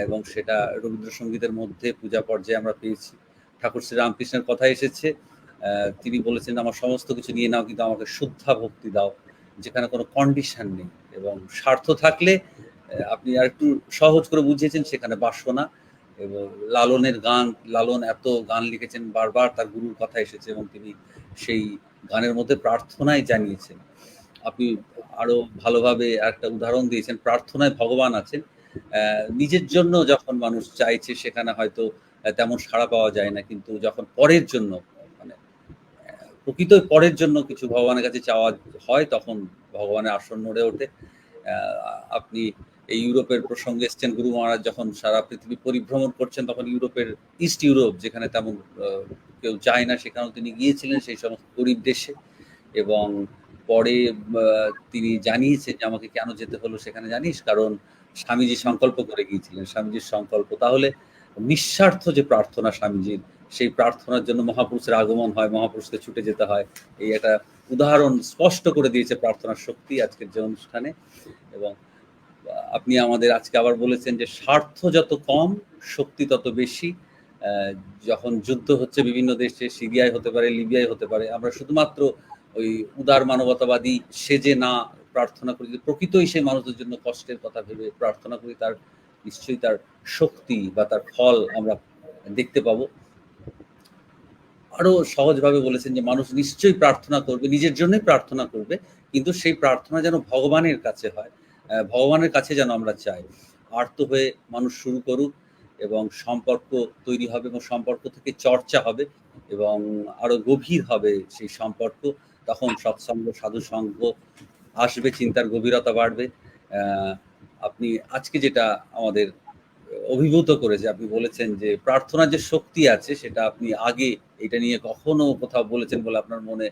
এবং সেটা রবীন্দ্রসঙ্গীতের মধ্যে পূজা পর্যায়ে আমরা পেয়েছি। ঠাকুর শ্রী রামকৃষ্ণের কথা এসেছে, তিনি বলেছেন আমার সমস্ত কিছু নিয়ে নাও, কিন্তু আমাকে শুদ্ধা ভক্তি দাও, যেখানে কোনো কন্ডিশন নেই, এবং স্বার্থ থাকলে আপনি আর একটু সহজ করে বুঝিয়েছেন সেখানে বাসনা। এবং লালনের গান, লালন এত গান লিখেছেন, বারবার তার গুরুর কথা এসেছে, এবং তিনি সেই গানের মধ্যে প্রার্থনাই জানিয়েছেন। আপনি আরো ভালোভাবে একটা উদাহরণ দিয়েছেন, প্রার্থনায় ভগবান আছেন। নিজের জন্য যখন মানুষ চাইছে, সেখানে হয়তো তেমন সাড়া পাওয়া যায় না, কিন্তু যখন পরের জন্য, মানে প্রকৃত পরের জন্য কিছু ভগবানের কাছে চাওয়া হয়, তখন ভগবানের আসন নড়ে ওঠে। আপনি এই ইউরোপের প্রসঙ্গে এসছেন, গুরু মহারাজ যখন সারা পৃথিবী পরিভ্রমণ করছেন, তখন ইউরোপের ইস্ট ইউরোপ, যেখানে তেমন কেউ যায় না, সেখানেও তিনি গিয়েছিলেন, সেই সমস্ত গরিব দেশে, এবং পরে তিনি জানিয়েছেন যে আমাকে কেন যেতে হলো সেখানে জানিস, কারণ স্বামীজি সংকল্প করে গিয়েছিলেন, স্বামীজির সংকল্প। তাহলে নিঃস্বার্থ যে প্রার্থনা স্বামীজির, সেই প্রার্থনার জন্য মহাপুরুষের আগমন হয়, মহাপুরুষকে ছুটে যেতে হয়। এই একটা উদাহরণ স্পষ্ট করে দিয়েছে প্রার্থনার শক্তি আজকের যে অনুষ্ঠানে। এবং আপনি আমাদের আজকে আবার বলেছেন যে স্বার্থ যত কম শক্তি তত বেশি। যখন যুদ্ধ হচ্ছে বিভিন্ন দেশে, সিরিয়ায় হতে পারে, লিবিয়ায় হতে পারে, আমরা শুধুমাত্র ওই উদার মানবতাবাদী সেজে না প্রার্থনা করি, প্রকৃতই সেই মানুষদের জন্য কষ্টের কথা ভেবে প্রার্থনা করি, তার নিশ্চয়ই তার শক্তি বা তার ফল আমরা দেখতে পাবো। আরো সহজভাবে বলেছেন যে মানুষ নিশ্চয়ই প্রার্থনা করবে, নিজের জন্যই প্রার্থনা করবে, কিন্তু সেই প্রার্থনা যেন ভগবানের কাছে হয়, ভগবানের কাছে যেন আমরা চাই। আর্ত হয়ে মানুষ শুরু করুক এবং সম্পর্ক তৈরি হবে, এবং সম্পর্ক থেকে চর্চা হবে এবং আরো গভীর হবে সেই সম্পর্ক। তখন সৎসঙ্গ, সাধুসঙ্গ আসবে, চিন্তার গভীরতা বাড়বে। আপনি আজকে যেটা আমাদের অভিভূত করেছে, আপনি বলেছেন যে প্রার্থনার যে শক্তি আছে সেটা আপনি আগে এটা নিয়ে কখনো কোথাও বলেছেন বলে আপনার মনে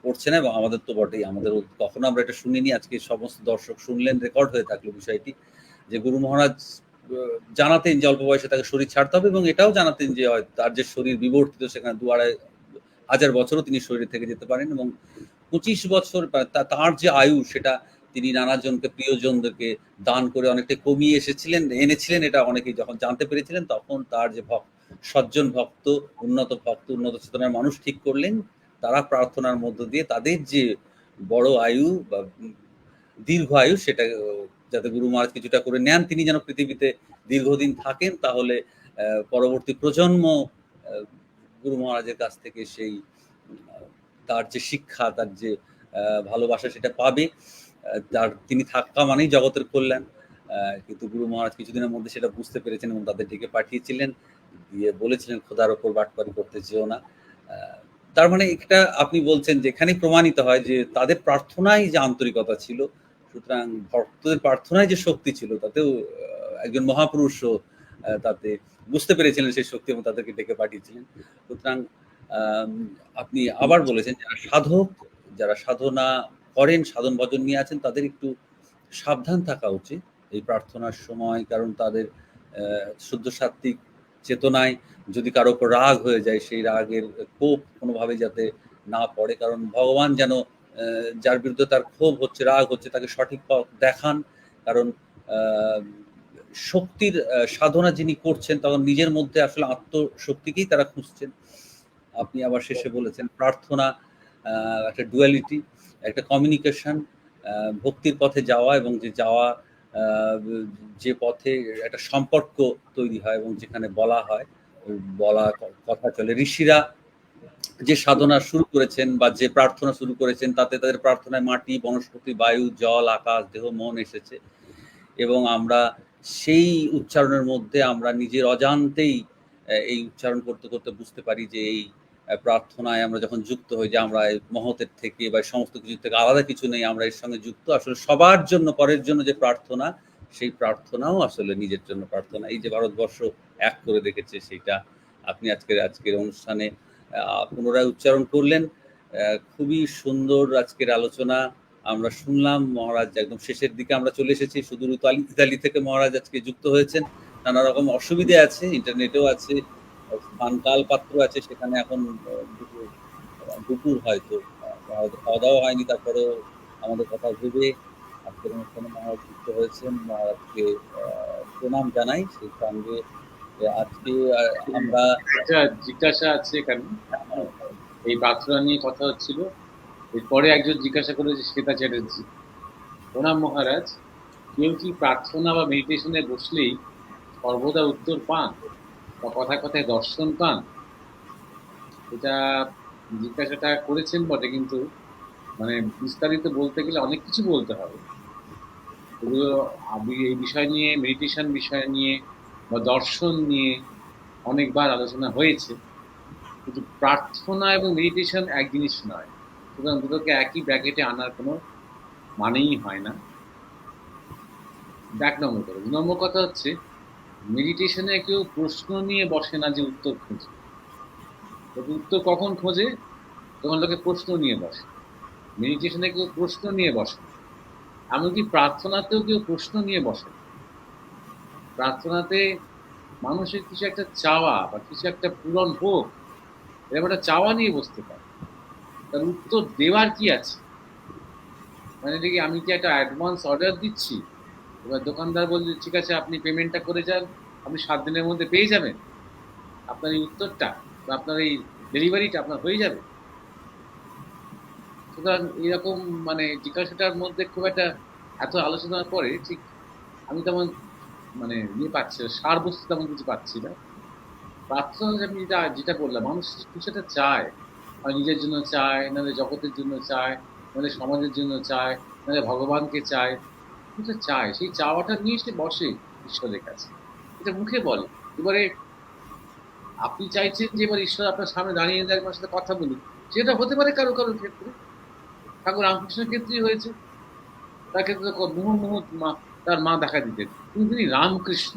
পড়ছে না, এবং আমাদের তো বটেই, আমাদের কখনো আমরা এটা শুনিনি। আজকে সমস্ত দর্শক শুনলেন, রেকর্ড হয়ে থাকলো বিষয়টি, যে গুরু মহারাজ জানাতেন যে অল্প বয়সে তাকে শরীর ছাড়তে হবে, এবং এটাও জানাতেন যে তার যে শরীর বিবর্তিত, সেখানে 2-2,500 বছরও তিনি শরীর থেকে যেতে পারেন, এবং 25 বছর তার যে আয়ু সেটা তিনি নানাজনকে, প্রিয়জনদেরকে দান করে অনেকটা কমিয়ে এনেছিলেন। এটা অনেকেই যখন জানতে পেরেছিলেন, তখন তার যে সজ্জন ভক্ত, উন্নত চেতনার মানুষ ঠিক করলেন, তারা প্রার্থনার মধ্য দিয়ে তাদের যে বড় আয়ু বা দীর্ঘ আয়ু সেটা যাতে গুরু মহারাজ কিছুটা করে নেন, তিনি যেন পৃথিবীতে দীর্ঘদিন থাকেন, তাহলে পরবর্তী প্রজন্ম গুরু মহারাজের কাছ থেকে সেই তার যে শিক্ষা, তার যে ভালোবাসা সেটা পাবে। তিনি থাকা মানেই জগতের কল্যাণ। কিন্তু গুরু মহারাজ কিছুদিনের মধ্যে সেটা বুঝতে পেরেছেন এবং তাদের ডেকে পাঠিয়েছিলেন, দিয়ে বলেছিলেন খোদার ওপর বাটপারি করতে যেও না। তার মানে এটা আপনি বলছেন যে এখানেই প্রমাণিত হয় যে তাদের প্রার্থনায় যে আন্তরিকতা ছিল, সুতরাং ভক্তদের প্রার্থনায় যে শক্তি ছিল, তাতেও একজন মহাপুরুষও তাতে বুঝতে পেরেছিলেন সেই শক্তি এবং তাদেরকে ডেকে পাঠিয়েছিলেন। সুতরাং আপনি আবার বলেছেন সাধক, যারা সাধনা করেন, সাধন ভজন নিয়ে আছেন, তাদের একটু সাবধান থাকা উচিত এই প্রার্থনার সময়, কারণ তাদের শুদ্ধ সাত্ত্বিক চেতনায় যদি কারো উপর রাগ হয়ে যায়, সেই রাগের কোপ কোনোভাবে যাতে না পড়ে, কারণ ভগবান যেন যার বিরুদ্ধে তার ক্ষোভ হচ্ছে, রাগ হচ্ছে, তাকে সঠিক পথ দেখান। কারণ শক্তির সাধনা যিনি করছেন, তখন নিজের মধ্যে আসলে আত্মশক্তিকেই তারা খুঁজছেন। আপনি আবার শেষে বলেছেন প্রার্থনা একটা ডুয়ালিটি, একটা কমিউনিকেশন, ভক্তির পথে যাওয়া, এবং যে যাওয়া যে পথে একটা সম্পর্ক তৈরি হয় এবং যেখানে বলা কথা চলে। ঋষিরা যে সাধনা শুরু করেছেন বা যে প্রার্থনা শুরু করেছেন, তাতে তাদের প্রার্থনায় মাটি, বনস্পতি, বায়ু, জল, আকাশ, দেহ, মন এসেছে, এবং আমরা সেই উচ্চারণের মধ্যে আমরা নিজের অজান্তেই এই উচ্চারণ করতে করতে বুঝতে পারি যে এই প্রার্থনায় আমরা যখন যুক্ত হই, যে আমরা মহতের থেকে বা সমস্ত কিছু থেকে আলাদা কিছু নেই, আমরা এর সঙ্গে যুক্ত। আসলে সবার জন্য, পরের জন্য যে প্রার্থনা, সেই প্রার্থনাও আসলে নিজের জন্য প্রার্থনা। এই যে ভারতবর্ষ এক করে দেখেছে, সেইটা আপনি আজকের অনুষ্ঠানে পুনরায় উচ্চারণ করলেন। খুবই সুন্দর আজকের আলোচনা আমরা শুনলাম। মহারাজ একদম শেষের দিকে আমরা চলে এসেছি, সুদূর ইতালি থেকে মহারাজ আজকে যুক্ত হয়েছেন। নানা রকম অসুবিধে আছে, ইন্টারনেটেও আছে, স্থানকাল পাত্র আছে, সেখানে এখন দুপুর হয়তো খাওয়া দাওয়া হয়নি, তারপরেও আমাদের কথা ভেবে আজকের অনুষ্ঠানে মহারাজ যুক্ত হয়েছেন। মহারাজকে প্রণাম জানাই। সেই সঙ্গে আজকে আমরা জিজ্ঞাসা আছে এখানে, এই প্রার্থনা নিয়ে কথা হচ্ছিল, এরপরে একজন জিজ্ঞাসা করেছে, শ্বেতা চ্যাটার্জি, প্রণাম মহারাজ, কেউ কি প্রার্থনা বা মেডিটেশনে বসলেই সর্বদা উত্তর পান বা কথায় কথায় দর্শন পান? এটা জিজ্ঞাসাটা করেছেন বটে, কিন্তু মানে বিস্তারিত বলতে গেলে অনেক কিছু বলতে হবে। এগুলো এই বিষয় নিয়ে, মেডিটেশন বিষয় নিয়ে বা দর্শন নিয়ে অনেকবার আলোচনা হয়েছে, কিন্তু প্রার্থনা এবং মেডিটেশন এক জিনিস নয়, সুতরাং দুটোকে একই ব্র্যাকেটে আনার কোনো মানেই হয় না। এক নম্বর কথা। 2 নম্বর কথা হচ্ছে, মেডিটেশনে কেউ প্রশ্ন নিয়ে বসে না যে উত্তর খোঁজে। উত্তর কখন খোঁজে? তখন লোকে প্রশ্ন নিয়ে বসে। মেডিটেশনে কেউ প্রশ্ন নিয়ে বসে, এমনকি প্রার্থনাতেও কেউ প্রশ্ন নিয়ে বসে। প্রার্থনাতে মানুষের কিছু একটা চাওয়া বা কিছু একটা পূরণ হোক, এরকম একটা চাওয়া নিয়ে বসতে পারে। তার উত্তর দেওয়ার কি আছে? মানে দেখি আমি কি একটা অ্যাডভান্স অর্ডার দিচ্ছি, এবার দোকানদার বলছে ঠিক আছে আপনি পেমেন্টটা করে যান, আপনি 7 দিনের মধ্যে পেয়ে যাবেন আপনার এই উত্তরটা বা আপনার এই ডেলিভারিটা আপনার হয়ে যাবে। সুতরাং এরকম মানে জিজ্ঞাসাটার মধ্যে খুব একটা এত আলোচনার পরে ঠিক আমি তেমন মানে ইয়ে পাচ্ছি না, সারবস্তু তেমন কিছু পাচ্ছি না। প্রার্থনা যে আমি যেটা যেটা বললাম, মানুষ কিছু একটা চায়, হয় নিজের জন্য চায়, নাহলে জগতের জন্য চায়, নাহলে সমাজের জন্য চায়, নাহলে ভগবানকে চায়, কিছু চায়, সেই চাওয়াটা নিয়ে সে বসে ঈশ্বরের কাছে, এটা মুখে বলে। এবারে আপনি চাইছেন যে এবার ঈশ্বর আপনার সামনে দাঁড়িয়ে দাঁড়িয়ে আমার সাথে কথা বলুন, সেটা হতে পারে কারো কারোর ক্ষেত্রে। ঠাকুর রামকৃষ্ণের ক্ষেত্রেই হয়েছে, তার ক্ষেত্রে তো মুহুর্মুহু মা, তার মা দেখা দিতেন, কিন্তু তিনি রামকৃষ্ণ,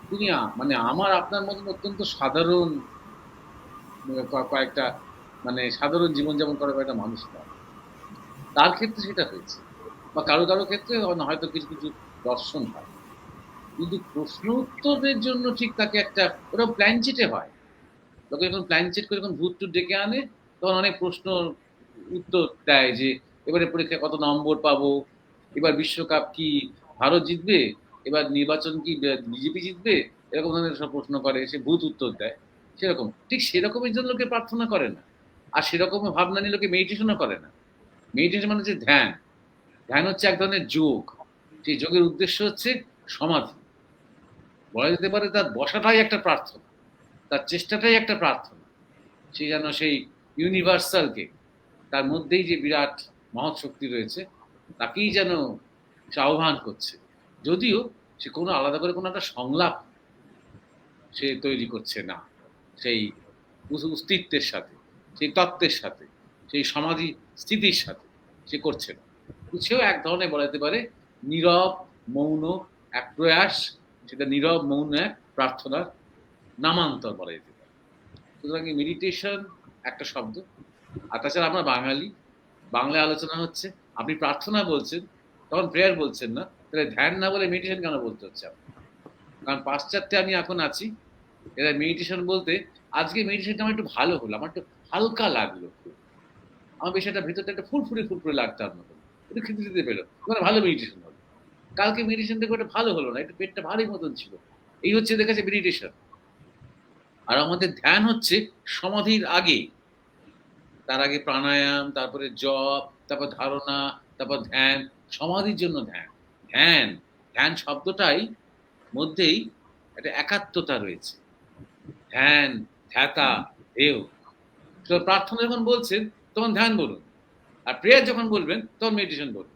তিনি মানে আমার আপনার মতন অত্যন্ত সাধারণ কয়েকটা মানে সাধারণ জীবনযাপন করা কয়েকটা মানুষ নয়, তার ক্ষেত্রে সেটা হয়েছে। বা কারো কারো ক্ষেত্রে হয়তো কিছু কিছু দর্শন হয়, কিন্তু প্রশ্ন উত্তরের জন্য ঠিক তাকে একটা ওটা প্ল্যান চিটে হয়। লোকে যখন প্ল্যান চিট করে যখন ভূত টুত ডেকে আনে, তখন অনেক প্রশ্ন উত্তর দেয় যে এবারে পরীক্ষায় কত নম্বর পাবো, এবার বিশ্বকাপ কি ভারত জিতবে, এবার নির্বাচন কি বিজেপি জিতবে, এরকম ধরনের সব প্রশ্ন করে, সে ভূত উত্তর দেয়। সেরকম ঠিক সেরকমের জন্য লোকে প্রার্থনা করে না, আর সেরকম ভাবনা নিয়ে লোকে মেডিটেশনও করে না। মেডিটেশন মানে হচ্ছে ধ্যান। ধ্যান হচ্ছে এক ধরনের যোগ, সেই যোগের উদ্দেশ্য হচ্ছে সমাধি। বলা যেতে পারে তার বসাটাই একটা প্রার্থনা, তার চেষ্টাটাই একটা প্রার্থনা। সে যেন সেই ইউনিভার্সালকে, তার মধ্যেই যে বিরাট মহৎ শক্তি রয়েছে, তাকেই যেন সে আহ্বান করছে। যদিও সে কোনো আলাদা করে কোনো একটা সংলাপ সে তৈরি করছে না, সেই অস্তিত্বের সাথে, সেই তত্ত্বের সাথে, সেই সমাধি স্থিতির সাথে সে করছে না। সেও এক ধরনের বলা যেতে পারে নীরব মৌন এক প্রয়াস, সেটা নীরব মৌন এক প্রার্থনার নামান্তর বলা যেতে পারে। সুতরাং মেডিটেশন একটা শব্দ। আর তাছাড়া আমরা বাঙালি, বাংলায় আলোচনা হচ্ছে, আপনি প্রার্থনা বলছেন তখন প্রেয়ার বলছেন না, তাহলে ধ্যান না বলে মেডিটেশন কেন বলতে হচ্ছে আপনার? কারণ পাশ্চাত্যে আমি এখন আছি, এরা মেডিটেশন বলতে আজকে মেডিটেশনটা আমার একটু ভালো হলো, আমার একটু হালকা লাগলো, আমার বেশ একটা ভেতরটা একটা ফুরফুরে ফুরফুরে লাগতো, আর মতন একটু খেতে দিতে পেলো, মানে ভালো মেডিটেশন হলো। কালকে মেডিটেশন দেখবো একটা ভালো হলো না, একটু পেটটা ভারী মতন ছিল। এই হচ্ছে এদের কাছে মেডিটেশন। আর আমাদের ধ্যান হচ্ছে সমাধির আগে, তার আগে প্রাণায়াম, তারপরে জপ, তারপর ধারণা, তারপর ধ্যান, সমাধির জন্য ধ্যান। ধ্যান, ধ্যান শব্দটাই মধ্যেই একটা একাত্মতা রয়েছে। ধ্যান, ধ্যাতা, দেও। তো প্রার্থনা যখন বলছেন তখন ধ্যান বলুন, আর প্রেয়ার যখন বলবেন তখন মেডিটেশন বলুন।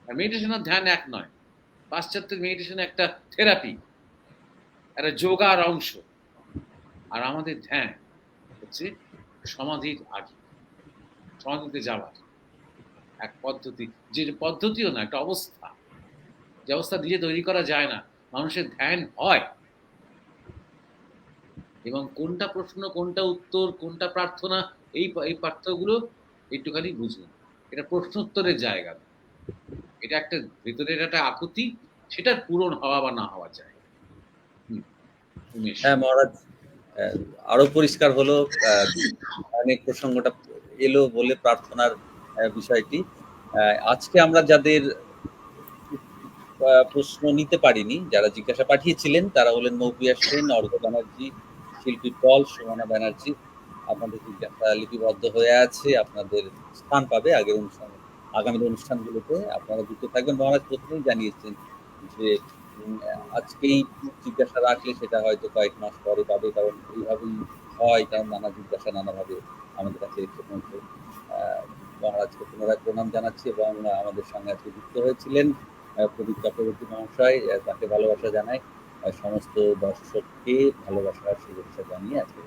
আর মেডিটেশন আর ধ্যান এক নয়। পাশ্চাত্যের মেডিটেশন একটা থেরাপি, একটা যোগার অংশ। আর আমাদের ধ্যান হচ্ছে সমাধির আগে, সমাধিতে যাওয়ার এক পদ্ধতি, যে পদ্ধতিও না, একটা অবস্থা, যে অবস্থা দিয়ে তৈরি করা যায় না। মানুষের ধ্যান হয়, এবং কোনটা প্রশ্ন, কোনটা উত্তর, কোনটা প্রার্থনা, এই এই পার্থক্যগুলো একটুখানি বুঝুন। এটা প্রশ্ন উত্তরের জায়গা না, এটা একটা ভেতরের একটা আকুতি, সেটার পূরণ হওয়া বা না হওয়া যায়। উমেশ। হ্যাঁ মহারাজ, আরো পরিষ্কার হলো অনেক প্রসঙ্গটা এলো বলে প্রার্থনার বিষয়টি। আজকে আমরা যাদের প্রশ্ন নিতে পারিনি, যারা জিজ্ঞাসা পাঠিয়েছিলেন তারা হলেন মৌপিয়া সেন, অর্ঘ্য ব্যানার্জি, শিল্পী পল, সুমনা ব্যানার্জি। আপনাদের জিজ্ঞাসা লিপিবদ্ধ হয়ে আছে, আপনাদের স্থান পাবে আগের অনুষ্ঠানে, আগামী অনুষ্ঠানগুলোতে। আপনারা যুক্ত থাকবেন। মহারাজ প্রথমেই জানিয়েছেন যে আজকেই জিজ্ঞাসা রাখলে সেটা হয়তো কয়েক মাস পরে পাবে, কারণ এইভাবেই হয়, কারণ নানা জিজ্ঞাসা নানাভাবে আমাদের কাছে এসে পৌঁছে। মহারাজকে পুনরায় প্রণাম জানাচ্ছি, এবং আমাদের সঙ্গে আজকে যুক্ত হয়েছিলেন প্রদীপ চক্রবর্তী মহাশয়, তাকে ভালোবাসা জানাই। সমস্ত দর্শককে ভালোবাসার শুভেচ্ছা জানিয়ে আজকে